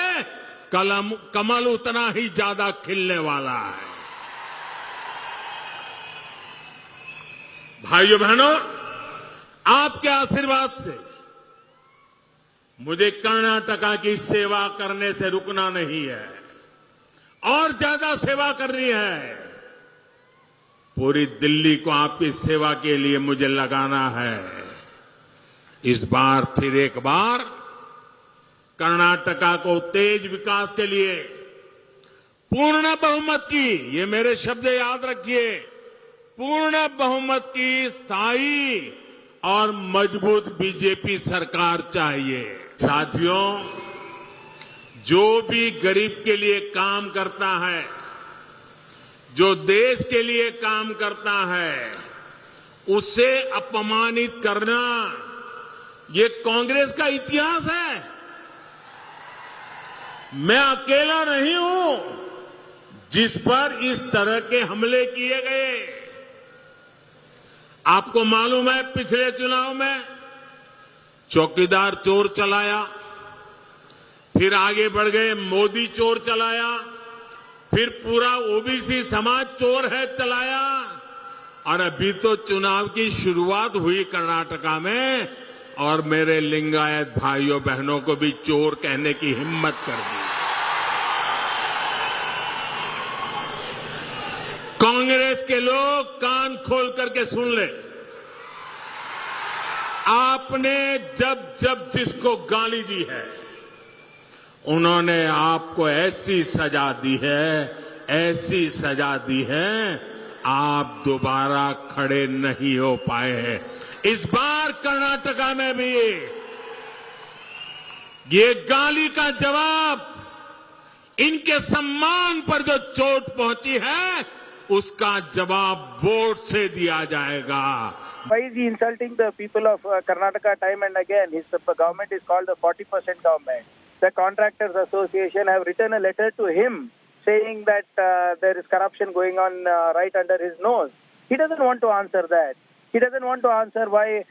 कमल उतना ही ज्यादा खिलने वाला है। भाइयों बहनों, आपके आशीर्वाद से मुझे कर्नाटका की सेवा करने से रुकना नहीं है, और ज्यादा सेवा करनी है। पूरी दिल्ली को आपकी सेवा के लिए मुझे लगाना है। इस बार फिर एक बार कर्नाटका को तेज विकास के लिए पूर्ण बहुमत की, ये मेरे शब्द याद रखिए, पूर्ण बहुमत की स्थायी और मजबूत बीजेपी सरकार चाहिए। साथियों, जो भी गरीब के लिए काम करता है, जो देश के लिए काम करता है, उसे अपमानित करना ये कांग्रेस का इतिहास है। मैं अकेला नहीं हूं जिस पर इस तरह के हमले किए गए। आपको मालूम है, पिछले चुनाव में चौकीदार चोर चलाया, फिर आगे बढ़ गए मोदी चोर चलाया, फिर पूरा ओबीसी समाज चोर है चलाया, और अभी तो चुनाव की शुरुआत हुई कर्नाटका में, और मेरे लिंगायत भाइयों बहनों को भी चोर कहने की हिम्मत कर दी। कांग्रेस के लोग कान खोल करके सुन ले, आपने जब जब जिसको गाली दी है, उन्होंने आपको ऐसी सजा दी है, ऐसी सजा दी है, आप दोबारा खड़े नहीं हो पाए हैं। इस बार कर्नाटका में भी ये गाली का जवाब, इनके सम्मान पर जो चोट पहुंची है, उसका जवाब वोट से दिया जाएगा। Why is he insulting the people of Karnataka time and again? His government is called the 40% government. The Contractors Association have written a letter to him saying that there is corruption going on right under his nose. He doesn't want to answer that. He doesn't want to answer why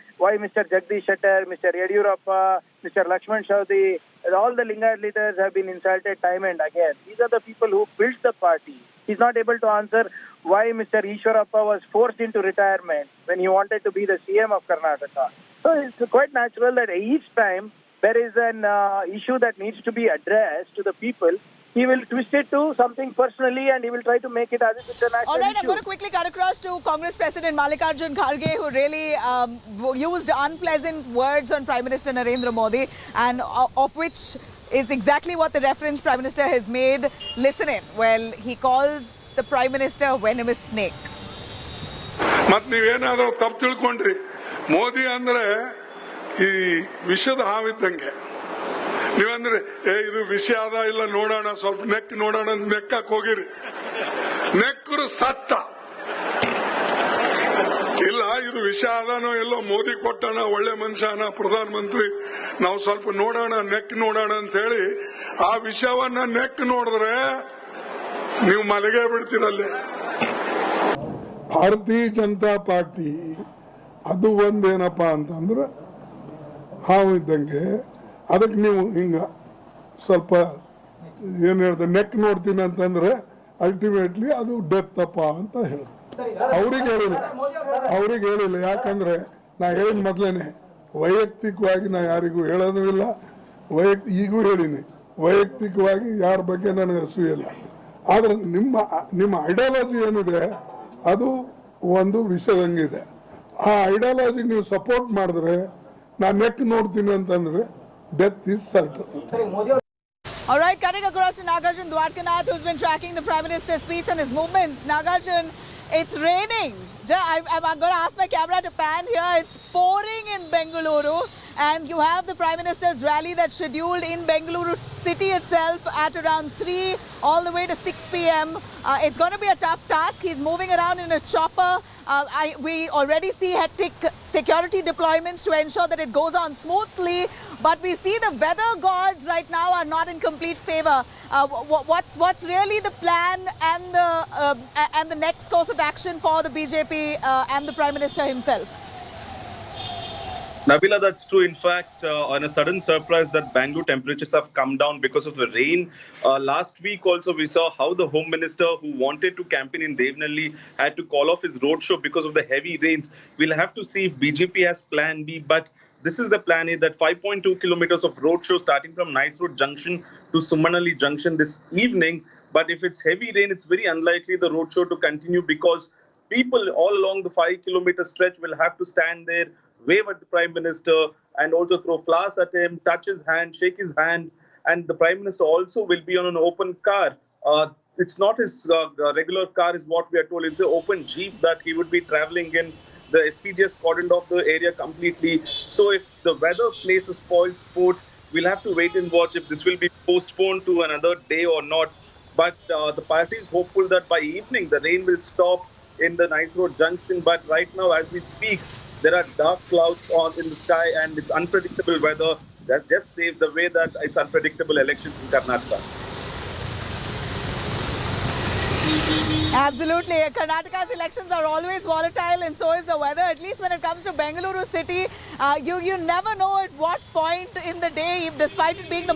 Mr. Jagdish, Shettar, Mr. Yediyurappa, Mr. Lakshman Chaudhary, all the Lingayat leaders have been insulted time and again. These are the people who built the party. He's not able to answer why Mr. Ishwarappa was forced into retirement when he wanted to be the CM of Karnataka. So it's quite natural that each time there is an issue that needs to be addressed to the people, he will twist it to something personally and he will try to make it as if it's a national All right, issue. I'm going to quickly cut across to Congress President Mallikarjun Kharge, who really used unpleasant words on Prime Minister Narendra Modi, and of which is exactly what the reference Prime Minister has made. Listen in. Well, he calls the Prime Minister a venomous snake. ಮತ್ ನೀವೇನಾದ್ರೂ ತಪ್ಪು ತಿಳ್ಕೊಂಡ್ರಿ, ಮೋದಿ ಅಂದ್ರೆ ಈ ವಿಷದ ಹಾವಿದ್ದಂಗೆ. ನೀವಂದ್ರೆ ಇದು ವಿಷ ಅದ ಇಲ್ಲ ನೋಡೋಣ, ಸ್ವಲ್ಪ ನೆಕ್ ನೋಡೋಣ, ನೆಕ್ಕಕ್ ಹೋಗಿರಿ, ನೆಕ್ಕರು ಸತ್ತ. ಇಲ್ಲ ಇದು ವಿಷ ಅದಾನೋ ಎಲ್ಲೋ ಮೋದಿ ಕೊಟ್ಟಣ, ಒಳ್ಳೆ ಮನುಷ್ಯನ ಪ್ರಧಾನ ಮಂತ್ರಿ, ನಾವು ಸ್ವಲ್ಪ ನೋಡೋಣ, ನೆಕ್ ನೋಡೋಣ ಅಂತ ಹೇಳಿ ಆ ವಿಷಯವನ್ನ ನೆಕ್ ನೋಡಿದ್ರೆ ನೀವು ಮಲಗೇ ಬಿಡ್ತೀರಲ್ಲೇ. ಭಾರತೀಯ ಜನತಾ ಪಾರ್ಟಿ ಅದು ಒಂದೇನಪ್ಪಾ ಅಂತಂದ್ರೆ ಹಾವು ಇದ್ದಂಗೆ, ಅದಕ್ಕೆ ನೀವು ಹಿಂಗ ಸ್ವಲ್ಪ ಏನ್ ಹೇಳ್ದೆ ನೆಕ್ ನೋಡ್ತೀನಿ ಅಂತಂದ್ರೆ ಅಲ್ಟಿಮೇಟ್ಲಿ ಅದು ಡೆತ್ ಅಪ್ಪ ಅಂತ ಹೇಳಿದ್ರು. ಅವ್ರಿಗೆ ಹೇಳಿಲ್ಲ, ಯಾಕಂದ್ರೆ ನಾ ಹೇಳಿದ ಮೊದ್ಲೇನೆ ವೈಯಕ್ತಿಕವಾಗಿ ನಾ ಯಾರಿಗೂ ಹೇಳೋದು ಇಲ್ಲ, ಈಗೂ ಹೇಳಿನಿ ವೈಯಕ್ತಿಕವಾಗಿ ಯಾರ ಬಗ್ಗೆ ನನಗೆ ಅಸೂಯಿಲ್ಲ. ಆದ್ರೆ ನಿಮ್ಮ ಐಡಿಯಾಲಜಿ ಏನಿದೆ ಅದು ಒಂದು ವಿಷಯದಂಗಿದೆ. ಆ ಐಡಿಯಾಲಜಿ ನೀವು ಸಪೋರ್ಟ್ ಮಾಡಿದ್ರೆ ನಾನು ನೆಕ್ ನೋಡ್ತೀನಿ ಅಂತಂದ್ರೆ death is certain. All right, cutting across to Nagarjun Dwarkanath, who's been tracking the Prime Minister's speech and his movements. Nagarjun, it's raining. I'm going to ask my camera to pan here. It's pouring in Bengaluru, and you have the Prime Minister's rally that's scheduled in Bengaluru city itself at around 3 all the way to 6 p.m. It's going to be a tough task. He's moving around in a chopper We already see hectic security deployments to ensure that it goes on smoothly, but we see the weather gods right now are not in complete favor. What's really the plan and the next course of action for the BJP and the Prime Minister himself? Nabila, that's true. In fact, on a sudden surprise that Bangalore temperatures have come down because of the rain. Last week also we saw how the Home Minister who wanted to campaign in Devnalli had to call off his roadshow because of the heavy rains. We'll have to see if BJP has plan B, but this is the plan A, that 5.2 kilometers of roadshow starting from Nice Road Junction to Sumanali Junction this evening. But if it's heavy rain, it's very unlikely the roadshow to continue because people all along the 5-kilometer stretch will have to stand there, wave at the Prime Minister and also throw flowers at him, touch his hand, shake his hand. And the Prime Minister also will be on an open car. It's not his regular car is what we are told. It's an open Jeep that he would be traveling in. The SPG has cordoned off the area completely. So if the weather plays a spoil sport, we'll have to wait and watch if this will be postponed to another day or not. But the party is hopeful that by evening the rain will stop in the Nice Road Junction. But right now, as we speak, there are dark clouds in the sky and it's unpredictable weather. That just saves the way that it's unpredictable elections in Karnataka. Absolutely. Karnataka's elections are always volatile and so is the weather. At least when it comes to Bengaluru city, you never know at what point in the day, despite it being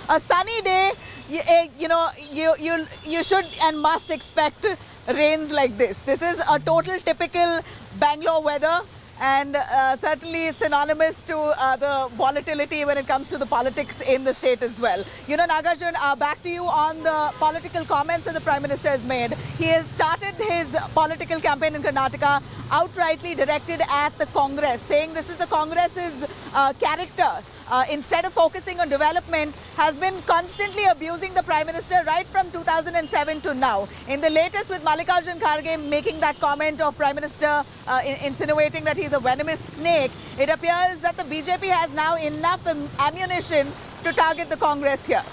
a sunny day, you should and must expect rains like this. This is a total typical Bangalore weather and certainly synonymous to the volatility when it comes to the politics in the state as well. Nagarjun, back to you on the political comments that the Prime Minister has made. He has started his political campaign in Karnataka outrightly directed at the Congress, saying this is the Congress's character. Instead of focusing on development, has been constantly abusing the Prime Minister right from 2007 to now. In the latest with Mallikarjun Kharge making that comment of Prime Minister insinuating that he's a venomous snake, it appears that the BJP has now enough ammunition to target the Congress here.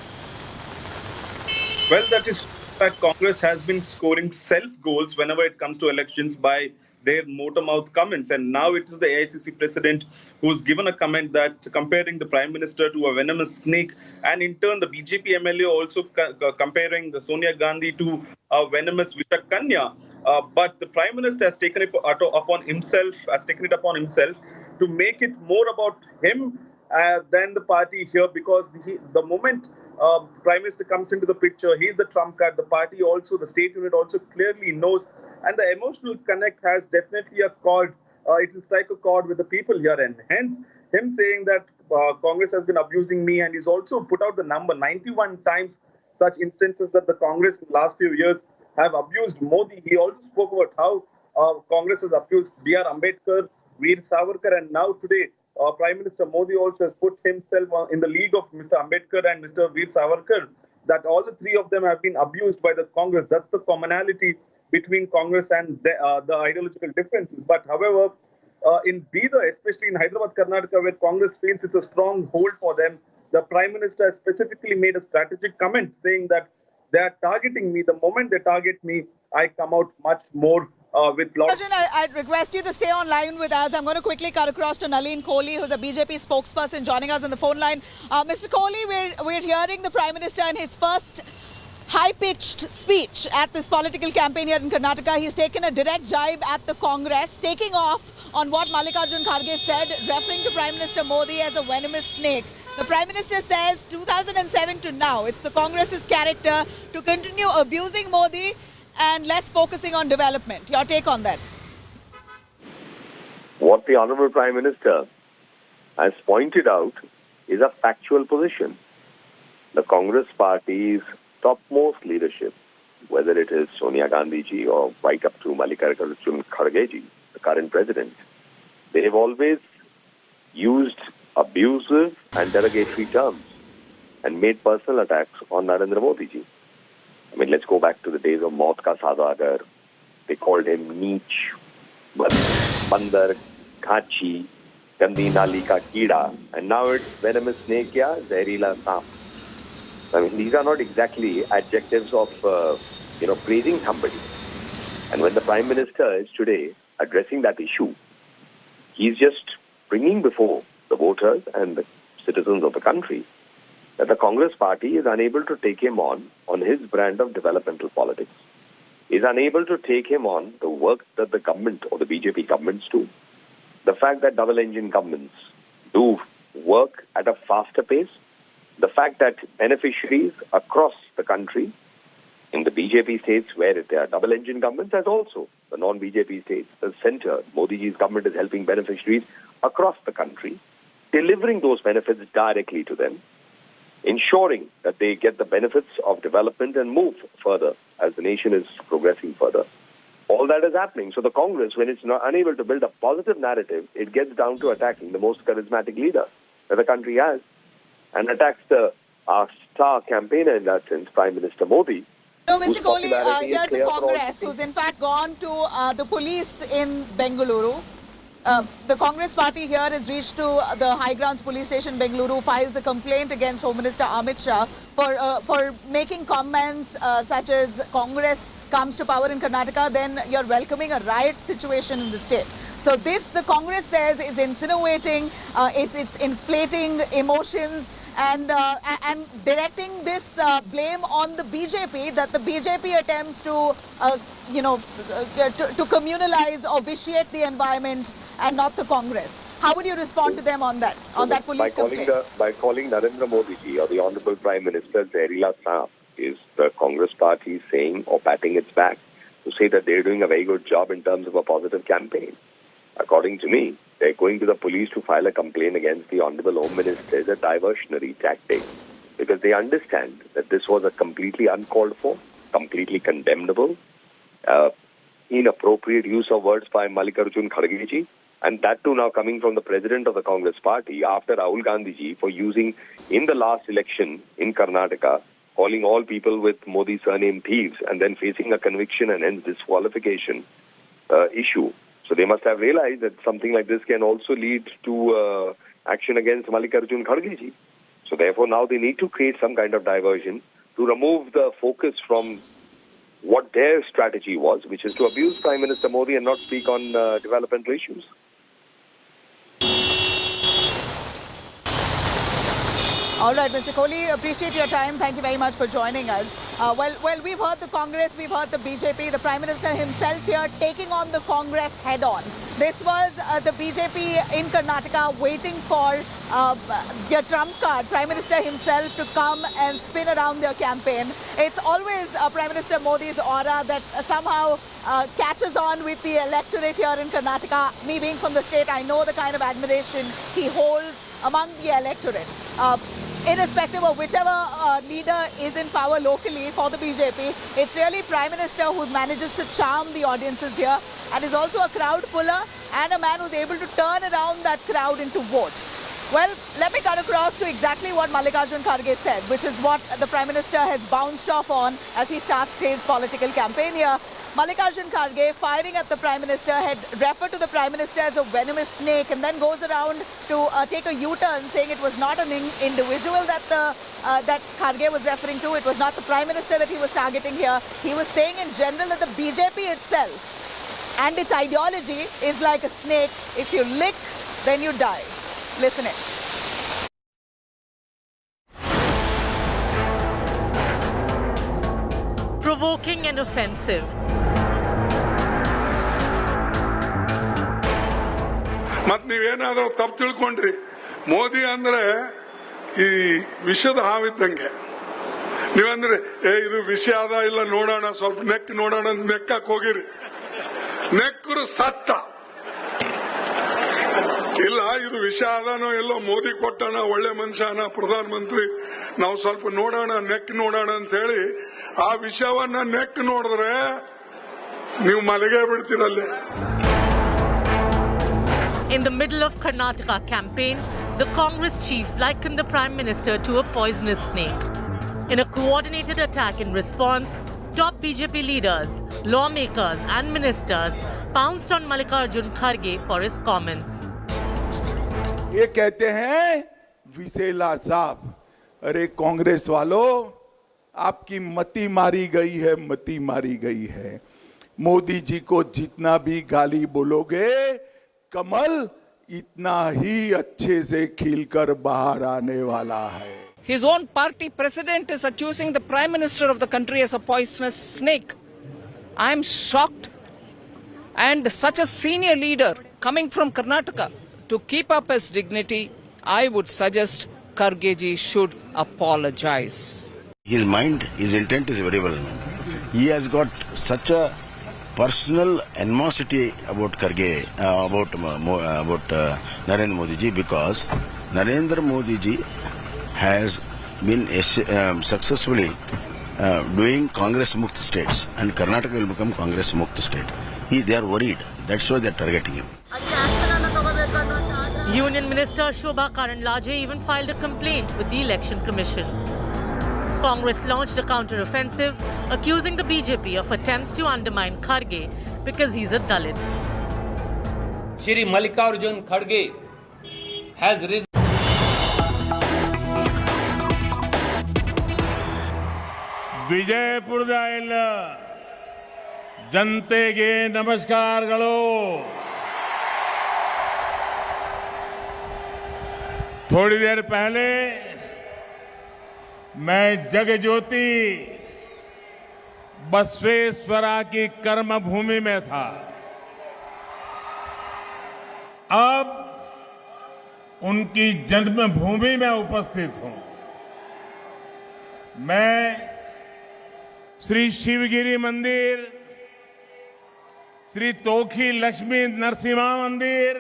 Well, that is fact. Congress has been scoring self-goals whenever it comes to elections by their motor-mouth comments. And now it is the AICC president who's given a comment that comparing the Prime Minister to a venomous snake, and in turn the BJP MLA also comparing Sonia Gandhi to a venomous Vishakanya. But the Prime Minister has taken it upon himself to make it more about him than the party here, because the moment Prime Minister comes into the picture, he's the trump card. The party also, the state unit also clearly knows, and the emotional connect has definitely a chord. It will strike a chord with the people here, and hence him saying that Congress has been abusing me, and he's also put out the number 91 times such instances that the Congress in the last few years have abused Modi. He also spoke about how Congress has abused B.R. Ambedkar, Veer Savarkar, and now today Prime Minister Modi also has put himself in the league of Mr. Ambedkar and Mr. Veer Savarkar, that all the three of them have been abused by the Congress. That's the commonality between Congress and the ideological differences. But however, in Bidar, especially in Hyderabad, Karnataka, where Congress feels it's a strong hold for them, the Prime Minister has specifically made a strategic comment saying that they are targeting me. The moment they target me, I come out much more with lots. I'd request you to stay online with us. I'm going to quickly cut across to Nalin Kohli, who's a BJP spokesperson, joining us on the phone line. Mr. Kohli, we're hearing the Prime Minister in his first high-pitched speech at this political campaign here in Karnataka. He's taken a direct jibe at the Congress, taking off on what Mallikarjun Kharge said, referring to Prime Minister Modi as a venomous snake. The Prime Minister says 2007 to now, it's the Congress's character to continue abusing Modi and less focusing on development. Your take on that? What the Honorable Prime Minister has pointed out is a factual position. The Congress Party's topmost leadership, whether it is Sonia Gandhi ji or right up to Mallikarjun Kharge ji, the current president, they have always used abusive and derogatory terms and made personal attacks on Narendra Modi ji. I mean, let's go back to the days of Maut Ka Saudagar. They called him Neech, Bandar, Kachi, Gandi Nali Ka Keeda, and now it's venomous snake, ya, Zahrila Saap. I mean, these are not exactly adjectives of, praising somebody. And when the Prime Minister is today addressing that issue. He's just bringing before the voters and the citizens of the country that the Congress party is unable to take him on his brand of developmental politics, is unable to take him on the work that the government or the BJP governments do. The fact that double-engine governments do work at a faster pace, the fact that beneficiaries across the country, in the BJP states where there are double-engine governments, as also the non-BJP states, the center, Modi ji's government is helping beneficiaries across the country, delivering those benefits directly to them, ensuring that they get the benefits of development and move further as the nation is progressing further. All that is happening. So the Congress, when it's not unable to build a positive narrative, it gets down to attacking the most charismatic leader that the country has, and attacks our star campaigner in that sense, Prime Minister Modi. No, Mr. Kohli, here's the Congress who's in fact gone to the police in Bengaluru. The Congress party here has reached to the High Grounds police station, Bengaluru, files a complaint against Home Minister Amit Shah for making comments such as Congress comes to power in Karnataka, then you're welcoming a riot situation in the state. So this, the Congress says, is insinuating, it's inflating emotions and directing this blame on the BJP, that the BJP attempts to, to communalize or vitiate the environment and not the Congress. How would you respond to them on that police complaint? By calling Narendra Modi ji or the Honorable Prime Minister Zehreela Saap, is the Congress party saying or patting its back to say that they're doing a very good job in terms of a positive campaign? According to me, they're going to the police to file a complaint against the Honorable Home Minister as a diversionary tactic, because they understand that this was a completely uncalled for, completely condemnable, inappropriate use of words by Mallikarjun Kharge ji, and that too now coming from the president of the Congress party after Rahul Gandhi ji for using in the last election in Karnataka, calling all people with Modi surname thieves and then facing a conviction and hence disqualification issue. So they must have realized that something like this can also lead to action against Mallikarjun Kharge ji. So therefore now they need to create some kind of diversion to remove the focus from what their strategy was, which is to abuse Prime Minister Modi and not speak on developmental issues. All right, Mr. Kohli, appreciate your time. Thank you very much for joining us. Well, we've heard the Congress, we've heard the BJP, the Prime Minister himself here taking on the Congress head-on. This was the BJP in Karnataka waiting for their trump card, Prime Minister himself, to come and spin around their campaign. It's always Prime Minister Modi's aura that somehow catches on with the electorate here in Karnataka. Me being from the state, I know the kind of admiration he holds among the electorate. Irrespective of whichever leader is in power locally for the BJP, it's really Prime Minister who manages to charm the audiences here and is also a crowd puller and a man who's able to turn around that crowd into votes. Well, let me cut across to exactly what Mallikarjun Kharge said, which is what the Prime Minister has bounced off on as he starts his political campaign here. Mallikarjun Kharge, firing at the Prime Minister, had referred to the Prime Minister as a venomous snake and then goes around to take a U-turn, saying it was not an individual that that Kharge was referring to. It was not the Prime Minister that he was targeting here. He was saying in general that the BJP itself and its ideology is like a snake. If you lick, then you die. Listen in. Provoking and offensive. ಮತ್ ನೀವೇನಾದ್ರೂ ತಪ್ಪು ತಿಳ್ಕೊಂಡ್ರಿ. ಮೋದಿ ಅಂದ್ರೆ ಈ ವಿಷದ ಹಾವಿದ್ದಂಗೆ. ನೀವಂದ್ರೆ ಇದು ವಿಷ ಅದ ಇಲ್ಲ ನೋಡೋಣ, ಸ್ವಲ್ಪ ನೆಕ್ ನೋಡೋಣ ನೆಕ್ಕಕ್ ಹೋಗಿರಿ. ನೆಕ್ಕರು ಸತ್ತ. ಇಲ್ಲ ಇದು ವಿಷ ಅದಾನೋ ಎಲ್ಲೋ ಮೋದಿ ಕೊಟ್ಟಣ, ಒಳ್ಳೆ ಮನುಷ್ಯನ ಪ್ರಧಾನ ಮಂತ್ರಿ, ನಾವು ಸ್ವಲ್ಪ ನೋಡೋಣ ನೆಕ್ ನೋಡೋಣ ಅಂತ ಹೇಳಿ ಆ ವಿಷವನ್ನ ನೆಕ್ ನೋಡಿದ್ರೆ ನೀವು ಮಲಗೇ ಬಿಡ್ತೀರಲ್ಲೇ. In the middle of Karnataka campaign, the Congress chief likened the Prime Minister to a poisonous snake. In a coordinated attack in response, top BJP leaders, lawmakers and ministers pounced on Mallikarjun Kharge for his comments. ये कहते हैं विसेला साहब, अरे कांग्रेस वालों, आपकी मति मारी गई है, मति मारी गई है. मोदी जी को जितना भी गाली बोलोगे, कमल इतना ही अच्छे से खिलकर बाहर आने वाला है. His own party president is accusing the Prime Minister of the country as a poisonous snake. I am shocked. And such a senior leader coming from Karnataka, to keep up his dignity, I would suggest Khargeji should apologize. His mind, his intent is very well known. He has got such a personal animosity about Kharge, about Narendra Modi ji, because Narendra Modi ji has been successfully doing Congress Mukt states, and Karnataka will become Congress Mukt state. They are worried. That's why they are targeting him. Union Minister Shobha Karandlaje even filed a complaint with the Election Commission. Congress launched a counter-offensive, accusing the BJP of attempts to undermine Kharge because he's a Dalit. Shri Mallikarjun Kharge has risen. ವಿಜಯಪುರದ ಎಲ್ಲ ಜನತೆಗೆ ನಮಸ್ಕಾರಗಳು. थोड़ी देर पहले मैं जगज्योति बसवेश्वरा की कर्मभूमि में था. अब उनकी जन्मभूमि में उपस्थित हूं. मैं श्री शिवगिरी मंदिर, श्री तोखी लक्ष्मी नरसिम्हा मंदिर,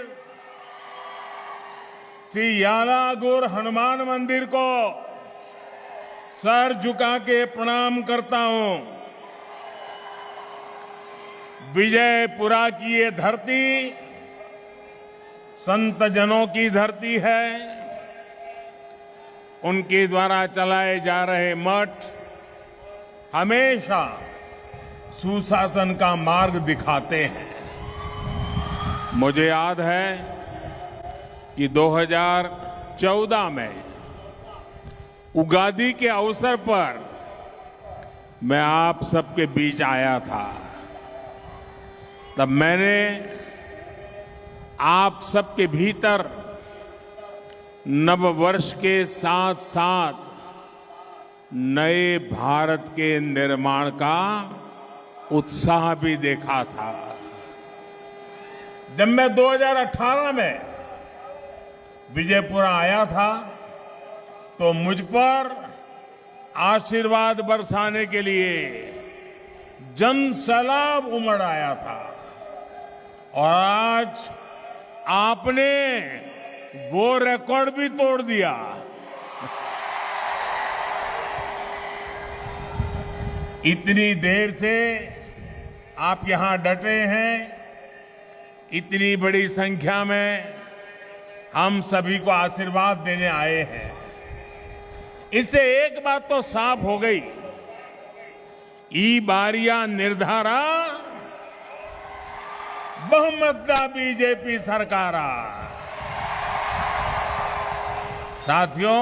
श्री यालागुर हनुमान मंदिर को सर झुका के प्रणाम करता हूं. विजयपुरा की ये धरती संत जनों की धरती है. उनके द्वारा चलाए जा रहे मठ हमेशा सुशासन का मार्ग दिखाते हैं. मुझे याद है कि 2014 में उगादी के अवसर पर मैं आप सबके बीच आया था. तब मैंने आप सबके भीतर नव वर्ष के साथ साथ नए भारत के निर्माण का उत्साह भी देखा था. जब मैं 2018 में विजयपुरा आया था तो मुझ पर आशीर्वाद बरसाने के लिए जन सैलाब उमड़ आया था. और आज आपने वो रिकॉर्ड भी तोड़ दिया. इतनी देर से आप यहां डटे हैं. इतनी बड़ी संख्या में हम सभी को आशीर्वाद देने आए हैं. इससे एक बात तो साफ हो गई, ई बारिया निर्धारा बहुमत बीजेपी सरकार. साथियों,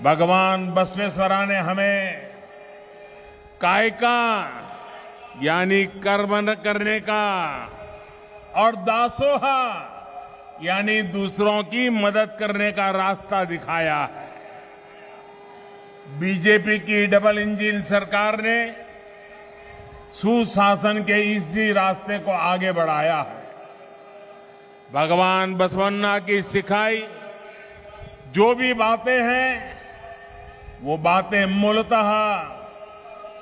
भगवान बसवेश्वरा ने हमें कायका यानी कर्म करने का और दासोहा यानी दूसरों की मदद करने का रास्ता दिखाया है. बीजेपी की डबल इंजन सरकार ने सुशासन के इसी रास्ते को आगे बढ़ाया है. भगवान बसवन्ना की सिखाई जो भी बातें हैं वो बातें मूलतः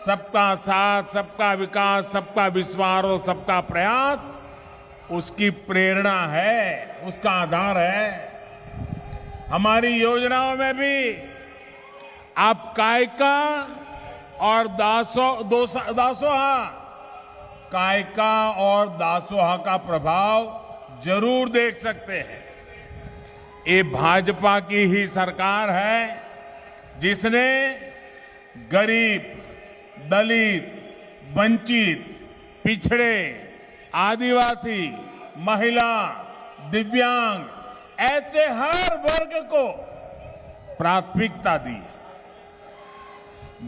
सबका साथ, सबका विकास, सबका विश्वास और सबका प्रयास उसकी प्रेरणा है, उसका आधार है. हमारी योजनाओं में भी आप कायका और दासोहा, कायका और दासोहा का प्रभाव जरूर देख सकते हैं. ये भाजपा की ही सरकार है जिसने गरीब, दलित, वंचित, पिछड़े, आदिवासी, महिला, दिव्यांग ऐसे हर वर्ग को प्राथमिकता दी.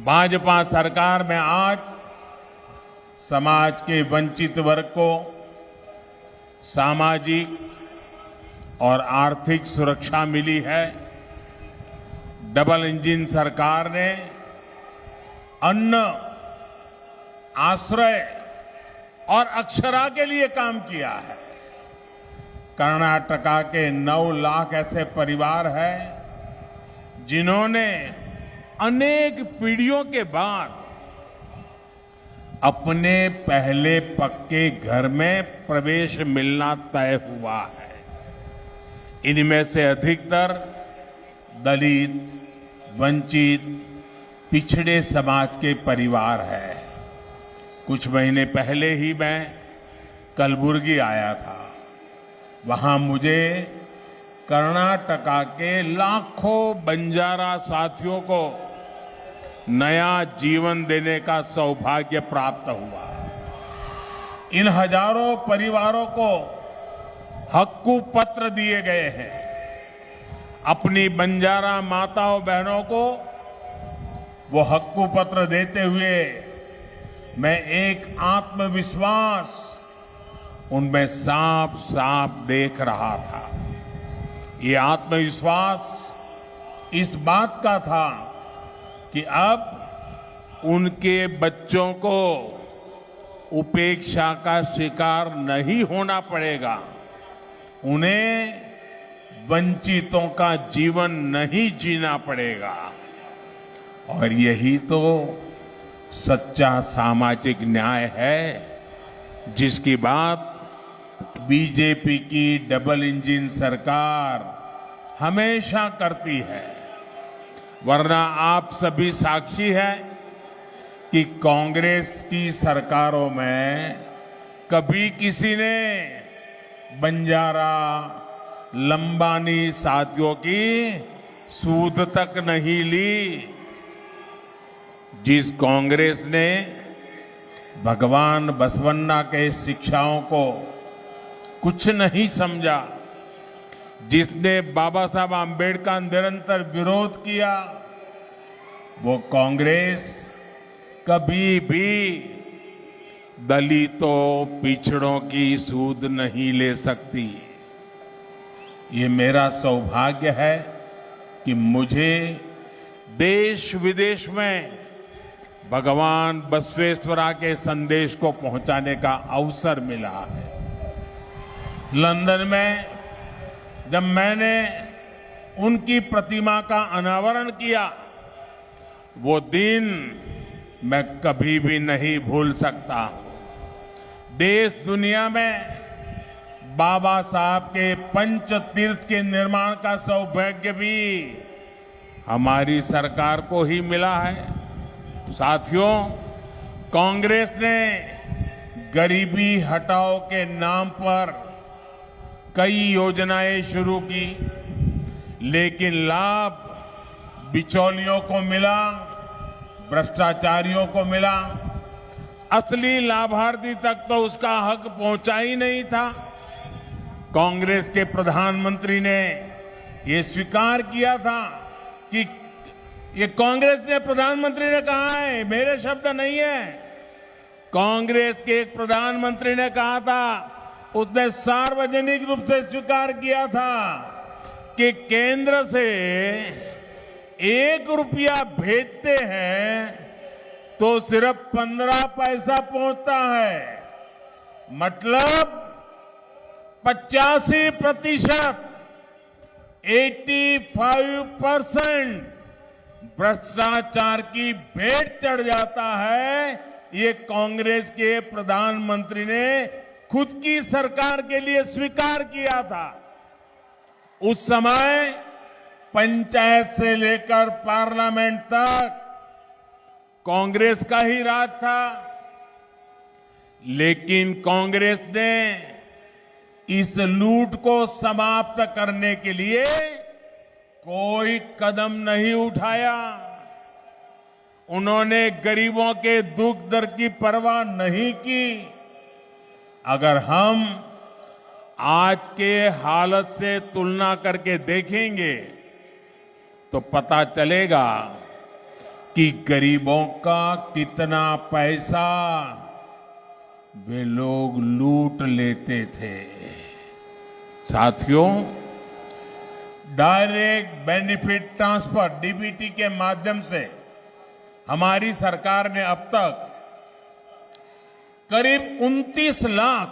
भाजपा सरकार में आज समाज के वंचित वर्ग को सामाजिक और आर्थिक सुरक्षा मिली है। डबल इंजन सरकार ने अन्न, आश्रय और अक्षरा के लिए काम किया है। कर्नाटका के 9 लाख ऐसे परिवार हैं जिन्होंने अनेक पीढ़ियों के बाद अपने पहले पक्के घर में प्रवेश मिलना तय हुआ है। इनमें से अधिकतर दलित, वंचित, पिछड़े समाज के परिवार हैं। कुछ महीने पहले ही मैं कलबुर्गी आया था। वहां मुझे कर्नाटका के लाखों बंजारा साथियों को नया जीवन देने का सौभाग्य प्राप्त हुआ। इन हजारों परिवारों को हक्कू पत्र दिए गए हैं। अपनी बंजारा माताओं बहनों को वो हक्कू पत्र देते हुए मैं एक आत्मविश्वास उनमें साफ साफ देख रहा था। ये आत्मविश्वास इस बात का था कि अब उनके बच्चों को उपेक्षा का शिकार नहीं होना पड़ेगा, उन्हें वंचितों का जीवन नहीं जीना पड़ेगा। और यही तो सच्चा सामाजिक न्याय है जिसकी बात बीजेपी की डबल इंजन सरकार हमेशा करती है। वरना आप सभी साक्षी हैं कि कांग्रेस की सरकारों में कभी किसी ने बंजारा, लंबानी साथियों की सूद तक नहीं ली। जिस कांग्रेस ने भगवान बसवन्ना के शिक्षाओं को कुछ नहीं समझा, जिसने बाबा साहब आम्बेडकर का निरंतर विरोध किया, वो कांग्रेस कभी भी दलितों, पिछड़ों की सूद नहीं ले सकती। ये मेरा सौभाग्य है कि मुझे देश विदेश में भगवान बसवेश्वरा के संदेश को पहुंचाने का अवसर मिला है। लंदन में जब मैंने उनकी प्रतिमा का अनावरण किया, वो दिन मैं कभी भी नहीं भूल सकता। देश दुनिया में बाबा साहब के पंच तीर्थ के निर्माण का सौभाग्य भी हमारी सरकार को ही मिला है। साथियों, कांग्रेस ने गरीबी हटाओ के नाम पर कई योजनाएं शुरू की, लेकिन लाभ बिचौलियों को मिला, भ्रष्टाचारियों को मिला। असली लाभार्थी तक तो उसका हक पहुंचा ही नहीं था। कांग्रेस के प्रधानमंत्री ने ये स्वीकार किया था कि ये कांग्रेस ने प्रधानमंत्री ने कहा है, मेरे शब्द नहीं है। कांग्रेस के एक प्रधानमंत्री ने कहा था, उसने सार्वजनिक रूप से स्वीकार किया था कि केंद्र से 1 रुपया भेजते हैं तो सिर्फ 15 पैसा पहुंचता है। मतलब 85%, 85% भ्रष्टाचार की भेंट चढ़ जाता है। ये कांग्रेस के प्रधानमंत्री ने खुद की सरकार के लिए स्वीकार किया था। उस समय पंचायत से लेकर पार्लियामेंट तक कांग्रेस का ही राज था, लेकिन कांग्रेस ने इस लूट को समाप्त करने के लिए कोई कदम नहीं उठाया। उन्होंने गरीबों के दुख दर्द की परवाह नहीं की। अगर हम आज के हालत से तुलना करके देखेंगे तो पता चलेगा कि गरीबों का कितना पैसा वे लोग लूट लेते थे। साथियों, डायरेक्ट बेनिफिट ट्रांसफर डीबीटी के माध्यम से हमारी सरकार ने अब तक करीब 29 लाख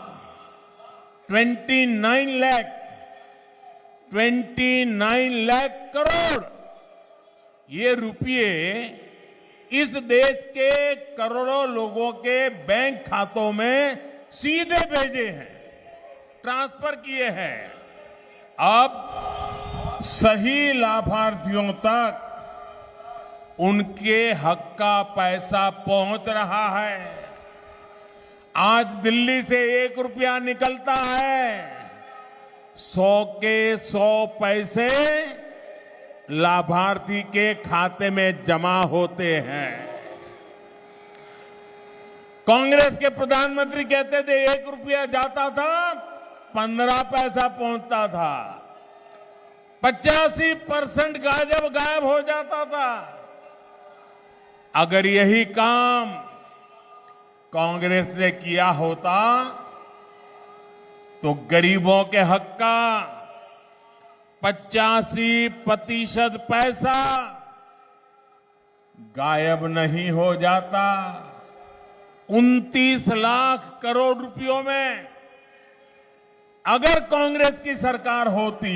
29 लाख करोड़ ये रुपये इस देश के करोड़ों लोगों के बैंक खातों में सीधे भेजे हैं, ट्रांसफर किए हैं। अब सही लाभार्थियों तक उनके हक का पैसा पहुंच रहा है। आज दिल्ली से 1 रुपया निकलता है, 100 के 100 पैसे लाभार्थी के खाते में जमा होते हैं। कांग्रेस के प्रधानमंत्री कहते थे 1 रुपया जाता था, 15 पैसा पहुंचता था, 85% गायब हो जाता था। अगर यही काम कांग्रेस ने किया होता तो गरीबों के हक का 85% पैसा गायब नहीं हो जाता। 29 लाख करोड़ रुपयों में अगर कांग्रेस की सरकार होती,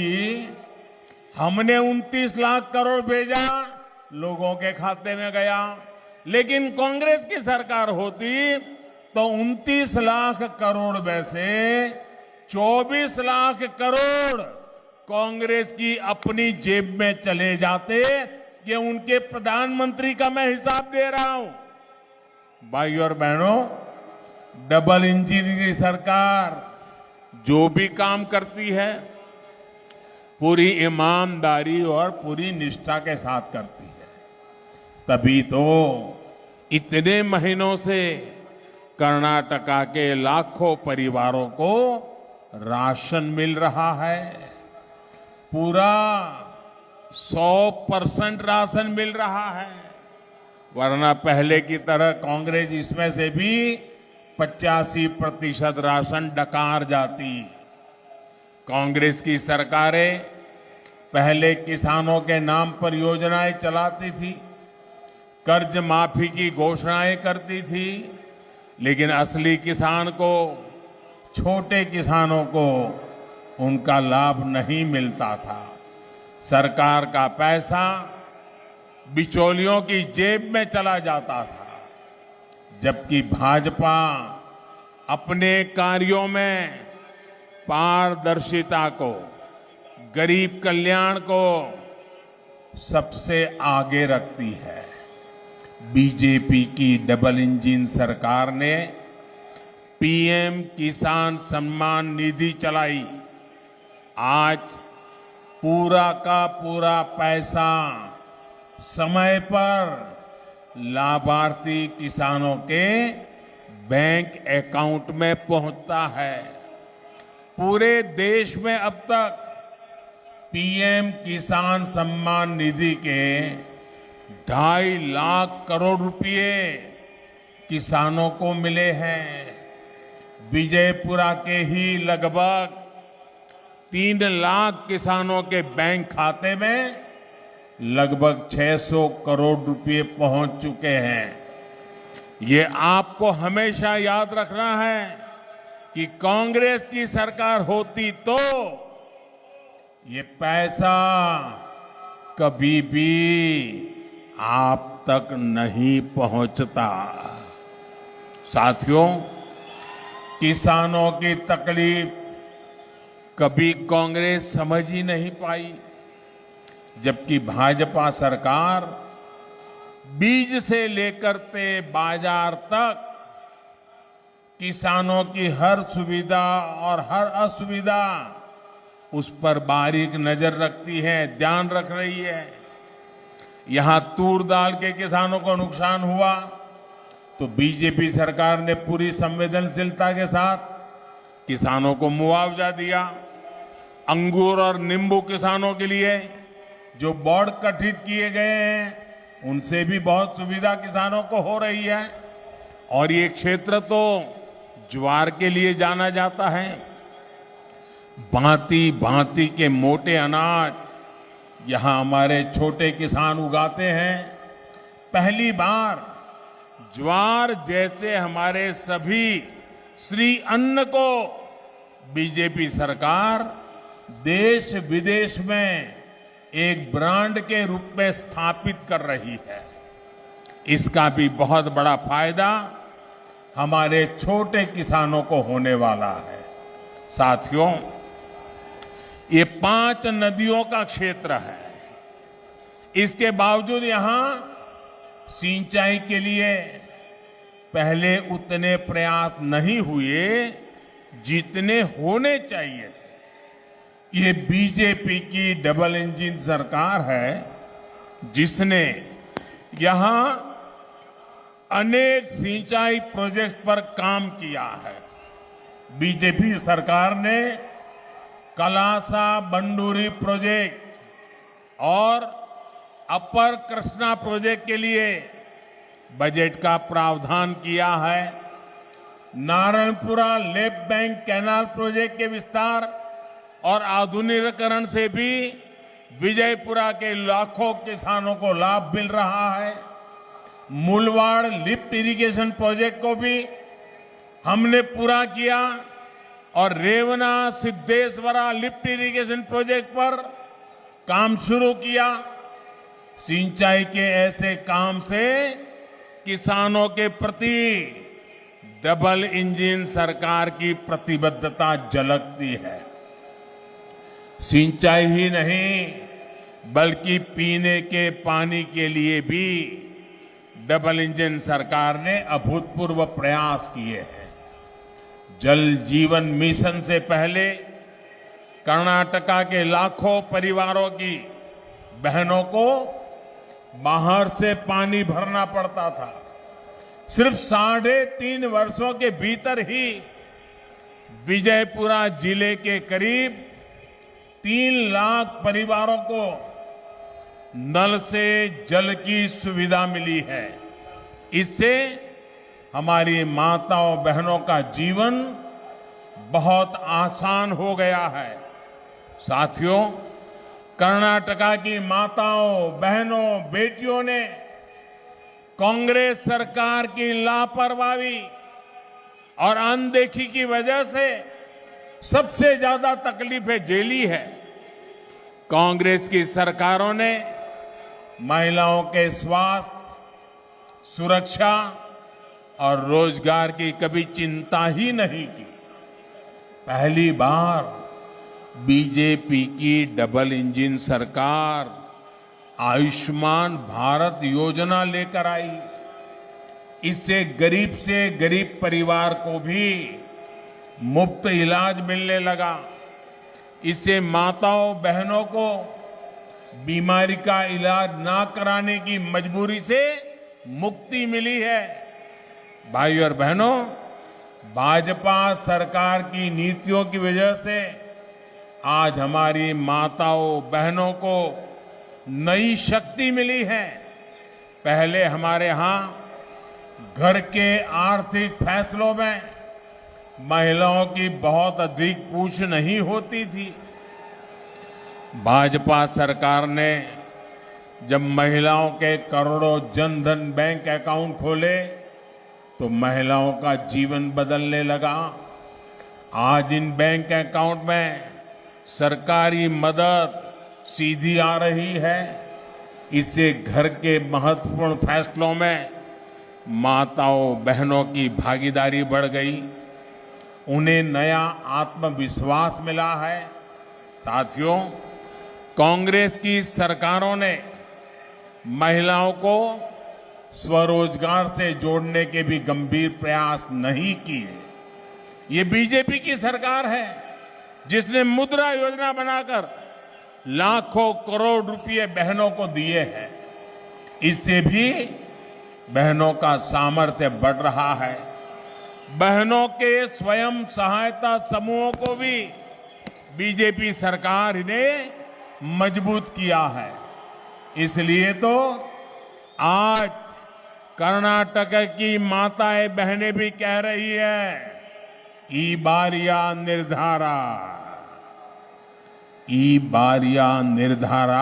हमने 29 लाख करोड़ भेजा, लोगों के खाते में गया। लेकिन कांग्रेस की सरकार होती तो 29 लाख करोड़ में से 24 लाख करोड़ कांग्रेस की अपनी जेब में चले जाते। ये उनके प्रधानमंत्री का मैं हिसाब दे रहा हूं। भाई और बहनों, डबल इंजन की सरकार जो भी काम करती है पूरी ईमानदारी और पूरी निष्ठा के साथ करती है। तभी तो इतने महीनों से कर्नाटका के लाखों परिवारों को राशन मिल रहा है। पूरा 100% राशन मिल रहा है, वरना पहले की तरह कांग्रेस इसमें से भी 85% राशन डकार जाती। कांग्रेस की सरकारें पहले किसानों के नाम पर योजनाएं चलाती थी, कर्ज माफी की घोषणाएं करती थी, लेकिन असली किसान को, छोटे किसानों को उनका लाभ नहीं मिलता था। सरकार का पैसा बिचौलियों की जेब में चला जाता था, जबकि भाजपा अपने कार्यों में पारदर्शिता को, गरीब कल्याण को सबसे आगे रखती है। बीजेपी की डबल इंजन सरकार ने पीएम किसान सम्मान निधि चलाई। आज पूरा का पूरा पैसा समय पर लाभार्थी किसानों के बैंक अकाउंट में पहुंचता है। पूरे देश में अब तक पीएम किसान सम्मान निधि के 2.5 लाख करोड़ रुपए किसानों को मिले हैं। विजयपुरा के ही लगभग 3 लाख किसानों के बैंक खाते में लगभग 600 करोड़ रुपए पहुंच चुके हैं। ये आपको हमेशा याद रखना है कि कांग्रेस की सरकार होती तो ये पैसा कभी भी आप तक नहीं पहुंचता। साथियों, किसानों की तकलीफ कभी कांग्रेस समझ ही नहीं पाई, जबकि भाजपा सरकार बीज से लेकर के बाजार तक किसानों की हर सुविधा और हर असुविधा उस पर बारीक नजर रखती है, ध्यान रख रही है। यहां तूर दाल के किसानों को नुकसान हुआ तो बीजेपी सरकार ने पूरी संवेदनशीलता के साथ किसानों को मुआवजा दिया। अंगूर और नींबू किसानों के लिए जो बोर्ड गठित किए गए हैं, उनसे भी बहुत सुविधा किसानों को हो रही है। और ये क्षेत्र तो ज्वार के लिए जाना जाता है। भांति भांति के मोटे अनाज यहां हमारे छोटे किसान उगाते हैं। पहली बार ज्वार जैसे हमारे सभी श्री अन्न को बीजेपी सरकार देश विदेश में एक ब्रांड के रूप में स्थापित कर रही है। इसका भी बहुत बड़ा फायदा हमारे छोटे किसानों को होने वाला है। साथियों, ये 5 नदियों का क्षेत्र है। इसके बावजूद यहां सिंचाई के लिए पहले उतने प्रयास नहीं हुए जितने होने चाहिए थे। ये बीजेपी की डबल इंजन सरकार है जिसने यहां अनेक सिंचाई प्रोजेक्ट पर काम किया है। बीजेपी सरकार ने कलासा बंडूरी प्रोजेक्ट और अपर कृष्णा प्रोजेक्ट के लिए बजट का प्रावधान किया है। Narayanpura left bank canal project के विस्तार और आधुनिकीकरण से भी विजयपुरा के लाखों किसानों को लाभ मिल रहा है। मुलवाड़ लिफ्ट इरिगेशन प्रोजेक्ट को भी हमने पूरा किया और Revanna Siddheshwara lift irrigation project पर काम शुरू किया। सिंचाई के ऐसे काम से किसानों के प्रति डबल इंजन सरकार की प्रतिबद्धता झलकती है। सिंचाई ही नहीं बल्कि पीने के पानी के लिए भी डबल इंजन सरकार ने अभूतपूर्व प्रयास किए हैं। जल जीवन मिशन से पहले कर्नाटका के लाखों परिवारों की बहनों को बाहर से पानी भरना पड़ता था। सिर्फ 3.5 वर्षों के भीतर ही विजयपुरा जिले के करीब 3 लाख परिवारों को नल से जल की सुविधा मिली है। इससे हमारी माताओं बहनों का जीवन बहुत आसान हो गया है। साथियों, कर्नाटका की माताओं बहनों बेटियों ने कांग्रेस सरकार की लापरवाही और अनदेखी की वजह से सबसे ज्यादा तकलीफें झेली है। कांग्रेस की सरकारों ने महिलाओं के स्वास्थ्य, सुरक्षा और रोजगार की कभी चिंता ही नहीं की। पहली बार बीजेपी की डबल इंजन सरकार आयुष्मान भारत योजना लेकर आई। इससे गरीब से गरीब परिवार को भी मुफ्त इलाज मिलने लगा। इससे माताओं बहनों को बीमारी का इलाज ना कराने की मजबूरी से मुक्ति मिली है। भाइयों और बहनों, भाजपा सरकार की नीतियों की वजह से आज हमारी माताओं बहनों को नई शक्ति मिली है। पहले हमारे यहाँ घर के आर्थिक फैसलों में महिलाओं की बहुत अधिक पूछ नहीं होती थी। भाजपा सरकार ने जब महिलाओं के करोड़ों जनधन बैंक अकाउंट खोले तो महिलाओं का जीवन बदलने लगा। आज इन बैंक अकाउंट में सरकारी मदद सीधी आ रही है। इससे घर के महत्वपूर्ण फैसलों में माताओं बहनों की भागीदारी बढ़ गई। उन्हें नया आत्मविश्वास मिला है। साथियों, कांग्रेस की सरकारों ने महिलाओं को स्वरोजगार से जोड़ने के भी गंभीर प्रयास नहीं किए। ये बीजेपी की सरकार है जिसने मुद्रा योजना बनाकर लाखों करोड़ रुपए बहनों को दिए हैं। इससे भी बहनों का सामर्थ्य बढ़ रहा है। बहनों के स्वयं सहायता समूहों को भी बीजेपी सरकार ने मजबूत किया है। इसलिए तो आज कर्नाटक की माताएं बहनें भी कह रही है ई बारिया निर्धारा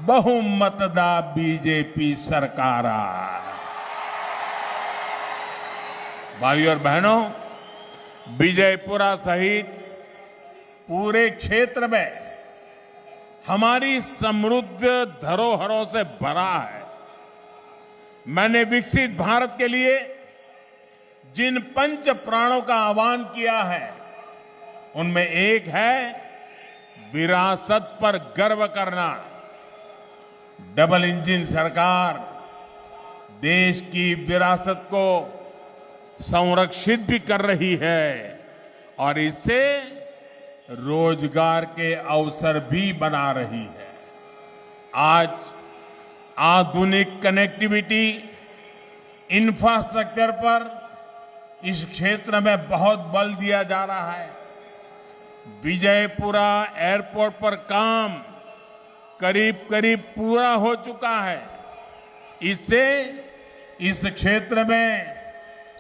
बहुमतदा बीजेपी सरकारा। भाइयों और बहनों, विजयपुरा सहित पूरे क्षेत्र में हमारी समृद्ध धरोहरों से भरा है। मैंने विकसित भारत के लिए जिन पंच प्राणों का आह्वान किया है, उनमें एक है विरासत पर गर्व करना। डबल इंजन सरकार देश की विरासत को संरक्षित भी कर रही है और इससे रोजगार के अवसर भी बना रही है। आज आधुनिक कनेक्टिविटी इंफ्रास्ट्रक्चर पर इस क्षेत्र में बहुत बल दिया जा रहा है। विजयपुरा एयरपोर्ट पर काम करीब करीब पूरा हो चुका है। इससे इस क्षेत्र में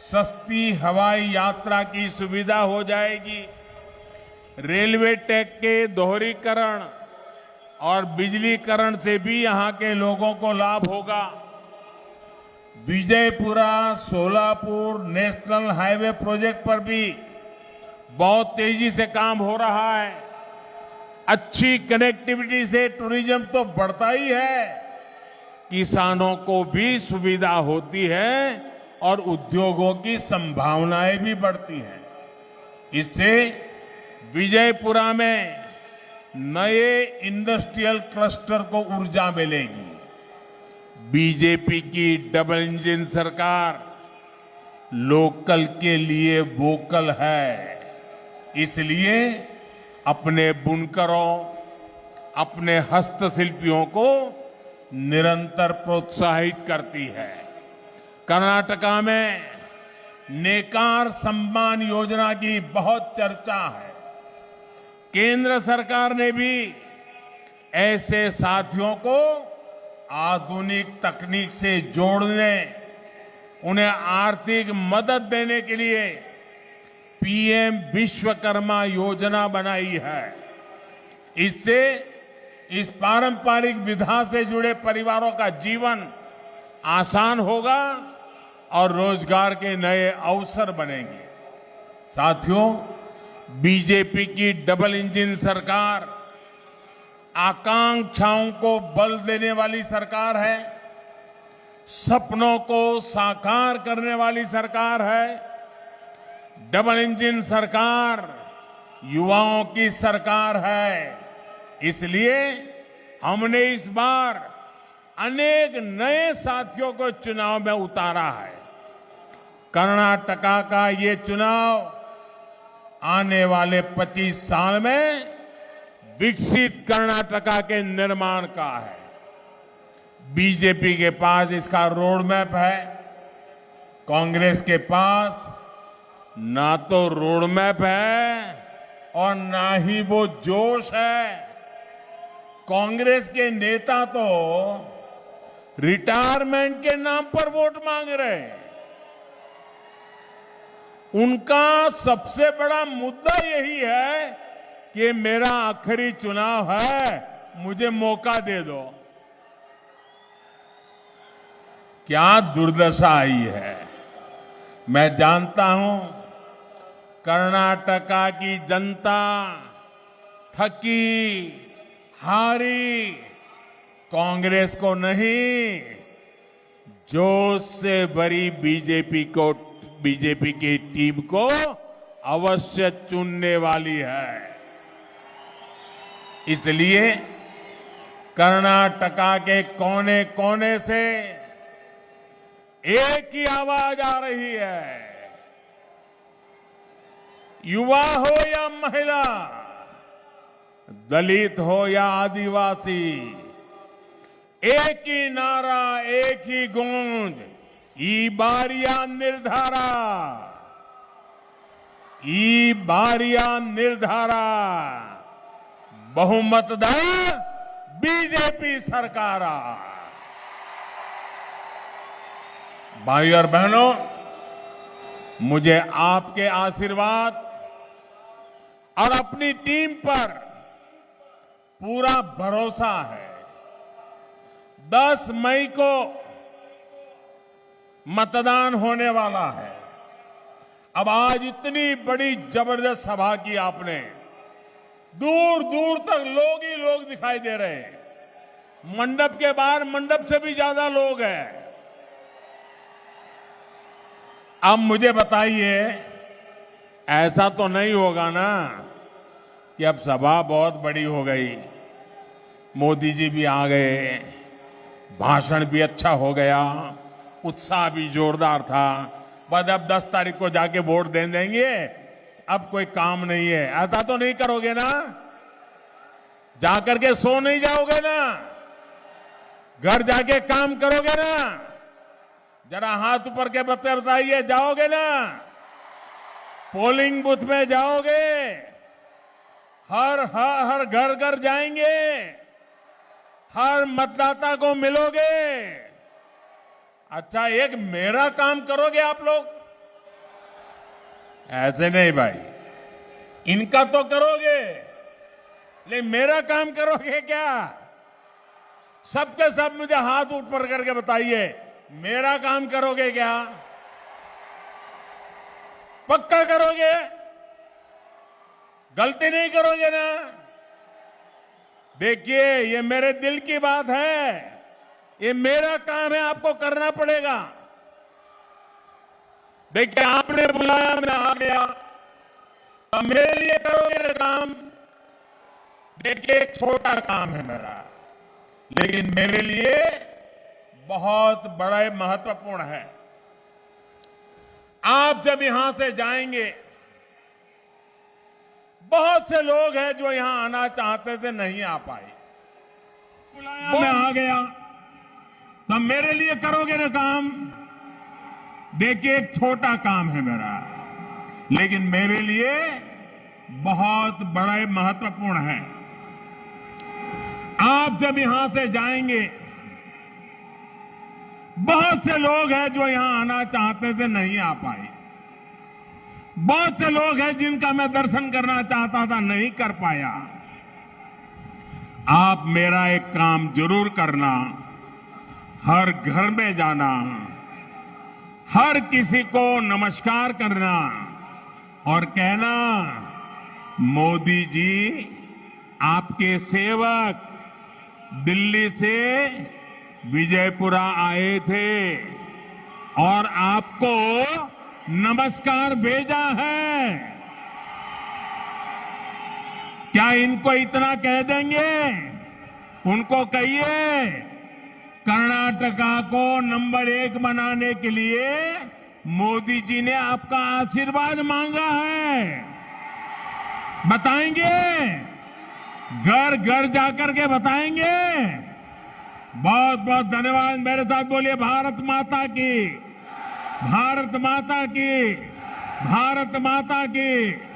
सस्ती हवाई यात्रा की सुविधा हो जाएगी। रेलवे ट्रैक के दोहरीकरण और बिजलीकरण से भी यहां के लोगों को लाभ होगा। Vijayapura Solapur national highway project पर भी बहुत तेजी से काम हो रहा है। अच्छी कनेक्टिविटी से टूरिज्म तो बढ़ता ही है, किसानों को भी सुविधा होती है और उद्योगों की संभावनाएं भी बढ़ती हैं। इससे विजयपुरा में नए इंडस्ट्रियल क्लस्टर को ऊर्जा मिलेगी। बीजेपी की डबल इंजन सरकार लोकल के लिए वोकल है, इसलिए अपने बुनकरों, अपने हस्तशिल्पियों को निरंतर प्रोत्साहित करती है। कर्नाटका में नेकार सम्मान योजना की बहुत चर्चा है। केंद्र सरकार ने भी ऐसे साथियों को आधुनिक तकनीक से जोड़ने, उन्हें आर्थिक मदद देने के लिए पीएम विश्वकर्मा योजना बनाई है। इससे इस पारंपरिक विधा से जुड़े परिवारों का जीवन आसान होगा और रोजगार के नए अवसर बनेंगे। साथियों, बीजेपी की डबल इंजन सरकार आकांक्षाओं को बल देने वाली सरकार है, सपनों को साकार करने वाली सरकार है। डबल इंजन सरकार युवाओं की सरकार है, इसलिए हमने इस बार अनेक नए साथियों को चुनाव में उतारा है। कर्नाटका का ये चुनाव आने वाले 25 साल में विकसित कर्नाटका के निर्माण का है। बीजेपी के पास इसका रोड मैप है, कांग्रेस के पास ना तो रोड मैप है और ना ही वो जोश है। कांग्रेस के नेता तो रिटायरमेंट के नाम पर वोट मांग रहे हैं। उनका सबसे बड़ा मुद्दा यही है कि मेरा आखिरी चुनाव है, मुझे मौका दे दो। क्या दुर्दशा आई है। मैं जानता हूं कर्नाटका की जनता थकी हारी कांग्रेस को नहीं, जोश से भरी बीजेपी की टीम को अवश्य चुनने वाली है। इसलिए कर्नाटका के कोने कोने से एक ही आवाज आ रही है। युवा हो या महिला, दलित हो या आदिवासी, एक ही नारा, एक ही गूंज, ई बारिया निर्धारा, ई बारिया निर्धारा, बहुमतदा बीजेपी सरकारा। भाई और बहनों, मुझे आपके आशीर्वाद और अपनी टीम पर पूरा भरोसा है। 10 मई को मतदान होने वाला है। अब आज इतनी बड़ी जबरदस्त सभा की आपने, दूर दूर तक लोग ही लोग दिखाई दे रहे हैं। मंडप के बाहर मंडप से भी ज्यादा लोग हैं। अब मुझे बताइए, ऐसा तो नहीं होगा ना कि अब सभा बहुत बड़ी हो गई, मोदी जी भी आ गए, भाषण भी अच्छा हो गया, उत्साह भी जोरदार था, बस अब 10 तारीख को जाके वोट दे देंगे, अब कोई काम नहीं है, ऐसा तो नहीं करोगे ना? जाकर के सो नहीं जाओगे ना? घर जाके काम करोगे ना? जरा हाथ ऊपर के बताइए, जाओगे ना? पोलिंग बूथ में जाओगे? हर घर घर जाएंगे? हर मतदाता को मिलोगे? अच्छा, एक मेरा काम करोगे आप लोग? ऐसे नहीं भाई, इनका तो करोगे, लेकिन मेरा काम करोगे क्या? सबके सब मुझे हाथ ऊपर करके बताइए, मेरा काम करोगे क्या? पक्का करोगे? गलती नहीं करोगे ना? देखिए, ये मेरे दिल की बात है, ये मेरा काम है, आपको करना पड़ेगा। देखिए, आपने बुलाया, मैं आ गया, अब मेरे लिए करोगे ना काम? देखिए, एक छोटा काम है मेरा, लेकिन मेरे लिए बहुत बड़ा महत्वपूर्ण है। आप जब यहां से जाएंगे, बहुत से लोग हैं जो यहां आना चाहते थे, नहीं आ पाए। बुलाया, मैं आ गया, तो मेरे लिए करोगे ना काम? देखिए, एक छोटा काम है मेरा, लेकिन मेरे लिए बहुत बड़ा महत्वपूर्ण है। आप जब यहां से जाएंगे, बहुत से लोग हैं जो यहां आना चाहते थे, नहीं आ पाए। बहुत से लोग हैं जिनका मैं दर्शन करना चाहता था, नहीं कर पाया। आप मेरा एक काम जरूर करना, हर घर में जाना, हर किसी को नमस्कार करना और कहना, मोदी जी आपके सेवक दिल्ली से विजयपुरा आए थे और आपको नमस्कार भेजा है। क्या इनको इतना कह देंगे? उनको कहिए, कर्नाटका को नंबर 1 बनाने के लिए मोदी जी ने आपका आशीर्वाद मांगा है। बताएंगे? घर घर जाकर के बताएंगे? बहुत बहुत धन्यवाद। मेरे साथ बोलिए, भारत माता की, भारत माता की, भारत माता की।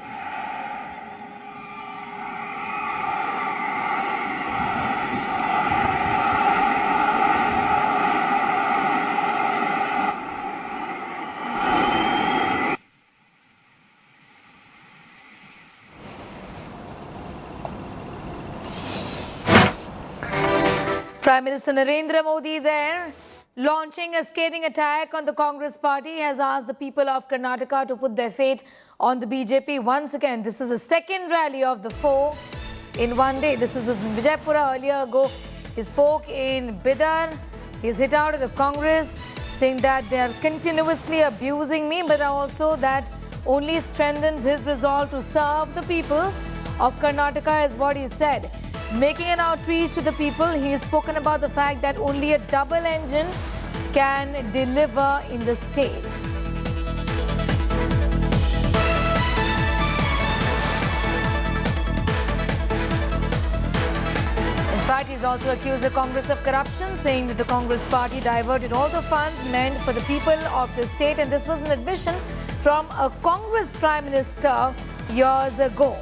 Prime Minister Narendra Modi there, launching a scathing attack on the Congress party, has asked the people of Karnataka to put their faith on the BJP once again. This is the second rally of the 4 in one day. This was in Vijaypura earlier ago. He spoke in Bidar. He's hit out at the Congress, saying that they are continuously abusing me, but also that only strengthens his resolve to serve the people of Karnataka, is what he said. Making an outreach to the people, he has spoken about the fact that only a double engine can deliver in the state. In fact, he's also accused the Congress of corruption, saying that the Congress party diverted all the funds meant for the people of the state, and this was an admission from a Congress Prime Minister years ago.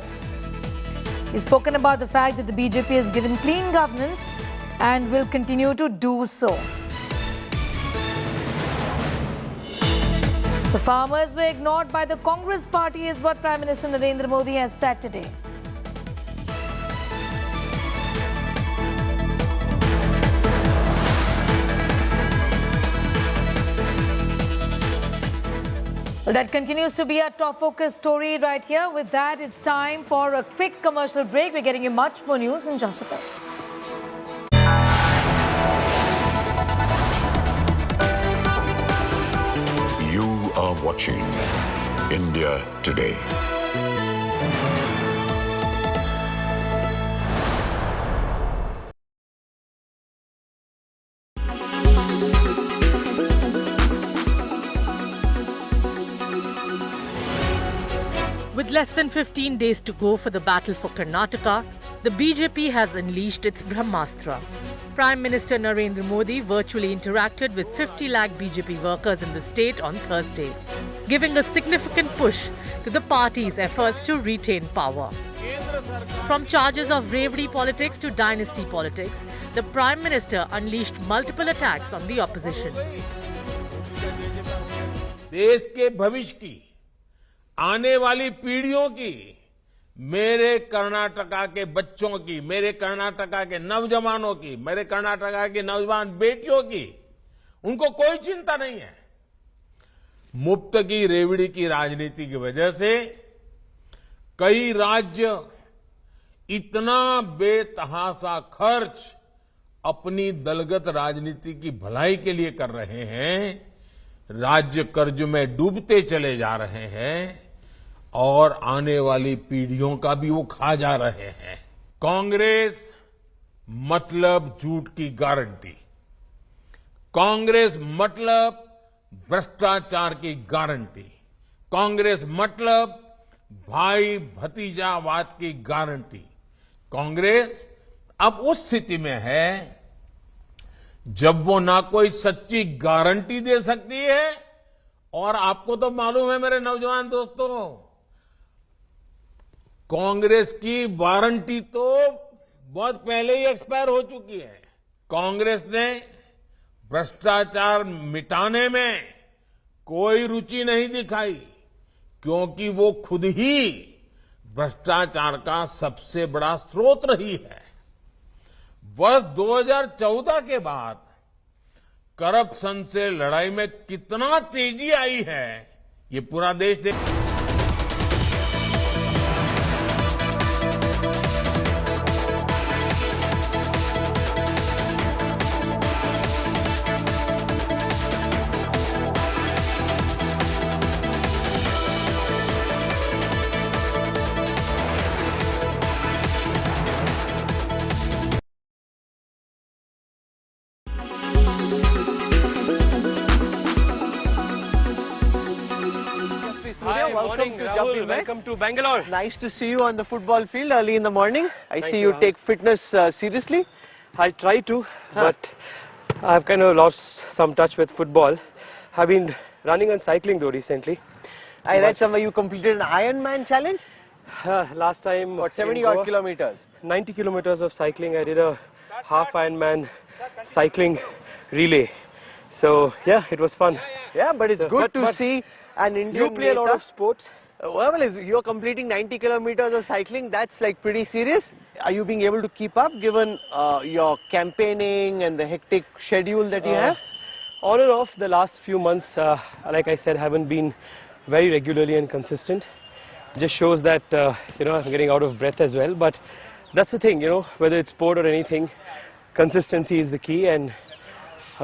He's spoken about the fact that the BJP has given clean governance and will continue to do so. The farmers were ignored by the Congress party is what Prime Minister Narendra Modi has said today. Well, that continues to be our top focus story right here. With that, it's time for a quick commercial break. We're getting you much more news in just a bit. You are watching India Today. With less than 15 days to go for the battle for Karnataka, the BJP has unleashed its Brahmastra. Prime Minister Narendra Modi virtually interacted with 50 lakh BJP workers in the state on Thursday, giving a significant push to the party's efforts to retain power. From charges of Revdi politics to Dynasty politics, the Prime Minister unleashed multiple attacks on the opposition. देश के भविष्य की, आने वाली पीढ़ियों की, मेरे कर्नाटका के बच्चों की, मेरे कर्नाटका के नौजवानों की, मेरे कर्नाटका की नौजवान बेटियों की, उनको कोई चिंता नहीं है। मुफ्त की रेवड़ी की राजनीति की वजह से कई राज्य इतना बेतहासा खर्च अपनी दलगत राजनीति की भलाई के लिए कर रहे हैं, राज्य कर्ज में डूबते चले जा रहे हैं और आने वाली पीढ़ियों का भी वो खा जा रहे हैं। कांग्रेस मतलब झूठ की गारंटी, कांग्रेस मतलब भ्रष्टाचार की गारंटी, कांग्रेस मतलब भाई भतीजावाद की गारंटी। कांग्रेस अब उस स्थिति में है जब वो ना कोई सच्ची गारंटी दे सकती है, और आपको तो मालूम है मेरे नौजवान दोस्तों, कांग्रेस की वारंटी तो बहुत पहले ही एक्सपायर हो चुकी है। कांग्रेस ने भ्रष्टाचार मिटाने में कोई रुचि नहीं दिखाई, क्योंकि वो खुद ही भ्रष्टाचार का सबसे बड़ा स्रोत रही है। वर्ष 2014 के बाद करप्शन से लड़ाई में कितना तेजी आई है, ये पूरा देश देख। Welcome to Bangalore. Nice to see you on the football field early in the morning. I see you take fitness seriously. I try to, but I've kind of lost some touch with football. I've been running and cycling though recently. I read somewhere you completed an Ironman challenge? Last time... What, 70 odd kilometers? 90 kilometers of cycling. I did a half Ironman cycling relay. So yeah, it was fun. Yeah, but it's good to see an Indian... You play a lot of sports. Well, you're completing 90 kilometers of cycling, that's like pretty serious. Are you being able to keep up given your campaigning and the hectic schedule that you have? On and off, the last few months, like I said, haven't been very regularly and consistent. Just shows that, I'm getting out of breath as well. But that's the thing, whether it's sport or anything, consistency is the key. And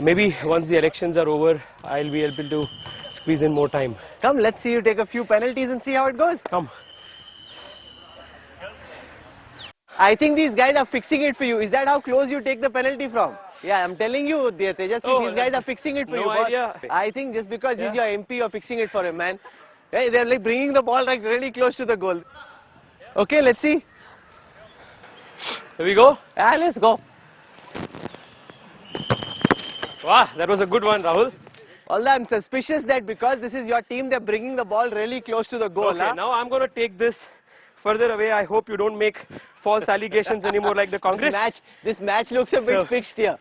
maybe once the elections are over, I'll be able to squeeze in more time. Come, let's see you take a few penalties and see how it goes. Come. I think these guys are fixing it for you. Is that how close you take the penalty from? Yeah, I'm telling you, Tejasvi, these guys are fixing it for you. No idea. I think just because he's your MP, you're fixing it for him, man. Hey, they're like bringing the ball like really close to the goal. Okay, let's see. Here we go. Yeah, let's go. Wow, that was a good one, Rahul. Although I'm suspicious that because this is your team, they're bringing the ball really close to the goal. Okay, now I'm going to take this further away. I hope you don't make false allegations anymore like the Congress. This match looks a bit fixed here.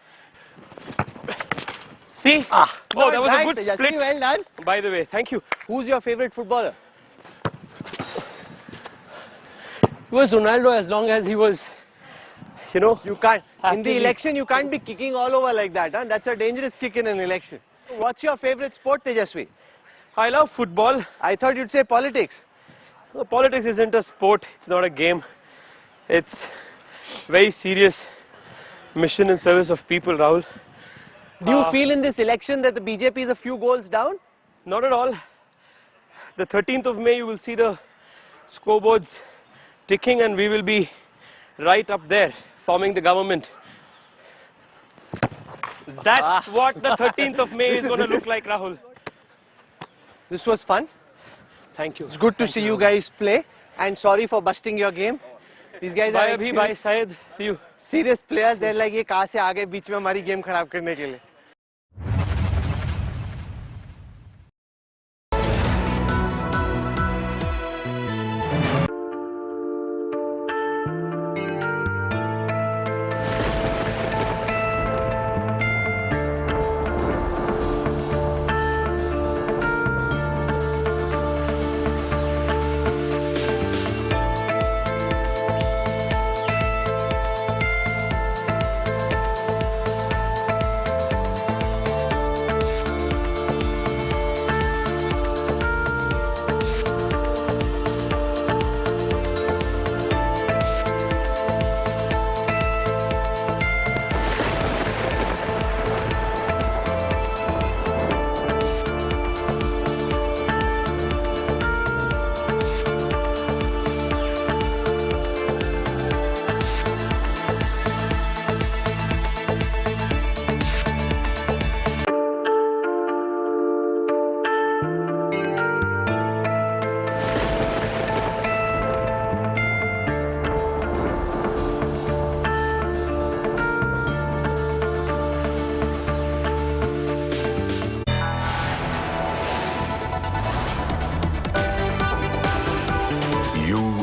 See? Oh, that was a good Tejas, split. well done. By the way, thank you. Who's your favorite footballer? It was Ronaldo as long as he was, you know. You can't. In the actively- election, you can't be kicking all over like that. Huh? That's a dangerous kick in an election. What's your favorite sport, Tejasvi? I love football. I thought you'd say politics. No, politics isn't a sport. It's not a game. It's very serious mission in service of people, Rahul. Do you feel in this election that the BJP is a few goals down? Not at all. The 13th of May, you will see the scoreboards ticking and we will be right up there, forming the government. That's what the 13th of May is going to look like, Rahul. This was fun. Thank you. It's good to see you guys play. And sorry for busting your game. These guys Bye are Abhi, bye Syed. See you. serious players. They're like, ये कहाँ से आ गए बीच में हमारी game खराब करने के लिए.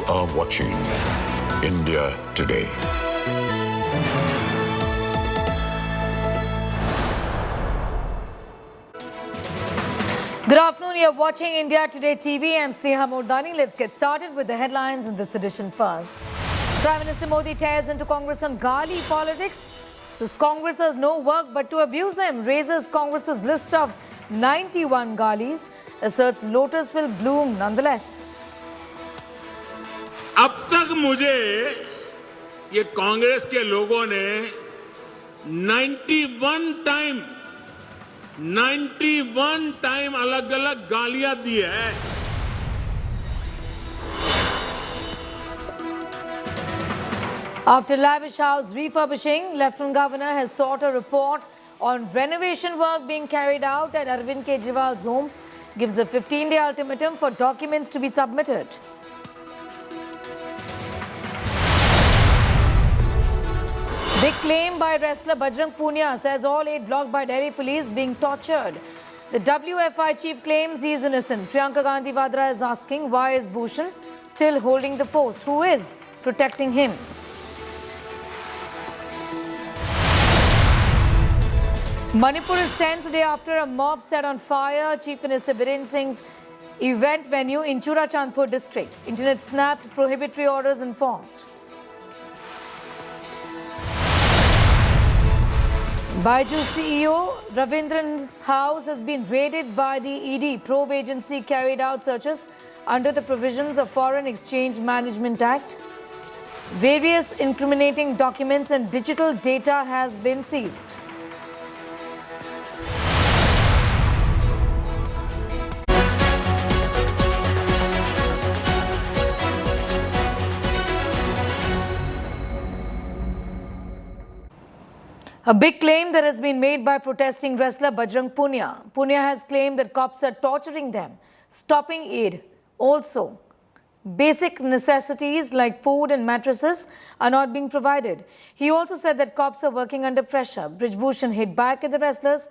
are watching India Today. Good afternoon, you're watching India Today TV. I'm Sneha Mordani. Let's get started with the headlines in this edition first. Prime Minister Modi tears into Congress on Gali politics. Says Congress has no work but to abuse him. Raises Congress's list of 91 Galis. Asserts lotus will bloom nonetheless. अब तक मुझे ये कांग्रेस के लोगों ने 91 time अलग अलग गालियां दी है. After lavish house refurbishing, Lieutenant Governor has sought a report on renovation work being carried out at Arvind Kejriwal's home. Gives a 15-day ultimatum for documents to be submitted. Big claim by wrestler Bajrang Punia, says all 8 blocked by Delhi police being tortured. The WFI chief claims he is innocent. Priyanka Gandhi Vadra is asking why is Bhushan still holding the post? Who is protecting him? Manipur is tense a day after a mob set on fire Chief Minister Biren Singh's event venue in Churachandpur district. Internet snapped, prohibitory orders enforced. Baiju CEO Ravindran House has been raided by the ED. Probe agency carried out searches under the provisions of Foreign Exchange Management Act. Various incriminating documents and digital data has been seized. A big claim that has been made by protesting wrestler Bajrang Punia. Punia has claimed that cops are torturing them, stopping aid. Also, basic necessities like food and mattresses are not being provided. He also said that cops are working under pressure. Brij Bhushan hit back at the wrestlers,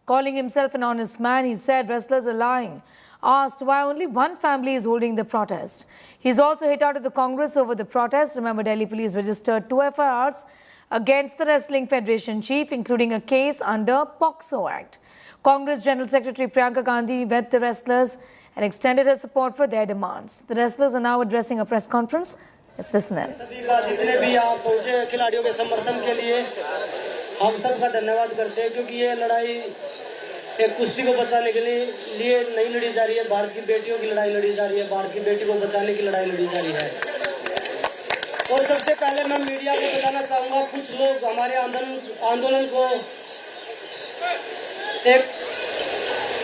calling himself an honest man. He said wrestlers are lying. Asked why only one family is holding the protest. He's also hit out at the Congress over the protest. Remember, Delhi police registered 2 FIRs against the Wrestling Federation chief, including a case under POCSO Act. Congress General Secretary Priyanka Gandhi met the wrestlers and extended her support for their demands. The wrestlers are now addressing a press conference. Let's listen in. जितने भी आप पहुंचे खिलाड़ियों के समर्थन के लिए हम सबका धन्यवाद करते हैं, क्योंकि ये लड़ाई एक कुश्ती को बचाने के लिए नहीं लड़ी जा रही है, भारत की बेटियों की लड़ाई लड़ी जा रही है, भारत की बेटी को बचाने की लड़ाई लड़ी जा रही है। और सबसे पहले मैं मीडिया को बताना चाहूँगा, कुछ लोग हमारे आंदोलन को एक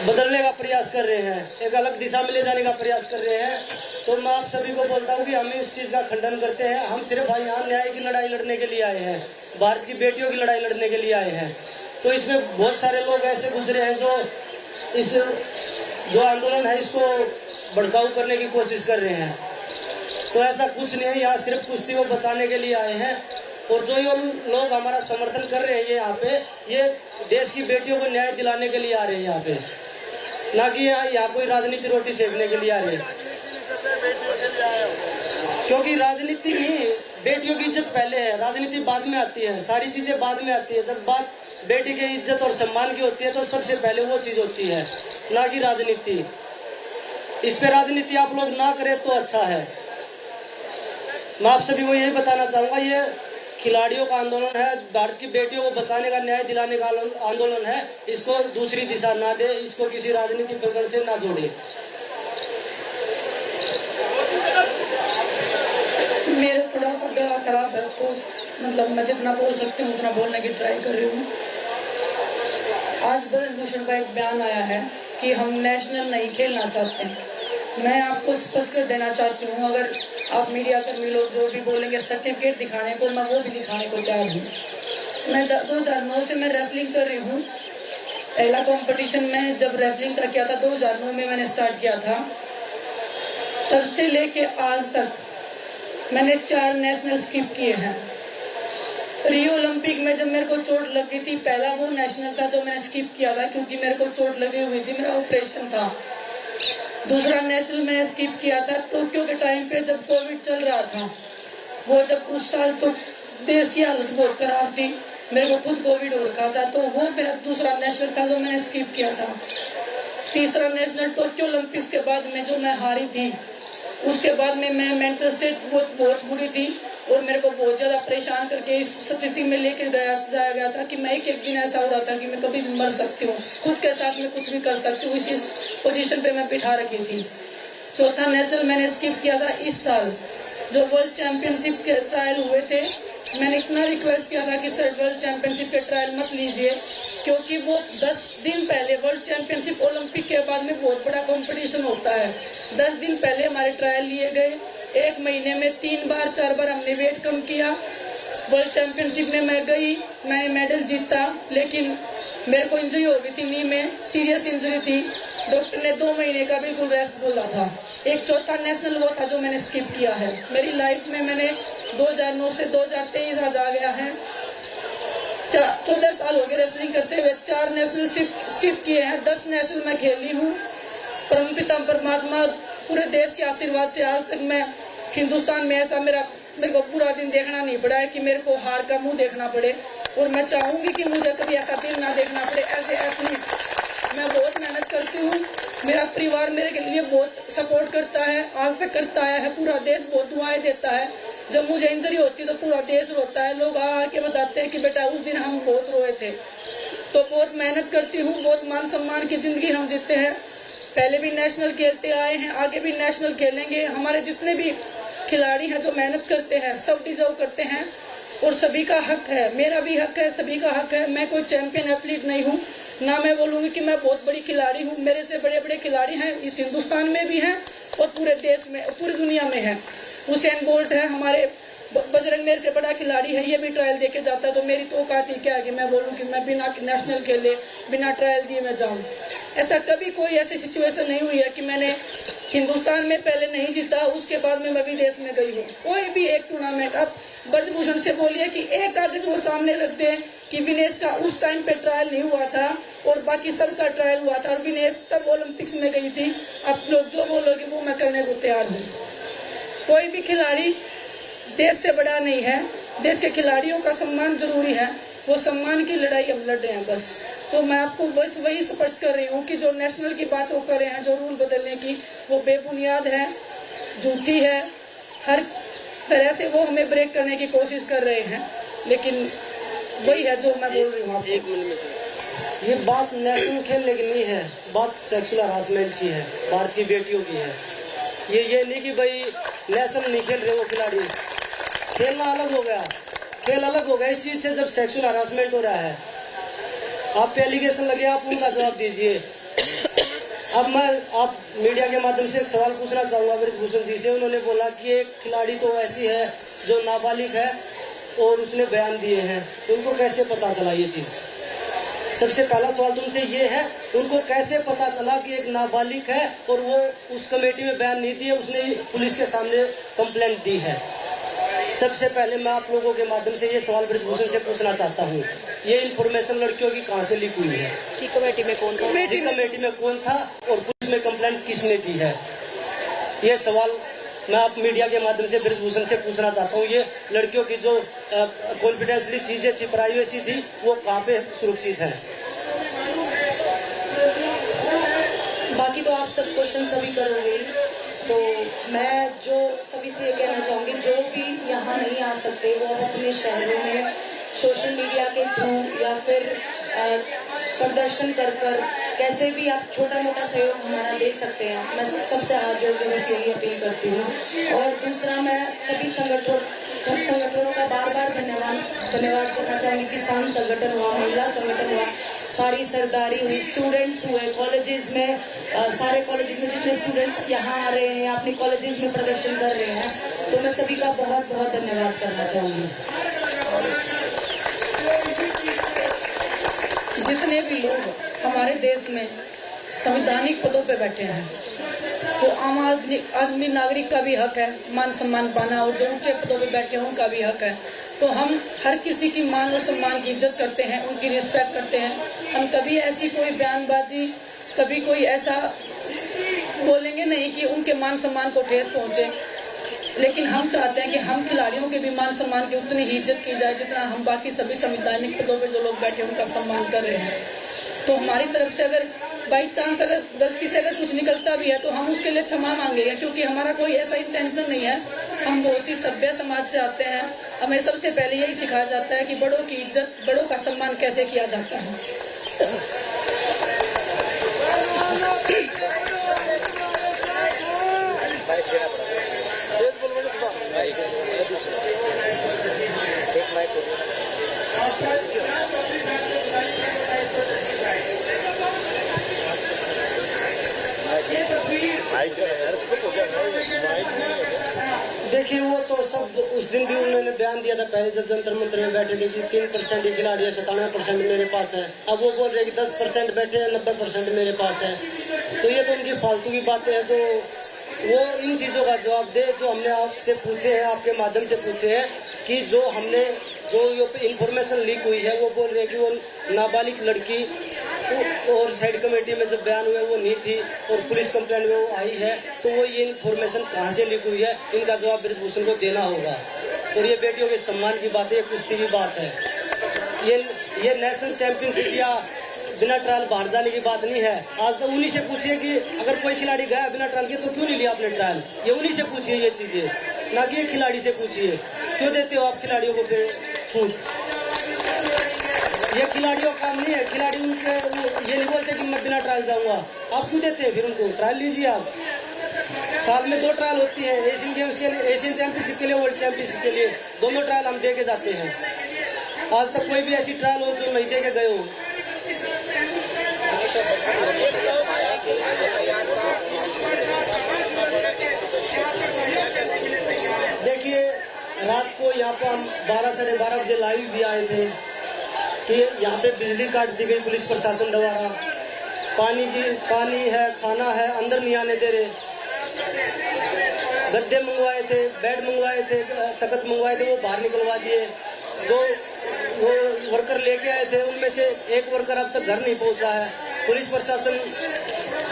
बदलने का प्रयास कर रहे हैं, एक अलग दिशा में ले जाने का प्रयास कर रहे हैं। तो मैं आप सभी को बोलता हूँ कि हम इस चीज़ का खंडन करते हैं। हम सिर्फ यहाँ न्याय की लड़ाई लड़ने के लिए आए हैं, भारत की बेटियों की लड़ाई लड़ने के लिए आए हैं। तो इसमें बहुत सारे लोग ऐसे गुजरे हैं जो आंदोलन है इसको भड़काऊ करने की कोशिश कर रहे हैं। तो ऐसा कुछ नहीं है, यहाँ सिर्फ कुश्ती को बचाने के लिए आए हैं। और जो ये लोग हमारा समर्थन कर रहे हैं ये यहाँ पे, ये देश की बेटियों को न्याय दिलाने के लिए आ रहे हैं यहाँ पे, ना कि यहाँ कोई राजनीति रोटी सेकने के लिए आ रहे हैं। क्योंकि राजनीति में बेटियों की इज्जत पहले है, राजनीति बाद में आती है, सारी चीजें बाद में आती है। जब बात बेटी की इज्जत और सम्मान की होती है तो सबसे पहले वो चीज होती है, ना कि राजनीति। इस पे राजनीति आप लोग ना करें तो अच्छा है। मैं आप सभी को यही बताना चाहूंगा, ये खिलाड़ियों का आंदोलन है, भारत की बेटियों को बचाने का, न्याय दिलाने का आंदोलन है। इसको दूसरी दिशा ना दे, इसको किसी राजनीतिक प्रकरण से ना जोड़े। मेरा थोड़ा सा गला खराब है, तो मतलब मैं जितना बोल सकती हूँ उतना बोलने की ट्राई कर रही हूँ। आज ब्रजभूषण का एक बयान आया है कि हम नेशनल नहीं खेलना चाहते। मैं आपको स्पष्ट कर देना चाहती हूँ, अगर आप मीडिया कर्मी लोग जो भी बोलेंगे सर्टिफिकेट दिखाने को, मैं वो भी दिखाने को तैयार हूँ। मैं 2009 से मैं रेसलिंग कर रही हूँ। पहला कंपटीशन में जब रेसलिंग का किया था 2009 में मैंने स्टार्ट किया था, तब से लेके आज तक मैंने 4 नेशनल स्किप किए हैं। रियो ओलंपिक में जब मेरे को चोट लगी थी, पहला वो नेशनल था जो मैंने स्किप किया था, क्योंकि मेरे को चोट लगी हुई थी, मेरा ऑपरेशन था। दूसरा नेशनल मैंने स्किप किया था टोक्यो के टाइम पे, जब कोविड चल रहा था। वो जब उस साल तो देश की हालत बहुत खराब थी, मेरे को खुद कोविड हो रखा था, तो वो मेरा दूसरा नेशनल था जो मैंने स्किप किया था। तीसरा नेशनल टोक्यो ओलंपिक्स के बाद में जो मैं हारी थी, उसके बाद में मैं मेंटल स्टेट बहुत बुरी थी और मेरे को बहुत ज्यादा परेशान करके इस स्थिति में लेके जाया गया था कि मैं एक दिन ऐसा हो रहा था कि मैं कभी भी मर सकती हूँ, खुद के साथ में कुछ भी कर सकती हूँ, इसी पोजीशन पे मैं बिठा रखी थी। चौथा नेशनल मैंने स्किप किया था इस साल, जो वर्ल्ड चैंपियनशिप के ट्रायल हुए थे। मैंने इतना रिक्वेस्ट किया था कि सर वर्ल्ड चैंपियनशिप के ट्रायल मत लीजिए, क्योंकि वो 10 दिन पहले वर्ल्ड चैंपियनशिप ओलंपिक के बाद में बहुत बड़ा कंपटीशन होता है। 10 दिन पहले हमारे ट्रायल लिए गए, 1 महीने में 3 बार 4 बार हमने वेट कम किया। वर्ल्ड चैंपियनशिप में मैं गई, मैंने मेडल जीता, लेकिन मेरे को इंजरी हो गई थी, नी में सीरियस इंजरी थी। डॉक्टर ने 2 महीने का बिल्कुल रेस्ट बोला था। एक चौथा नेशनल वो था जो मैंने स्किप किया है। मेरी लाइफ में मैंने 2009 से 2023 आज आ गया है, 14 साल हो गए रेसलिंग करते हुए, 4 नेशनल स्किप किए हैं, 10 नेशनल मैं खेली हूँ। परमपिता परमात्मा पूरे देश के आशीर्वाद से आज तक मैं हिंदुस्तान में ऐसा मेरे को पूरा दिन देखना नहीं पड़ा है कि मेरे को हार का मुंह देखना पड़े, और मैं चाहूंगी कि मुझे कभी ऐसा दिन ना देखना पड़े। ऐसे एथलीट मैं बहुत मेहनत करती हूँ, मेरा परिवार मेरे लिए बहुत सपोर्ट करता है, आज तक करता है, पूरा देश बहुत दुआएं देता है। जब मुझे इंजरी होती है तो पूरा देश रोता है, लोग आके बताते हैं कि बेटा उस दिन हम बहुत रोए थे। तो बहुत मेहनत करती हूँ, बहुत मान सम्मान की जिंदगी हम जीते हैं। पहले भी नेशनल खेलते आए हैं, आगे भी नेशनल खेलेंगे। हमारे जितने भी खिलाड़ी हैं जो मेहनत करते हैं, सब डिजर्व करते हैं और सभी का हक है, मेरा भी हक है, सभी का हक है। मैं कोई चैंपियन एथलीट नहीं हूँ, ना मैं बोलूंगी कि मैं बहुत बड़ी खिलाड़ी हूँ। मेरे से बड़े बड़े खिलाड़ी हैं, इस हिंदुस्तान में भी हैं और पूरे देश में, पूरी दुनिया में है। हुसैन बोल्ट है हमारे, बजरंग मेरे से बड़ा खिलाड़ी है, ये भी ट्रायल देके जाता है। तो मेरी तो औकात ही क्या है कि मैं बोलूँ कि मैं बिना नेशनल खेले, बिना ट्रायल दिए मैं जाऊँ। ऐसा कभी कोई ऐसी सिचुएशन नहीं हुई है कि मैंने हिंदुस्तान में पहले नहीं जीता, उसके बाद में मैं विदेश में गई हूँ। कोई भी एक टूर्नामेंट, अब ब्रजभूषण से बोलिए कि एक कागज वो सामने रख दे कि विनेश का उस टाइम पे ट्रायल नहीं हुआ था और बाकी सबका ट्रायल हुआ था और विनेश तब ओलंपिक्स में गई थी। अब लोग जो बोलोगे वो मैं करने को तैयार हूँ। कोई भी खिलाड़ी देश से बड़ा नहीं है, देश के खिलाड़ियों का सम्मान जरूरी है, वो सम्मान की लड़ाई हम लड़ रहे हैं बस। तो मैं आपको बस वही स्पष्ट कर रही हूँ कि जो नेशनल की बात वो कर रहे हैं, जो रूल बदलने की, वो बेबुनियाद है, झूठी है, हर तरह से वो हमें ब्रेक करने की कोशिश कर रहे हैं। लेकिन वही है जो मैं बोल रही हूँ आपको। एक मिनट में ये बात नेशनल खेलने की नहीं है, बात सेक्सुअल हरासमेंट की है, भारत की बेटियों की है। ये नहीं कि भाई नेशनल नहीं खेल रहे वो खिलाड़ी, खेलना अलग हो गया, खेल अलग हो गया इस चीज से। जब सेक्सुअल हरासमेंट हो रहा है, आप पे एलिगेशन लगे, आप उनका जवाब दीजिए। अब मैं आप मीडिया के माध्यम से एक सवाल पूछना चाहूँगा ब्रिजभूषण जी से। उन्होंने बोला कि एक खिलाड़ी तो ऐसी है जो नाबालिग है और उसने बयान दिए हैं, उनको कैसे पता चला ये चीज़? सबसे पहला सवाल तुमसे ये है, उनको कैसे पता चला कि एक नाबालिग है और वो उस कमेटी में बयान नहीं दिए, उसने पुलिस के सामने कंप्लेंट दी है? सबसे पहले मैं आप लोगों के माध्यम से ये सवाल ब्रिजभूषण से पूछना चाहता हूँ, ये इन्फॉर्मेशन लड़कियों की कहाँ से लीक हुई है? कि कमेटी में कौन था? कमेटी में कौन था और पुलिस में कंप्लेंट किसने दी है? ये सवाल मैं आप मीडिया के माध्यम से ब्रिजभूषण से पूछना चाहता हूँ। ये लड़कियों की जो कॉन्फिडेंशियल चीजें थी, प्राइवेसी थी, वो कहाँ पे सुरक्षित है? बाकी तो आप सब क्वेश्चन सभी करोगे, तो मैं जो सभी से ये कहना चाहूँगी, जो भी यहाँ नहीं आ सकते वो अपने शहरों में सोशल मीडिया के थ्रू या फिर प्रदर्शन कर कैसे भी आप छोटा मोटा सहयोग हमारा दे सकते हैं। मैं सबसे हाथ जोड़ के बस यही अपील करती हूँ। और दूसरा, मैं सभी संगठनों का बार बार धन्यवाद करना चाहूँगी। किसान संगठन हुआ, महिला संगठन हुआ, सारी सरदारी हुई, स्टूडेंट्स हुए, कॉलेजेस में सारे कॉलेजेस में जितने स्टूडेंट्स यहाँ आ रहे हैं, अपने कॉलेजेस में प्रदर्शन कर रहे हैं, तो मैं सभी का बहुत बहुत धन्यवाद करना चाहूँगी। जितने भी लोग हमारे देश में संवैधानिक पदों पे बैठे हैं, तो आम आदमी नागरिक का भी हक है मान सम्मान पाना, और जो ऊंचे पदों पे बैठे हैं उनका भी हक है। तो हम हर किसी की मान और सम्मान की इज्जत करते हैं, उनकी रिस्पेक्ट करते हैं। हम कभी ऐसी कोई बयानबाजी, कभी कोई ऐसा बोलेंगे नहीं कि उनके मान सम्मान को ठेस पहुंचे। लेकिन हम चाहते हैं कि हम खिलाड़ियों के भी मान सम्मान की उतनी ही इज्जत की जाए जितना हम बाकी सभी संवैधानिक पदों पर जो लोग बैठे उनका सम्मान कर रहे हैं। तो हमारी तरफ से अगर बाई चांस अगर गलती से अगर कुछ निकलता भी है तो हम उसके लिए क्षमा मांगेंगे, क्योंकि हमारा कोई ऐसा इंटेंशन नहीं है। हम बहुत ही सभ्य समाज से आते हैं, हमें सबसे पहले यही सिखाया जाता है कि बड़ों की इज्जत, बड़ों का सम्मान कैसे किया जाता है। देखिए, वो तो सब उस दिन भी उन्होंने बयान दिया था पहले जब जंतर मंत्र में बैठे थे कि 3% की खिलाड़ी है, 97% मेरे पास है। अब वो बोल रहे कि 10% बैठे हैं, 90% मेरे पास है। तो ये तो उनकी फालतू की बातें हैं। जो वो इन चीज़ों का जवाब दे जो हमने आपसे पूछे हैं, आपके माध्यम से पूछे हैं कि जो इंफॉर्मेशन लीक हुई है, वो बोल रहे हैं कि वो नाबालिग लड़की और साइड कमेटी में जब बयान हुए वो नहीं थी और पुलिस कंप्लेंट में वो आई है, तो वो ये इन्फॉर्मेशन कहाँ से लीक हुई है, इनका जवाब ब्रिजभूषण को देना होगा। और ये बेटियों के सम्मान की बात है, ये कुश्ती की बात है। ये नेशनल चैंपियनशिप या बिना ट्रायल बाहर जाने की बात नहीं है। आज तो उन्हीं से पूछिए कि अगर कोई खिलाड़ी गया बिना ट्रायल के तो क्यों नहीं लिया आपने ट्रायल, ये उन्हीं से पूछिए ये चीजें, ना कि खिलाड़ी से पूछिए। क्यों देते हो आप खिलाड़ियों को फिर छूट? ये खिलाड़ियों का काम नहीं है। खिलाड़ी उनके ये नहीं बोलते कि मैं बिना ट्रायल जाऊंगा, आप क्यों देते हैं फिर उनको? ट्रायल लीजिए आप। साल में 2 ट्रायल होती है, एशियन गेम्स के लिए, एशियन चैंपियनशिप के लिए, वर्ल्ड चैंपियनशिप के लिए, दोनों ट्रायल हम दे के जाते हैं। आज तक कोई भी ऐसी ट्रायल हो जो नहीं दे के गए हो? देखिए, रात को यहाँ पर हम 12 साढ़े 12 बजे लाइव भी आए थे कि यहाँ पे बिजली काट दी गई पुलिस प्रशासन द्वारा, पानी है, खाना है, अंदर नहीं आने दे रहे। गद्दे मंगवाए थे, बेड मंगवाए थे, तख्त मंगवाए थे, वो बाहर निकलवा दिए। जो वो वर्कर लेके आए थे उनमें से एक वर्कर अब तक घर नहीं पहुंचा है। पुलिस प्रशासन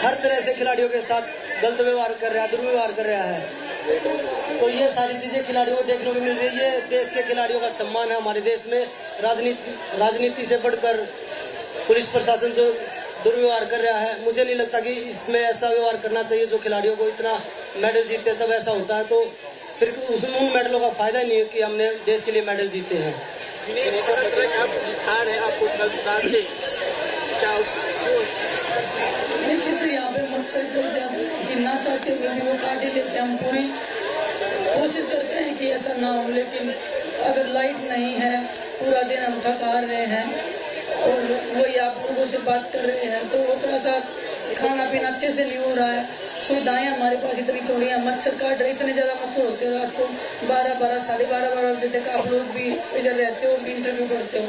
हर तरह से खिलाड़ियों के साथ गलत व्यवहार कर रहा है, दुर्व्यवहार कर रहा है। तो ये सारी चीजें खिलाड़ियों को देखने को मिल रही है। देश के खिलाड़ियों का सम्मान है हमारे देश में। राजनीति से बढ़कर पुलिस प्रशासन जो दुर्व्यवहार कर रहा है, मुझे नहीं लगता कि इसमें ऐसा व्यवहार करना चाहिए। जो खिलाड़ियों को इतना मेडल जीतते तब ऐसा होता है, तो फिर उन मेडलों का फायदा नहीं है कि हमने देश के लिए मेडल जीते हैं। देखिए सर, यहाँ पे मकसद गिनना चाहते हुए भी वो काटे लेते हैं। हम पूरी कोशिश करते हैं कि ऐसा ना हो, लेकिन अगर लाइट नहीं है, पूरा दिन हम थक हार रहे हैं और वही आप लोगों से बात कर रहे हैं, तो वो थोड़ा सा खाना पीना अच्छे से नहीं हो रहा है। सुविधाएं हमारे पास इतनी थोड़ी हैं। मच्छर काट रहे, इतने ज़्यादा मच्छर होते हैं रात को 12 साढ़े 12 बजे तक आप लोग भी इधर रहते हो, इंटरव्यू करते हो।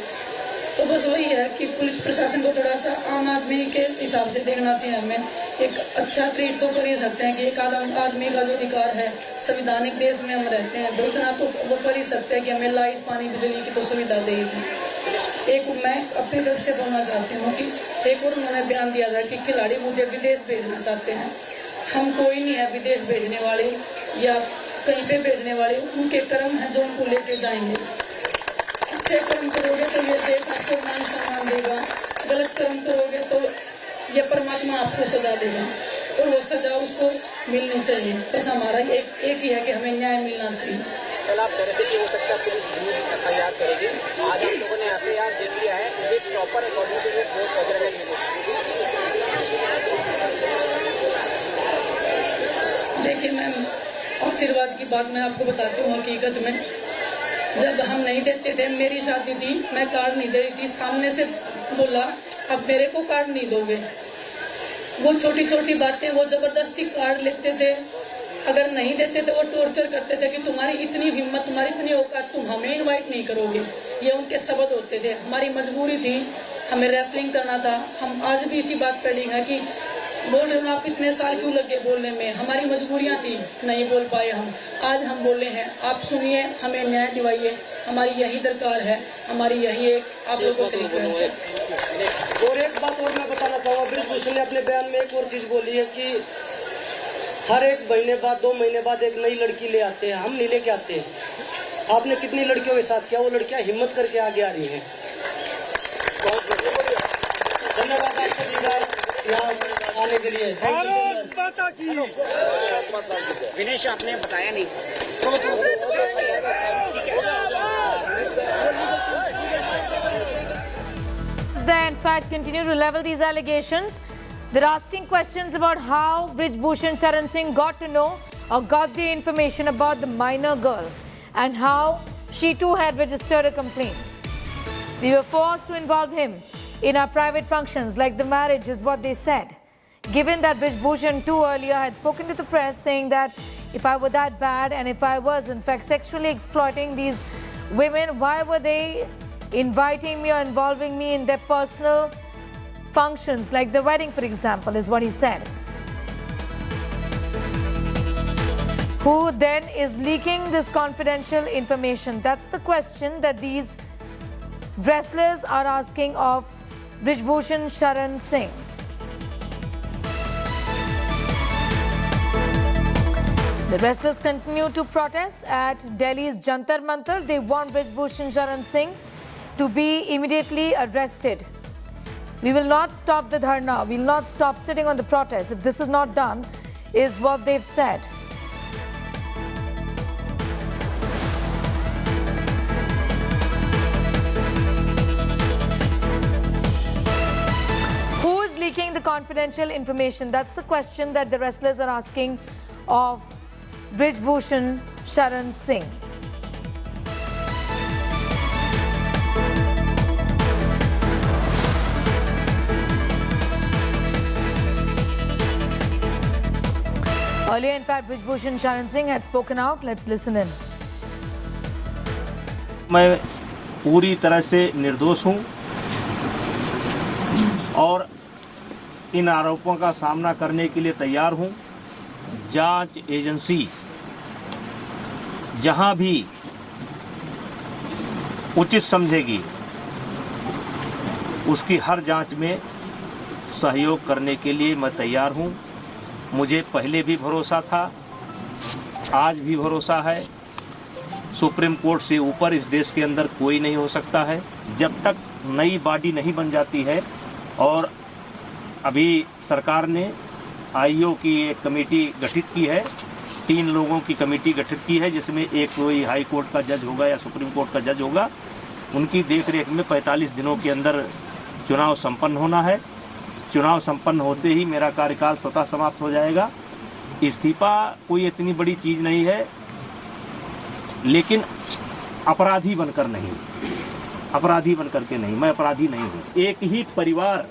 तो बस वही है कि पुलिस प्रशासन को थोड़ा सा आम आदमी के हिसाब से देखना चाहिए। हमें एक अच्छा ट्रीट तो कर ही सकते हैं कि एक आदमी का जो अधिकार है, संविधानिक देश में हम रहते हैं, तो इतना तो वो कर ही सकते हैं कि हमें लाइट पानी बिजली की तो सुविधा देगी। एक मैं अपनी तरफ से बोलना चाहती हूँ कि एक और उन्होंने बयान दिया था कि खिलाड़ी मुझे विदेश भेजना चाहते हैं। हम कोई नहीं है विदेश भेजने वाले या कहीं पे भेजने वाले, उनके कर्म हैं जो उनको लेके जाएंगे। अच्छे कर्म करोगे तो ये देश आपको मान सम्मान देगा, गलत कर्म करोगे तो ये परमात्मा आपको सजा देगा, और वो सजा उसको मिलनी चाहिए। बस हमारा एक ही है कि हमें न्याय मिलना चाहिए। कल आप कह रहे थे कि हो सकता है पुलिस एफआईआर करेगी, आज आप लोगों ने एफआईआर देख लिया है, इसे प्रॉपर अकॉर्डिंग टू कोर्ट वगैरह नहीं। देखिए मैम, आशीर्वाद की बात मैं आपको बताती हूँ। हकीकत में जब हम नहीं देते थे, मेरी शादी थी, मैं कार्ड नहीं दे रही थी, सामने से बोला अब मेरे को कार्ड नहीं दोगे। वो छोटी छोटी बातें, वो जबरदस्ती कार्ड लेते थे, अगर नहीं देते थे वो टॉर्चर करते थे कि तुम्हारी इतनी हिम्मत, तुम्हारी इतनी औकात, तुम हमें इनवाइट नहीं करोगे। ये उनके शब्द होते थे। हमारी मजबूरी थी, हमें रेसलिंग करना था। हम आज भी इसी बात पर अड़िग हैं कि बोल रहे हो आप इतने साल क्यों लगे बोलने में, हमारी मजबूरियां थी, नहीं बोल पाए हम। आज हम बोले हैं, आप सुनिए, हमें न्याय दिवाइए, हमारी यही दरकार है, हमारी यही एक आप लोगों से रिक्वेस्ट है। और एक बात और मैं बताना चाहूँगा, ब्रिजभूषण ने अपने बयान में एक और चीज़ बोली है कि हर एक महीने बाद 2 महीने बाद एक नई लड़की ले आते हैं। हम नहीं लेके आते हैं। आपने कितनी लड़कियों के साथ किया, वो लड़कियां हिम्मत करके आगे आ रही हैं। धन्यवाद आप सभी का यहाँ आने के लिए। विनेश आपने बताया नहीं। They in fact continue to level these allegations. They're asking questions about how Bridgebhushan Sharan Singh got to know or got the information about the minor girl and how she too had registered a complaint. We were forced to involve him in our private functions like the marriage is what they said. Given that Bridgebhushan too earlier had spoken to the press saying that if I were that bad and if I was in fact sexually exploiting these women, why were they inviting me or involving me in their personal functions like the wedding, for example, is what he said. Who then is leaking this confidential information? That's the question that these wrestlers are asking of Bridgebhushan Sharan Singh. The wrestlers continue to protest at Delhi's Jantar Mantar. They want Bridgebhushan Sharan Singh to be immediately arrested. We will not stop the dharna. We will not stop sitting on the protest if this is not done, is what they've said. Who is leaking the confidential information? That's the question that the wrestlers are asking of Bridgebhushan Sharan Singh. Earlier, in fact, Bridgebhushan Sharan Singh had spoken out. Let's listen in. मैं पूरी तरह से निर्दोष हूं और इन आरोपों का सामना करने के लिए तैयार हूं। जांच एजेंसी जहां भी उचित समझेगी उसकी हर जांच में सहयोग करने के लिए मैं तैयार हूं। मुझे पहले भी भरोसा था, आज भी भरोसा है। सुप्रीम कोर्ट से ऊपर इस देश के अंदर कोई नहीं हो सकता है। जब तक नई बॉडी नहीं बन जाती है और अभी सरकार ने आईओ की एक कमेटी गठित की है, 3 लोगों की कमेटी गठित की है, जिसमें एक कोई हाई कोर्ट का जज होगा या सुप्रीम कोर्ट का जज होगा। उनकी देखरेख में 45 दिनों के अंदर चुनाव संपन्न होना है। चुनाव संपन्न होते ही मेरा कार्यकाल स्वतः समाप्त हो जाएगा। इस्तीफा कोई इतनी बड़ी चीज नहीं है, लेकिन अपराधी बनकर नहीं, अपराधी बनकर के नहीं, मैं अपराधी नहीं हूँ। एक ही परिवार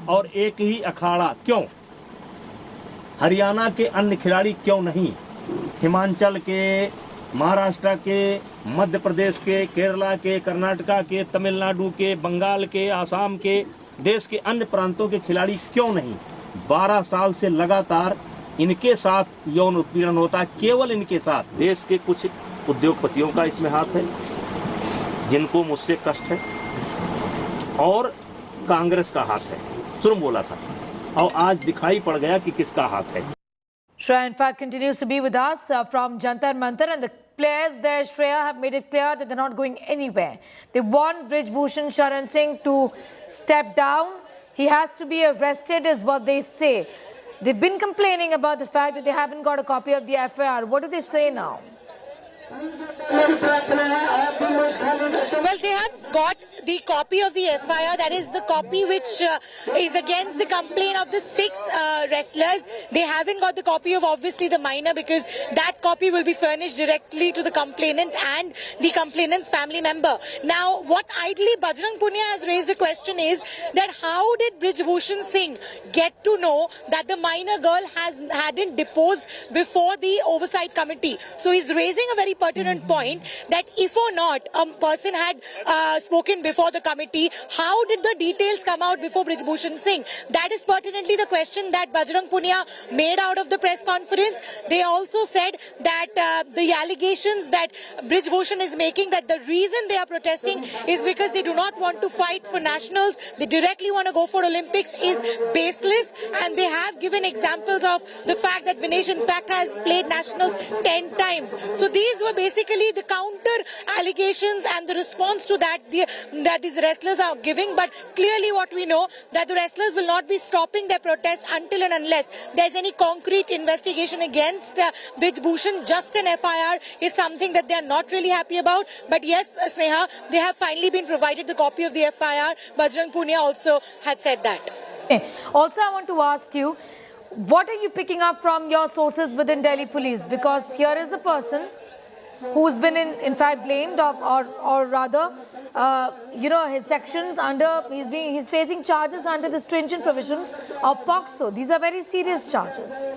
और एक ही अखाड़ा क्यों? हरियाणा के अन्य खिलाड़ी क्यों नहीं? हिमाचल के, महाराष्ट्र के, मध्य प्रदेश के, केरला के, कर्नाटका के, तमिलनाडु के, बंगाल के, आसाम के, देश के अन्य प्रांतों के खिलाड़ी क्यों नहीं? 12 साल से लगातार इनके साथ यौन उत्पीड़न होता है, केवल इनके साथ। देश के कुछ उद्योगपतियों का इसमें हाथ है, जिनको मुझसे कष्ट है, और कांग्रेस का हाथ है। सुन बोला सा, और आज दिखाई पड़ गया कि किसका हाथ है। Shreya, in fact, continues to be with us from Jantar Mantar, and the players there, Shreya, have made it clear that they're not going anywhere. They want Brij Bhushan Sharan Singh to step down. He has to be arrested, is what they say. They've been complaining about the fact that they haven't got a copy of the FIR. What do they say now? Well, they have got the copy of the FIR, that is the copy which is against the complaint of the 6 wrestlers. They haven't got the copy of obviously the minor, because that copy will be furnished directly to the complainant and the complainant's family member. Now, what ideally Bajrang Punia has raised a question is that how did Brij Bhushan Singh get to know that the minor girl hadn't deposed before the oversight committee? So he's raising a very pertinent point that if or not a person had spoken before the committee, how did the details come out before Brij Bhushan Singh? That is pertinently the question that Bajrang Punia made out of the press conference. They also said that the allegations that Brij Bhushan is making, that the reason they are protesting is because they do not want to fight for nationals, they directly want to go for Olympics, is baseless, and they have given examples of the fact that Vinesh in fact has played nationals 10 times. So these were basically the counter allegations and the response to that that these wrestlers are giving. But clearly what we know, that the wrestlers will not be stopping their protest until and unless there's any concrete investigation against Brij Bhushan. Just an FIR is something that they're not really happy about. But yes, Sneha, they have finally been provided the copy of the FIR. Bajrang Punia also had said that. Okay. Also, I want to ask you, what are you picking up from your sources within Delhi Police? Because here is a person who's been in fact blamed of, or rather, his sections under, he's facing charges under the stringent provisions of POCSO. These are very serious charges.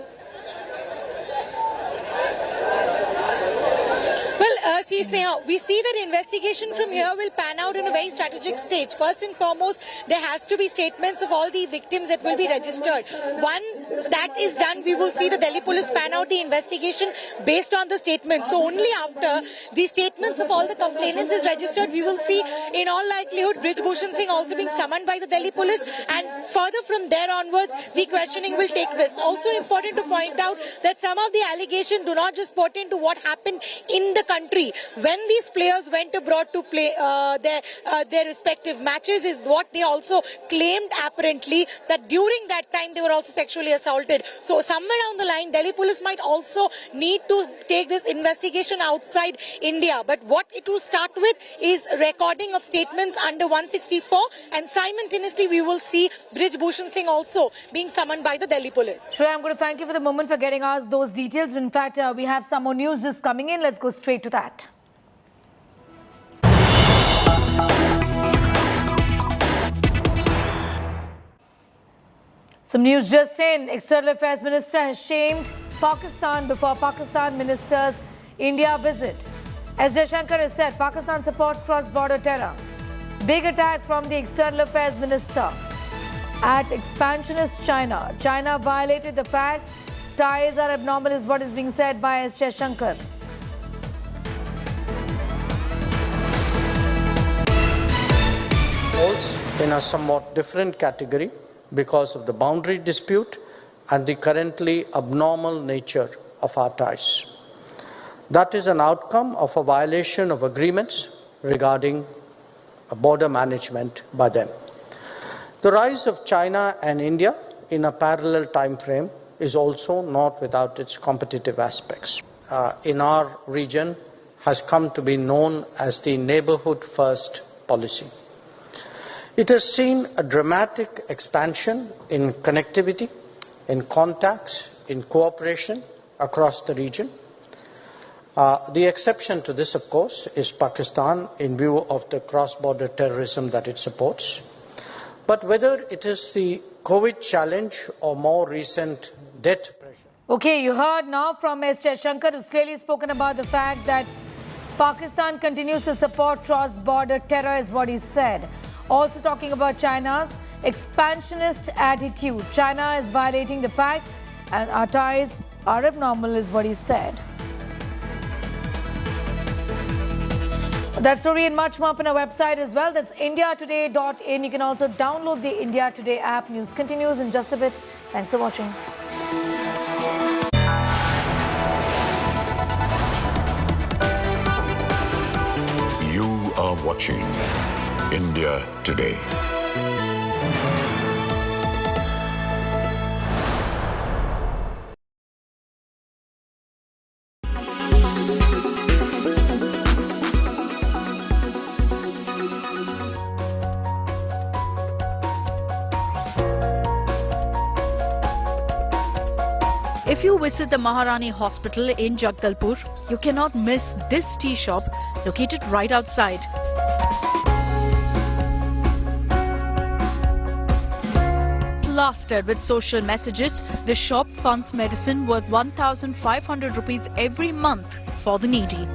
Well, see, Sneha, we see that investigation from here will pan out in a very strategic stage. First and foremost, there has to be statements of all the victims that will be registered. Once that is done, we will see the Delhi police pan out the investigation based on the statements. So only after the statements of all the complainants is registered, we will see in all likelihood Brij Bhushan Singh also being summoned by the Delhi police, and further from there onwards, the questioning will take place. Also important to point out that some of the allegations do not just pertain to what happened in the country. When these players went abroad to play their respective matches, is what they also claimed apparently, that during that time they were also sexually assaulted. So somewhere down the line, Delhi police might also need to take this investigation outside India. But what it will start with is recording of statements under 164, and simultaneously we will see Brij Bhushan Singh also being summoned by the Delhi police. Shreya, I'm going to thank you for the moment for getting us those details. In fact, we have some more news just coming in. Let's go straight to that. Some news just in. External Affairs Minister has shamed Pakistan before Pakistan Minister's India visit. As Jaishankar has said, Pakistan supports cross-border terror. Big attack from the External Affairs Minister at expansionist China. China violated the pact. Ties are abnormal is what is being said by S. Jaishankar. Falls in a somewhat different category because of the boundary dispute and the currently abnormal nature of our ties. That is an outcome of a violation of agreements regarding border management by them. The rise of China and India in a parallel time frame is also not without its competitive aspects. In our region has come to be known as the neighborhood first policy. It has seen a dramatic expansion in connectivity, in contacts, in cooperation across the region. The exception to this, of course, is Pakistan in view of the cross-border terrorism that it supports. But whether it is the COVID challenge or more recent debt pressure. Okay, you heard now from S. Shankar, who's clearly spoken about the fact that Pakistan continues to support cross-border terror, is what he said. Also talking about China's expansionist attitude. China is violating the pact and our ties are abnormal, is what he said. That story and much more up on our website as well. That's indiatoday.in. You can also download the India Today app. News continues in just a bit. Thanks for watching. You are watching India Today. If you visit the Maharani Hospital in Jagdalpur, you cannot miss this tea shop located right outside. Plastered with social messages, the shop funds medicine worth 1,500 rupees every month for the needy.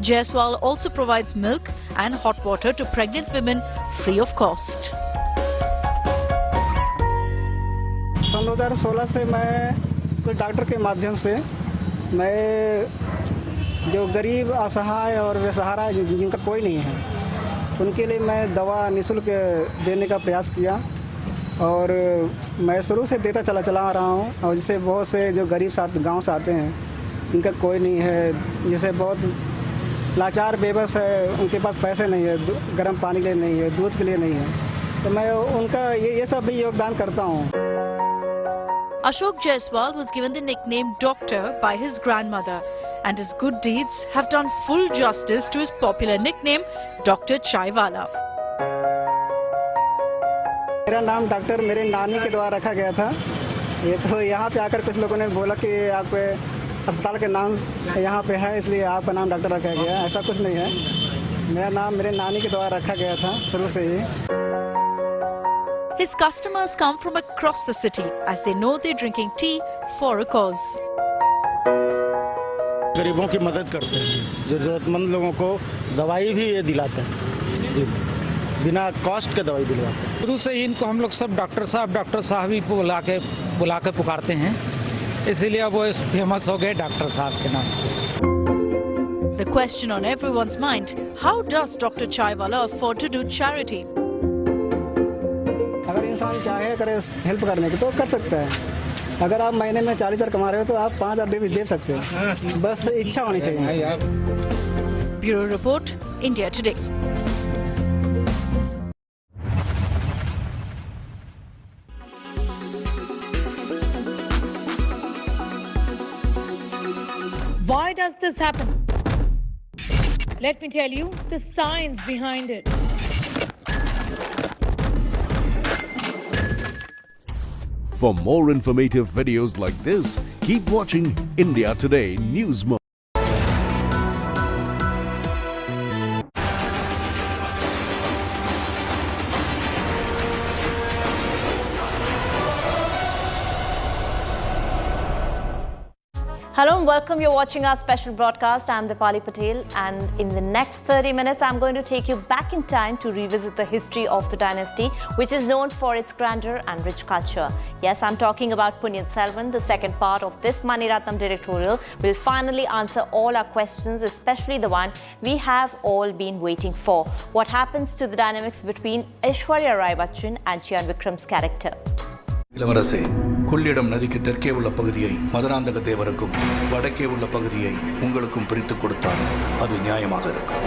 Jaiswal also provides milk and hot water to pregnant women free of cost. सन 2016 से मैं कोई doctor के माध्यम से मैं जो गरीब असहाय और बेसहारा जिनका कोई नहीं है उनके लिए मैं दवा निःशुल्क देने का प्रयास किया और मैं शुरू से देता चला आ रहा हूँ और जिससे बहुत से जो गरीब गांव से आते हैं उनका कोई नहीं है, जैसे बहुत लाचार बेबस है, उनके पास पैसे नहीं है, गर्म पानी के लिए नहीं है, दूध के लिए नहीं है, तो मैं उनका ये सब भी योगदान करता हूँ. Ashok Jaiswal was given the nickname Doctor by his grandmother, and his good deeds have done full justice to his popular nickname Dr. Chaiwala. मेरा नाम डॉक्टर मेरे नानी के द्वारा रखा गया था. ये तो यहाँ पे आकर कुछ लोगों ने बोला कि आप अस्पताल के नाम यहाँ पे है इसलिए आपका नाम डॉक्टर रखा गया. ऐसा कुछ नहीं है. मेरा नाम मेरे नानी के द्वारा रखा गया था शुरू से ही. His customers come from across the city as they know they're drinking tea for a cause. गरीबों की मदद करते हैं, जरूरतमंद लोगों को दवाई भी ये दिलाते हैं, बिना कॉस्ट के दवाई दिलवाते हैं. शुरू से ही इनको हम लोग सब डॉक्टर साहब ही बुला के पुकारते हैं, इसीलिए वो फेमस हो गए डॉक्टर साहब के नाम. The question on everyone's mind: how does Dr. Chaiwala afford to do charity? अगर इंसान चाहे करे हेल्प करने की तो कर सकता है. अगर आप महीने में 40,000 कमा रहे हो तो आप 5,000 भी दे सकते हो. बस इच्छा होनी चाहिए. Bureau Report, India Today. Why does this happen? Let me tell you the science behind it. For more informative videos like this, keep watching India Today News Mode. Hello and welcome. You're watching our special broadcast. I'm Dipali Patel, and in the next 30 minutes, I'm going to take you back in time to revisit the history of the dynasty, which is known for its grandeur and rich culture. Yes, I'm talking about Punyan Selvan. The second part of this Mani Ratnam directorial will finally answer all our questions, especially the one we have all been waiting for. What happens to the dynamics between Aishwarya Rai Bachchan and Chyan Vikram's character? இளவரசே, கொள்ளிடம் நதிக்கு தெற்கே உள்ள பகுதியை மதுராந்தக தேவருக்கும் வடக்கே உள்ள பகுதியை உங்களுக்கும் பிரித்துக் கொடுத்தால் அது நியாயமாக இருக்கும்.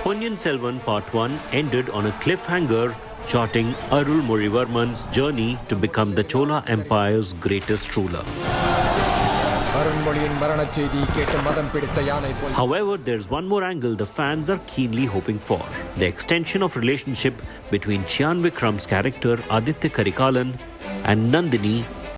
पुण्य Ponniyin Selvan Part 1 ended on a cliffhanger, charting Arulmozhivarman's journey to become the Chola Empire's greatest ruler. However, there's one more angle the fans are keenly hoping for: the extension of relationship between Chyan Vikram's character Aditya Karikalan and Nandini,